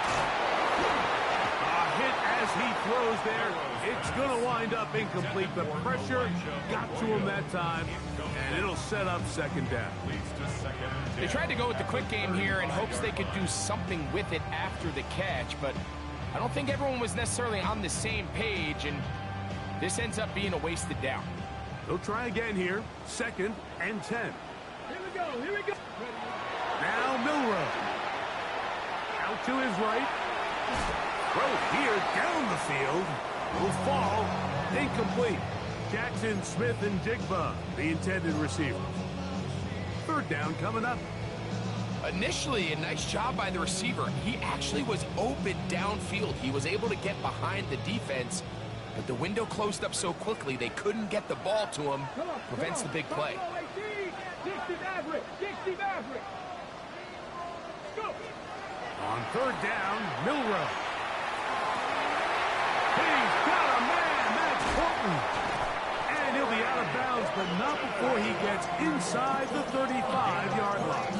Hit as he throws there. It's going to wind up incomplete. The pressure got to him that time, and it'll set up second down. They tried to go with the quick game here in hopes they could do something with it after the catch, but I don't think everyone was necessarily on the same page, and this ends up being a wasted down. They'll try again here. Second and 10. Here we go. Now Milroe. right. Throw here down the field. Will fall. Incomplete. Jackson, Smith, and Jigba, the intended receivers. Third down coming up. Initially, a nice job by the receiver. He actually was open downfield. He was able to get behind the defense, but the window closed up so quickly they couldn't get the ball to him. Prevents the big play. On third down, Milrow. He's got a man. That's Horton. And he'll be out of bounds, but not before he gets inside the 35-yard line.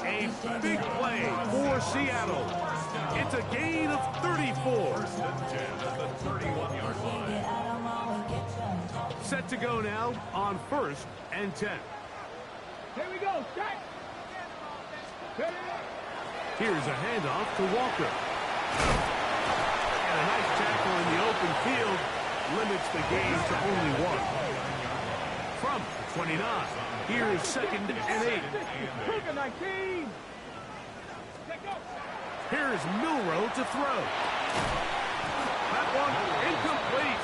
A big play for Seattle. It's a gain of 34. First and 10 at the 31-yard line. Set to go now on first and 10. Here we go. Check. Here's a handoff to Walker. And a nice tackle in the open field limits the game to only one. From 29, here's second and 8. Here's Milrow to throw. That one incomplete.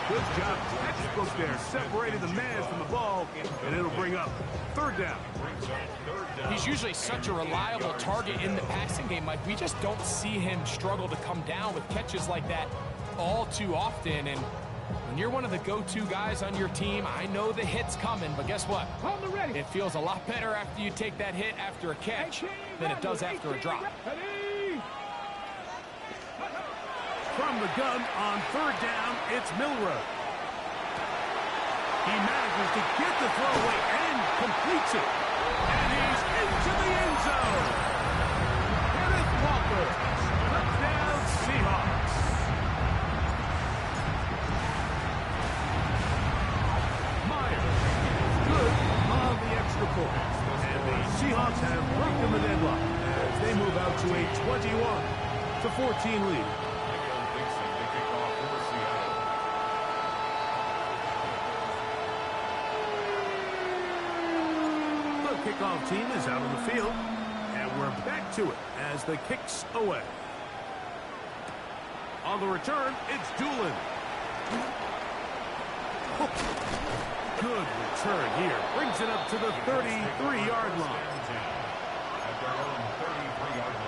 Good job, textbook there. Separated the man from the ball, and it'll bring up third down. He's usually such a reliable target in the passing game, Mike. We just don't see him struggle to come down with catches like that all too often. And when you're one of the go-to guys on your team, I know the hit's coming, but guess what? It feels a lot better after you take that hit after a catch than it does after a drop. From the gun on third down, it's Milrow. He manages to get the throwaway and completes it. And he's into the end zone. Kenneth Walker. Touchdown, Seahawks. Myers. Good on the extra point. And the Seahawks have broken the deadlock as they move out to a 21-14 lead. Kickoff team is out on the field, and we're back to it as the kick's away. On the return, it's Doolin. Good return here. Brings it up to the 33-yard line. At their own 33-yard line.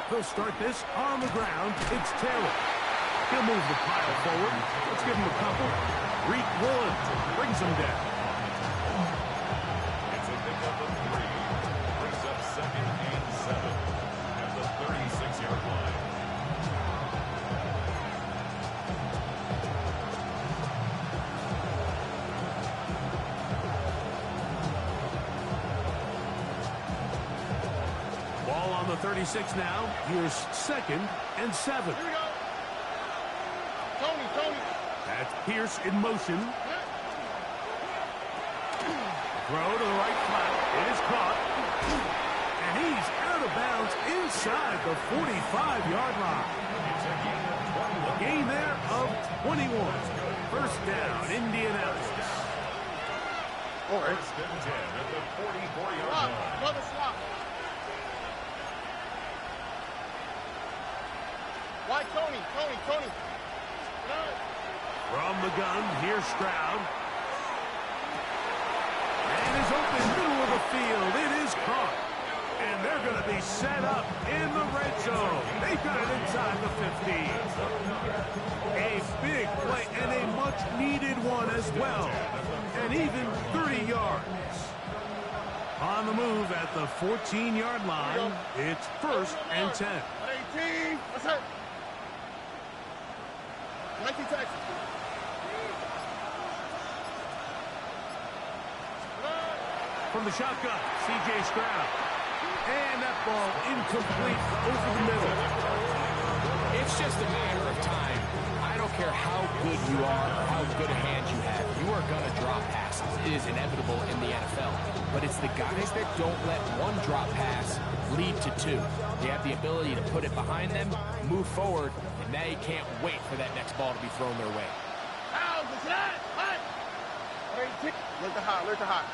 They'll start this on the ground. It's Taylor. He'll move the pile forward. Let's give him a couple. Reek Woods brings him down. It's a pickup of 3. Brings up second and 7 at the 36-yard line. Ball on the 36 now. Here's second and 7. Here we go. Tony. That's Pierce in motion. Throw to the right flat. It is caught. And he's out of bounds inside the 45-yard line. A gain there of 21. First down, Indianapolis. First and 10 at the 44-yard line. Another swap. Why Tony? From the gun, here's Stroud. And is open middle of the field. It is caught. And they're going to be set up in the red zone. They got it inside the 15. A big play and a much-needed one as well. And even 30 yards. On the move at the 14-yard line, it's first and 10. 18. That's it. 19 Texas. From the shotgun, C.J. Stroud. And that ball incomplete over the middle. It's just a matter of time. I don't care how good you are or how good a hand you have, you are going to drop passes. It is inevitable in the NFL. But it's the guys that don't let one drop pass lead to two. They have the ability to put it behind them, move forward, and they can't wait for that next ball to be thrown their way. Look to hot, look to hot.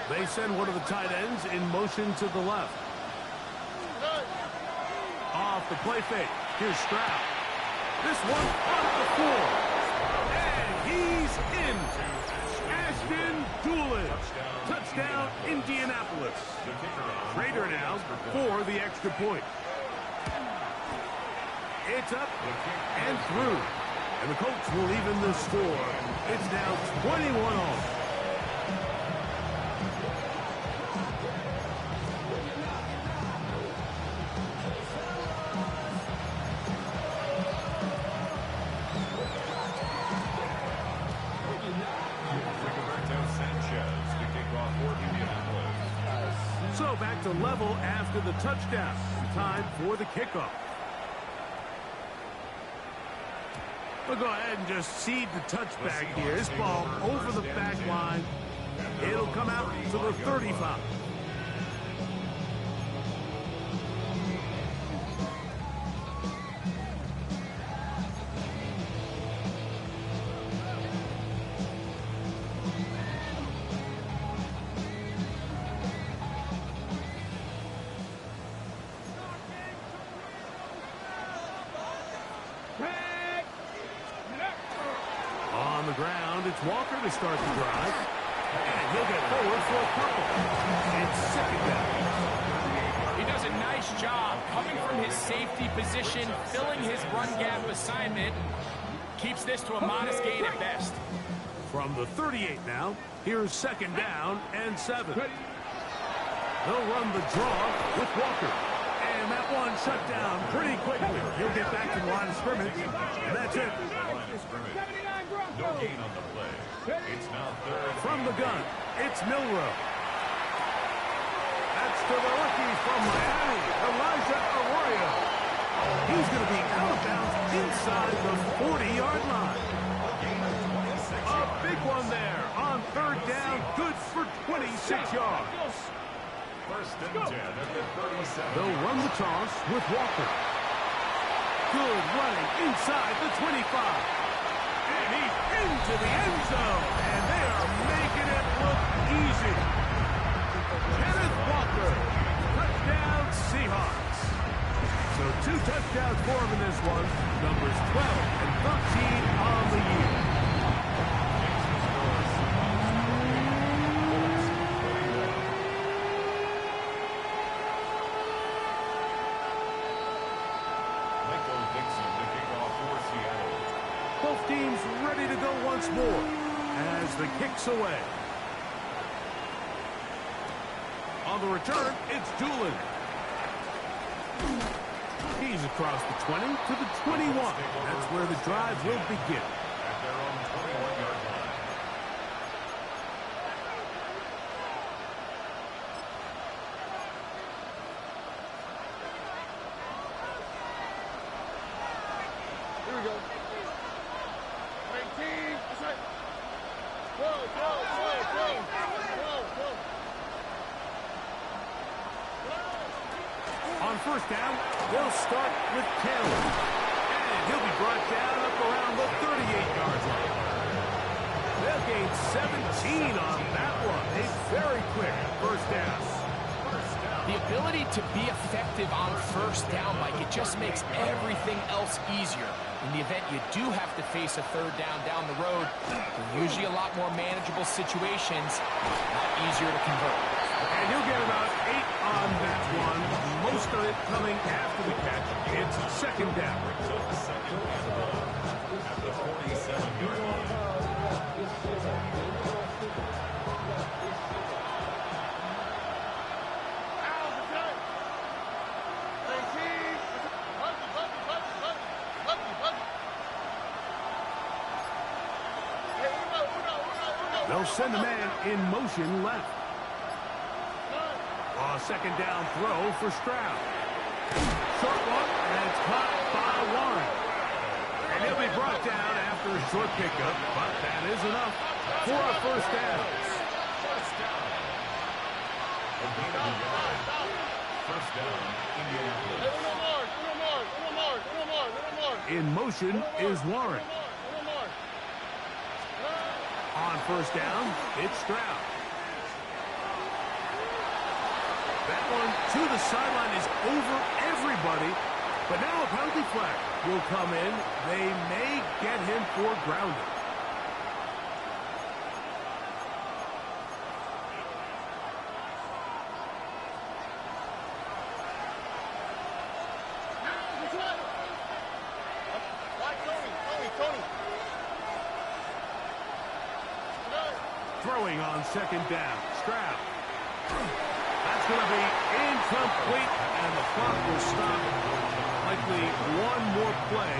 They send one of the tight ends in motion to the left. Off the play fake. Here's Stroud. This one on the floor. And he's in. Ashton Doolin. Touchdown, Indianapolis. Trader now for the extra point. It's up and through. And the Colts will even the score. It's now 21-all. So back to level after the touchdown. Time for the kickoff. We'll go ahead and just seed the touchback here. This ball over the back line. It'll come out to the 35. On the ground, it's Walker to start the drive. And he'll get forward for a couple. It's second down. He does a nice job coming from his safety position, filling his run gap assignment. Keeps this to a modest gain at best. From the 38 now, here's second down and 7. They'll run the draw with Walker. And that one shut down pretty quickly. He'll get back to the line of scrimmage, and that's it. No gain on the play. It's now third. From the gun, it's Milrow. That's to the rookie from Miami, Elijah Arroyo. He's going to be out of bounds inside the 40-yard line. A big one there on third down, good for 26 yards. First and 10 at the 37. They'll run the toss with Walker. Good running inside the 25. And he's into the end zone. And they are making it look easy. Kenneth Walker. Touchdown Seahawks. So 2 touchdowns for him in this one. Numbers 12 and 13 on the year. Both teams ready to go once more as the kick's away. On the return, it's Doolin. He's across the 20 to the 21. That's where the drive will begin. At their own 21-yard line. Here we go. 19. That's right. Go. On first down, they'll start with Taylor. And he'll be brought down up around the 38-yard line. They'll gain 17 on that one. A very quick first down. The ability to be effective on first down, Mike, it just makes everything else easier. In the event you do have to face a third down the road, they're usually a lot more manageable situations, a lot easier to convert. And you'll get about 8 on that one. Most of it coming after the catch. It's second down. At the 47-yard line. They'll send a man in motion left. A second down throw for Stroud. Short one, and it's caught by Warren. And he'll be brought down after a short pickup, but that is enough for a first down. First down, Indianapolis. In motion is Warren. On first down, it's Stroud. That one to the sideline is over everybody, but now a penalty flag will come in. They may get him for grounding. Throwing on second down, Stroud. That's going to be incomplete, and the clock will stop. Likely one more play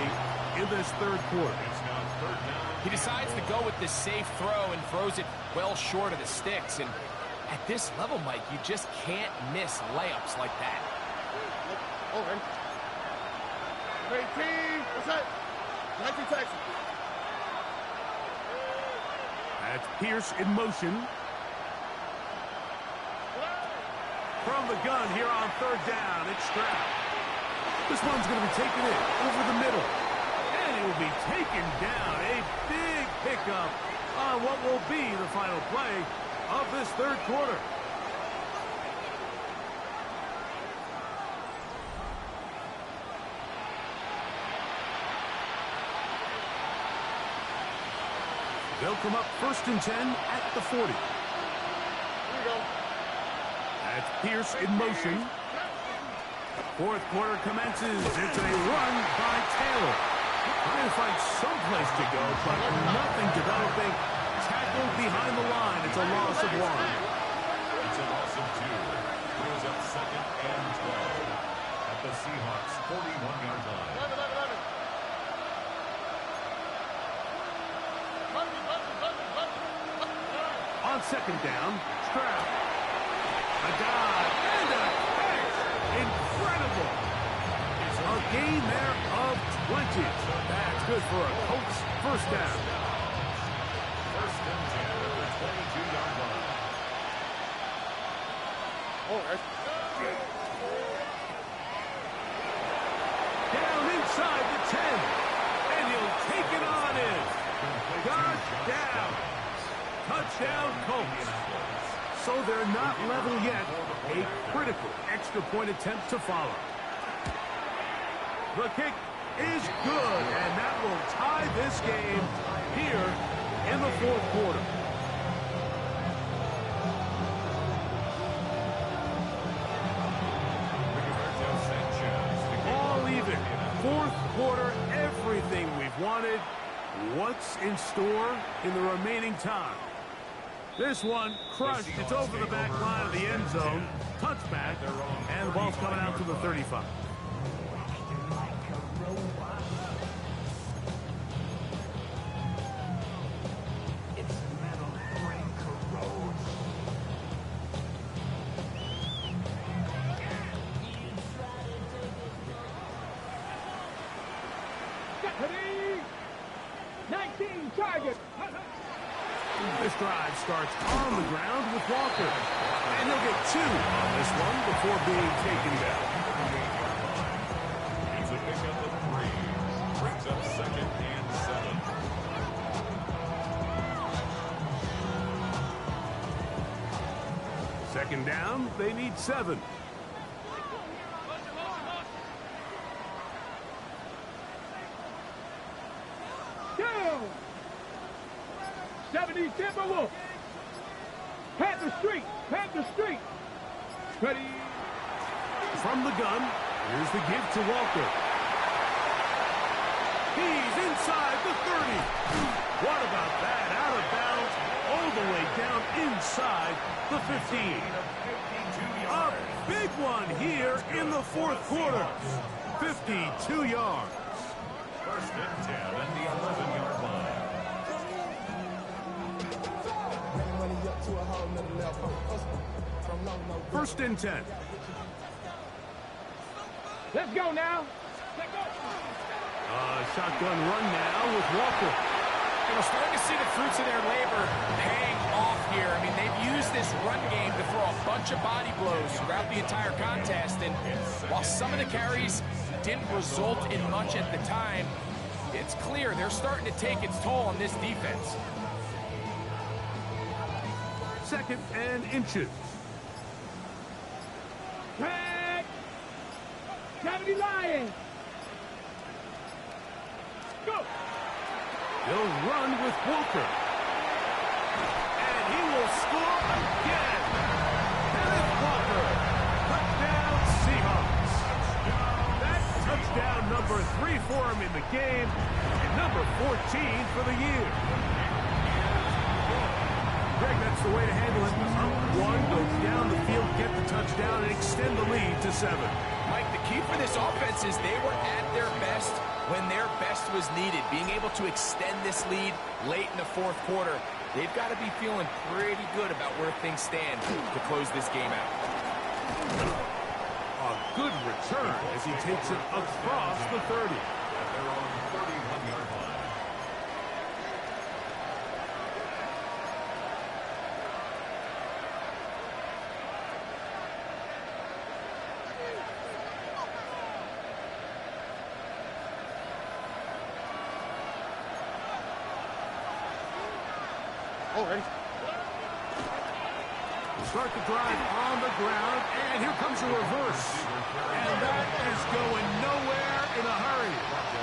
in this third quarter. He decides to go with the safe throw and throws it well short of the sticks. And at this level, Mike, you just can't miss layups like that. Over. 18. What's that? 19 Texas. That's Pierce in motion. From the gun here on third down, it's Stroud. This one's going to be taken in over the middle. And it will be taken down. A big pickup on what will be the final play of this third quarter. They'll come up 1st and 10 at the 40. Here we go. That's Pierce in motion. Fourth quarter commences. It's a run by Taylor. Trying to find someplace to go, but nothing developing. Tackled behind the line. It's a loss of 1. It's a loss of 2. Brings up 2nd and 12 at the Seahawks' 41-yard line. 11. On second down, Stroud. A dive and a catch. Incredible. A gain there of 20. That's good for a Colts first down. 1st and 10 at the 22-yard line. Down inside the 10. And he'll take it on in. Touchdown. Touchdown, Colts. So they're not level yet. A critical extra point attempt to follow. The kick is good, and that will tie this game here in the fourth quarter. All even. Fourth quarter, everything we've wanted. What's in store in the remaining time? This one crushed. It's over the back line of the end zone. Touchback, and the ball's coming out to the 35. This drive starts on the ground with Walker. And he'll get 2 on this one before being taken down. He's a pickup of 3. Brings up 2nd and 7. Second down, they need 7. Down! 70 Timberwolves. Panther Street. Ready. From the gun, here's the give to Walker. He's inside the 30. What about that? Out of bounds, all the way down inside the 15. A big one here in the fourth quarter. 52 yards. 1st and 10 at the 11-yard line. First and 10. Let's go now. Shotgun run now with Walker. We're starting to see the fruits of their labor paying off here. I mean, they've used this run game to throw a bunch of body blows throughout the entire contest. And while some of the carries didn't result in much at the time, it's clear they're starting to take its toll on this defense. 2nd and inches. Tag! 70 Lions! Go! He'll run with Walker. And he will score again. Kenneth Walker. Touchdown Seahawks. That's touchdown number 3 for him in the game. And number 14 for the year. Greg, that's the way to handle it. Up 1, go down the field, get the touchdown, and extend the lead to 7. Mike, the key for this offense is they were at their best when their best was needed. Being able to extend this lead late in the 4th quarter, they've got to be feeling pretty good about where things stand to close this game out. A good return as he takes it across the 30. They're on the 31-yard line. Start the drive on the ground, and here comes a reverse. And that is going nowhere in a hurry.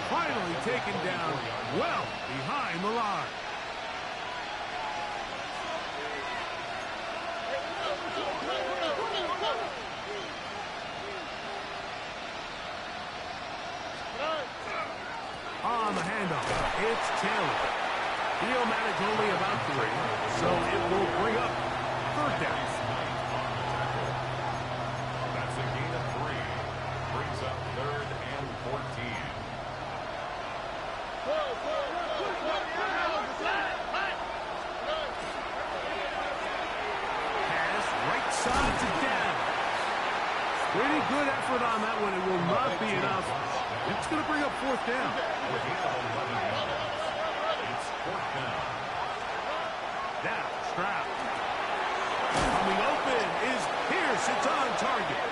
Finally taken down well behind the line. On the handoff, it's Taylor. He'll manage only about 3, so it will bring up 3rd down. That's a gain of 3. Brings up 3rd and 14. Pass right side to down. Pretty good effort on that one. It will not be enough. It's going to bring up 4th down. With a gain of 11 yards. It's 4th down. Now, Stroud. Coming open is Pierce. It's on target.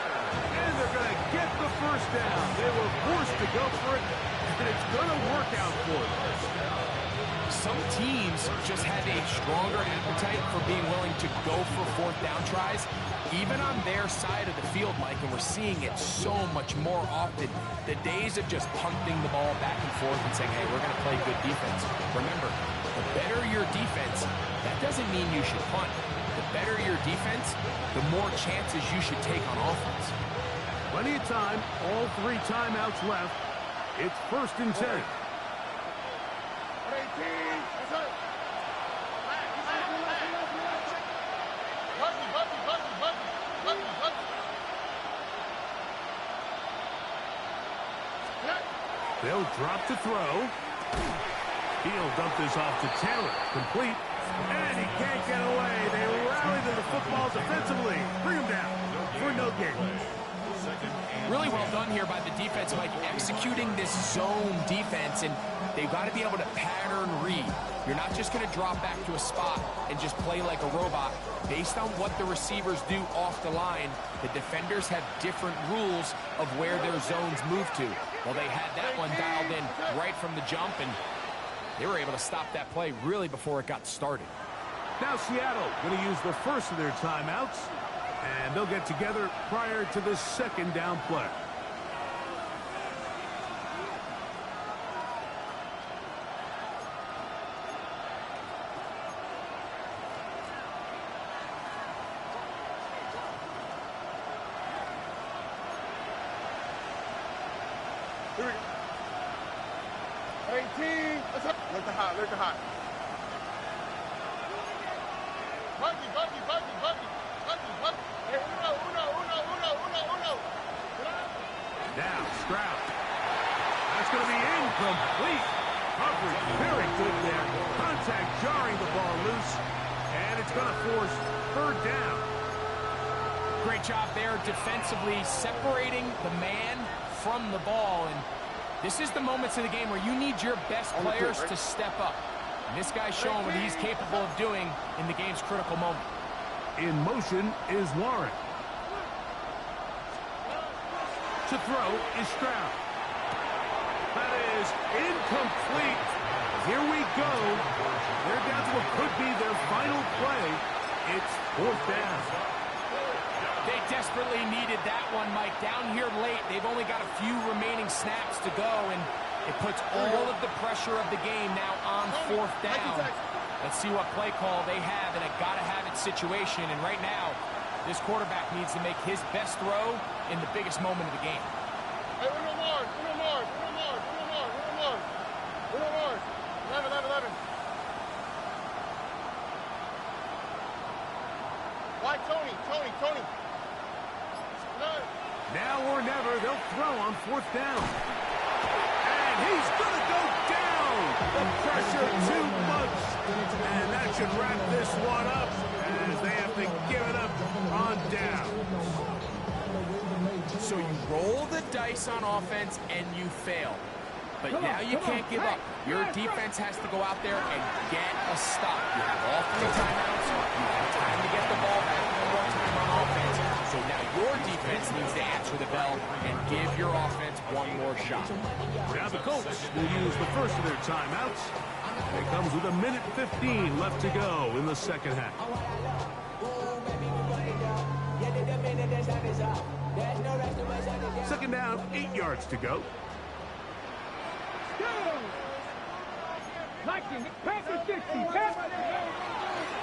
And they're going to get the 1st down. They were forced to go for it, and it's going to work out for them. Some teams just have a stronger appetite for being willing to go for 4th down tries, even on their side of the field, Mike, and we're seeing it so much more often. The days of just punting the ball back and forth and saying, hey, we're going to play good defense. Remember, the better your defense, that doesn't mean you should punt. The better your defense, the more chances you should take on offense. Plenty of time, all 3 timeouts left. It's 1st and 10. They'll drop to throw. He'll dump this off to Taylor. Complete. And he can't get away. They rally to the football defensively. Bring him down for no gain. Really well done here by the defense, Mike, executing this zone defense, and they've got to be able to pattern read. You're not just going to drop back to a spot and just play like a robot. Based on what the receivers do off the line, the defenders have different rules of where their zones move to. Well, they had that one dialed in right from the jump, and they were able to stop that play really before it got started. Now Seattle going to use the first of their timeouts, and they'll get together prior to the 2nd down play. Here we go. 18. Let's up. Look the hot. Look the hot. Buggy. Hey, uno. Now Stroud. That's going to be incomplete. Coverage very good there. Contact jarring the ball loose. And it's going to force 3rd down. Great job there defensively, separating the man from the ball. And this is the moments of the game where you need your best players to step up. And this guy's showing what he's capable of doing in the game's critical moment. In motion is Warren. To throw is Stroud. That is incomplete. Here we go. They're down to what could be their final play. It's 4th down. They desperately needed that one, Mike. Down here late, they've only got a few remaining snaps to go, and it puts all of the pressure of the game now on 4th down. Let's see what play call they have in a gotta-have-it situation. And right now, this quarterback needs to make his best throw in the biggest moment of the game. Hey, Uno Mars. 11. Why, Tony? Now or never, they'll throw on 4th down. And he's going to go down. The pressure too much. And that should wrap this one up as they have to give it up on down. So you roll the dice on offense and you fail. But now you can't give up. Your defense has to go out there and get a stop. You have all 3 timeouts. You have time to get the ball back one more time on offense. So now your defense needs to answer the bell and give your offense one more shot. Now the Colts will use the first of their timeouts. It comes with 1:15 left to go in the second half. Second down, 8 yards to go.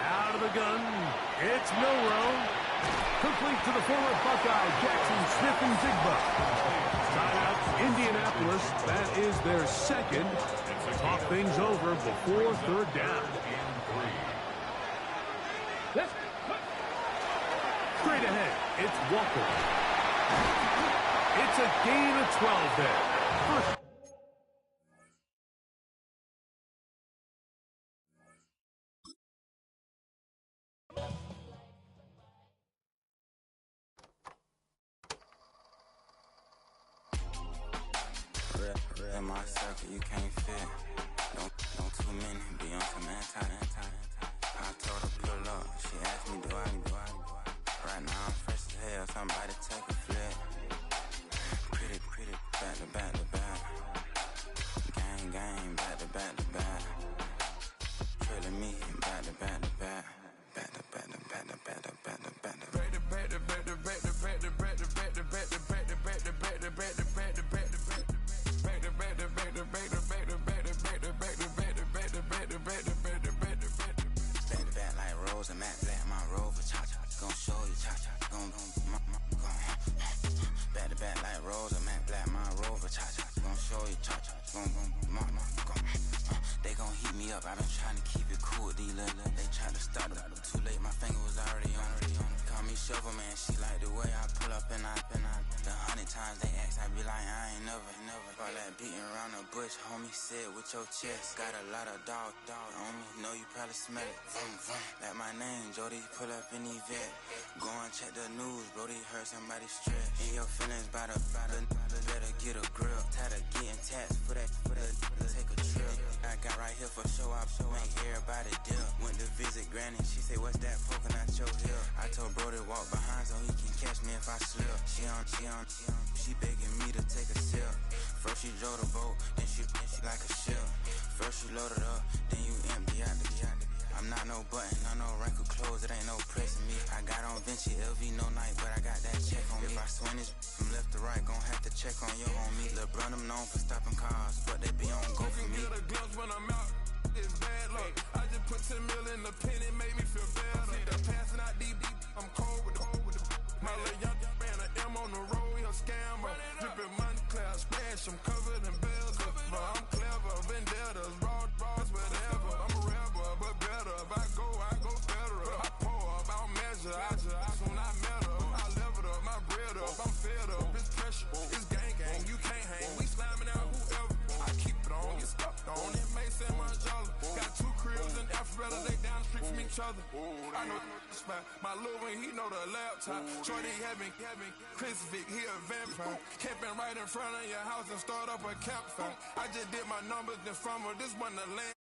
Out of the gun, it's Milroe. Complete to the former Buckeye, Jackson Smith-Njigba. Timeout, Indianapolis. That is their second. Talk things over before 3rd down. Straight ahead, it's Walker. It's a gain of 12 there. First. In my circle, you can't fit. Don't too many be on some anti. I told her pull up. She asked me, do I? Right now I'm fresh as hell. Somebody take a flip. Pretty, back to back. Gang, back to back. Trailing me, back to back. And Matt Black, my Rover, cha-cha, gon' show you, cha-cha, gon' back to back like Rose and Matt Black, my Rover, cha-cha, gon' show you, cha-cha, gon' they gon' heat me up, I been trying to keep it cool, these little, they tried to start it, too late, my finger was already on, call me Shovel Man, she like the way I pull up and I, the 100 times they ask, I be like, I ain't never, all that beating around the bush, homie, said with your chest, got a lot of dog on me, know you probably smell it, like my name, Jody, pull up in the vet, go and check the news, Brody heard somebody stress, in your feelings by the, better get a grip, tired of getting taxed for that, take a trip, I got right here for show up, make everybody dip, went to visit Granny, she say, what's that poking out your hip, I told Brody walk behind so he can catch me if I slip, she begging me to take a sip, first she drove the boat, then she like a ship, first you load it up, then you empty out the I'm not no button, no wrinkled clothes, it ain't no pressing me. I got on Vinci, LV, no night, but I got that check on me. If I swing this from left to right, gon' have to check on your homie. Lil' Brun, I'm known for stopping cars, but they be on go for me. Get a glimpse when I'm out, it's bad luck. I just put 10 mil in the pen, it made me feel better. I'm passing out deep, I'm cold with the my little young ran an M on the road, he a scammer. Drippin' money, cloud splash, I'm covered in bells. But I'm clever, vendettas, raws, whatever. I'm a rebel, but better. If I go federal. I pour up, I'll measure. I soon I met her. I leveled up, my bread up. I'm fed up, it's pressure, it's gang, you can't hang. We slamming out whoever. I keep it on, get stuck on. It may say much dollar. Got 2 cribs in Alpharetta, they down the street from me. each other. I know the spot. My little one, he know the laptop. Shorty having Chris Vick, he a vampire. Camping right in front of your house and start up a campfire. I just did my numbers, then from her, this one the land.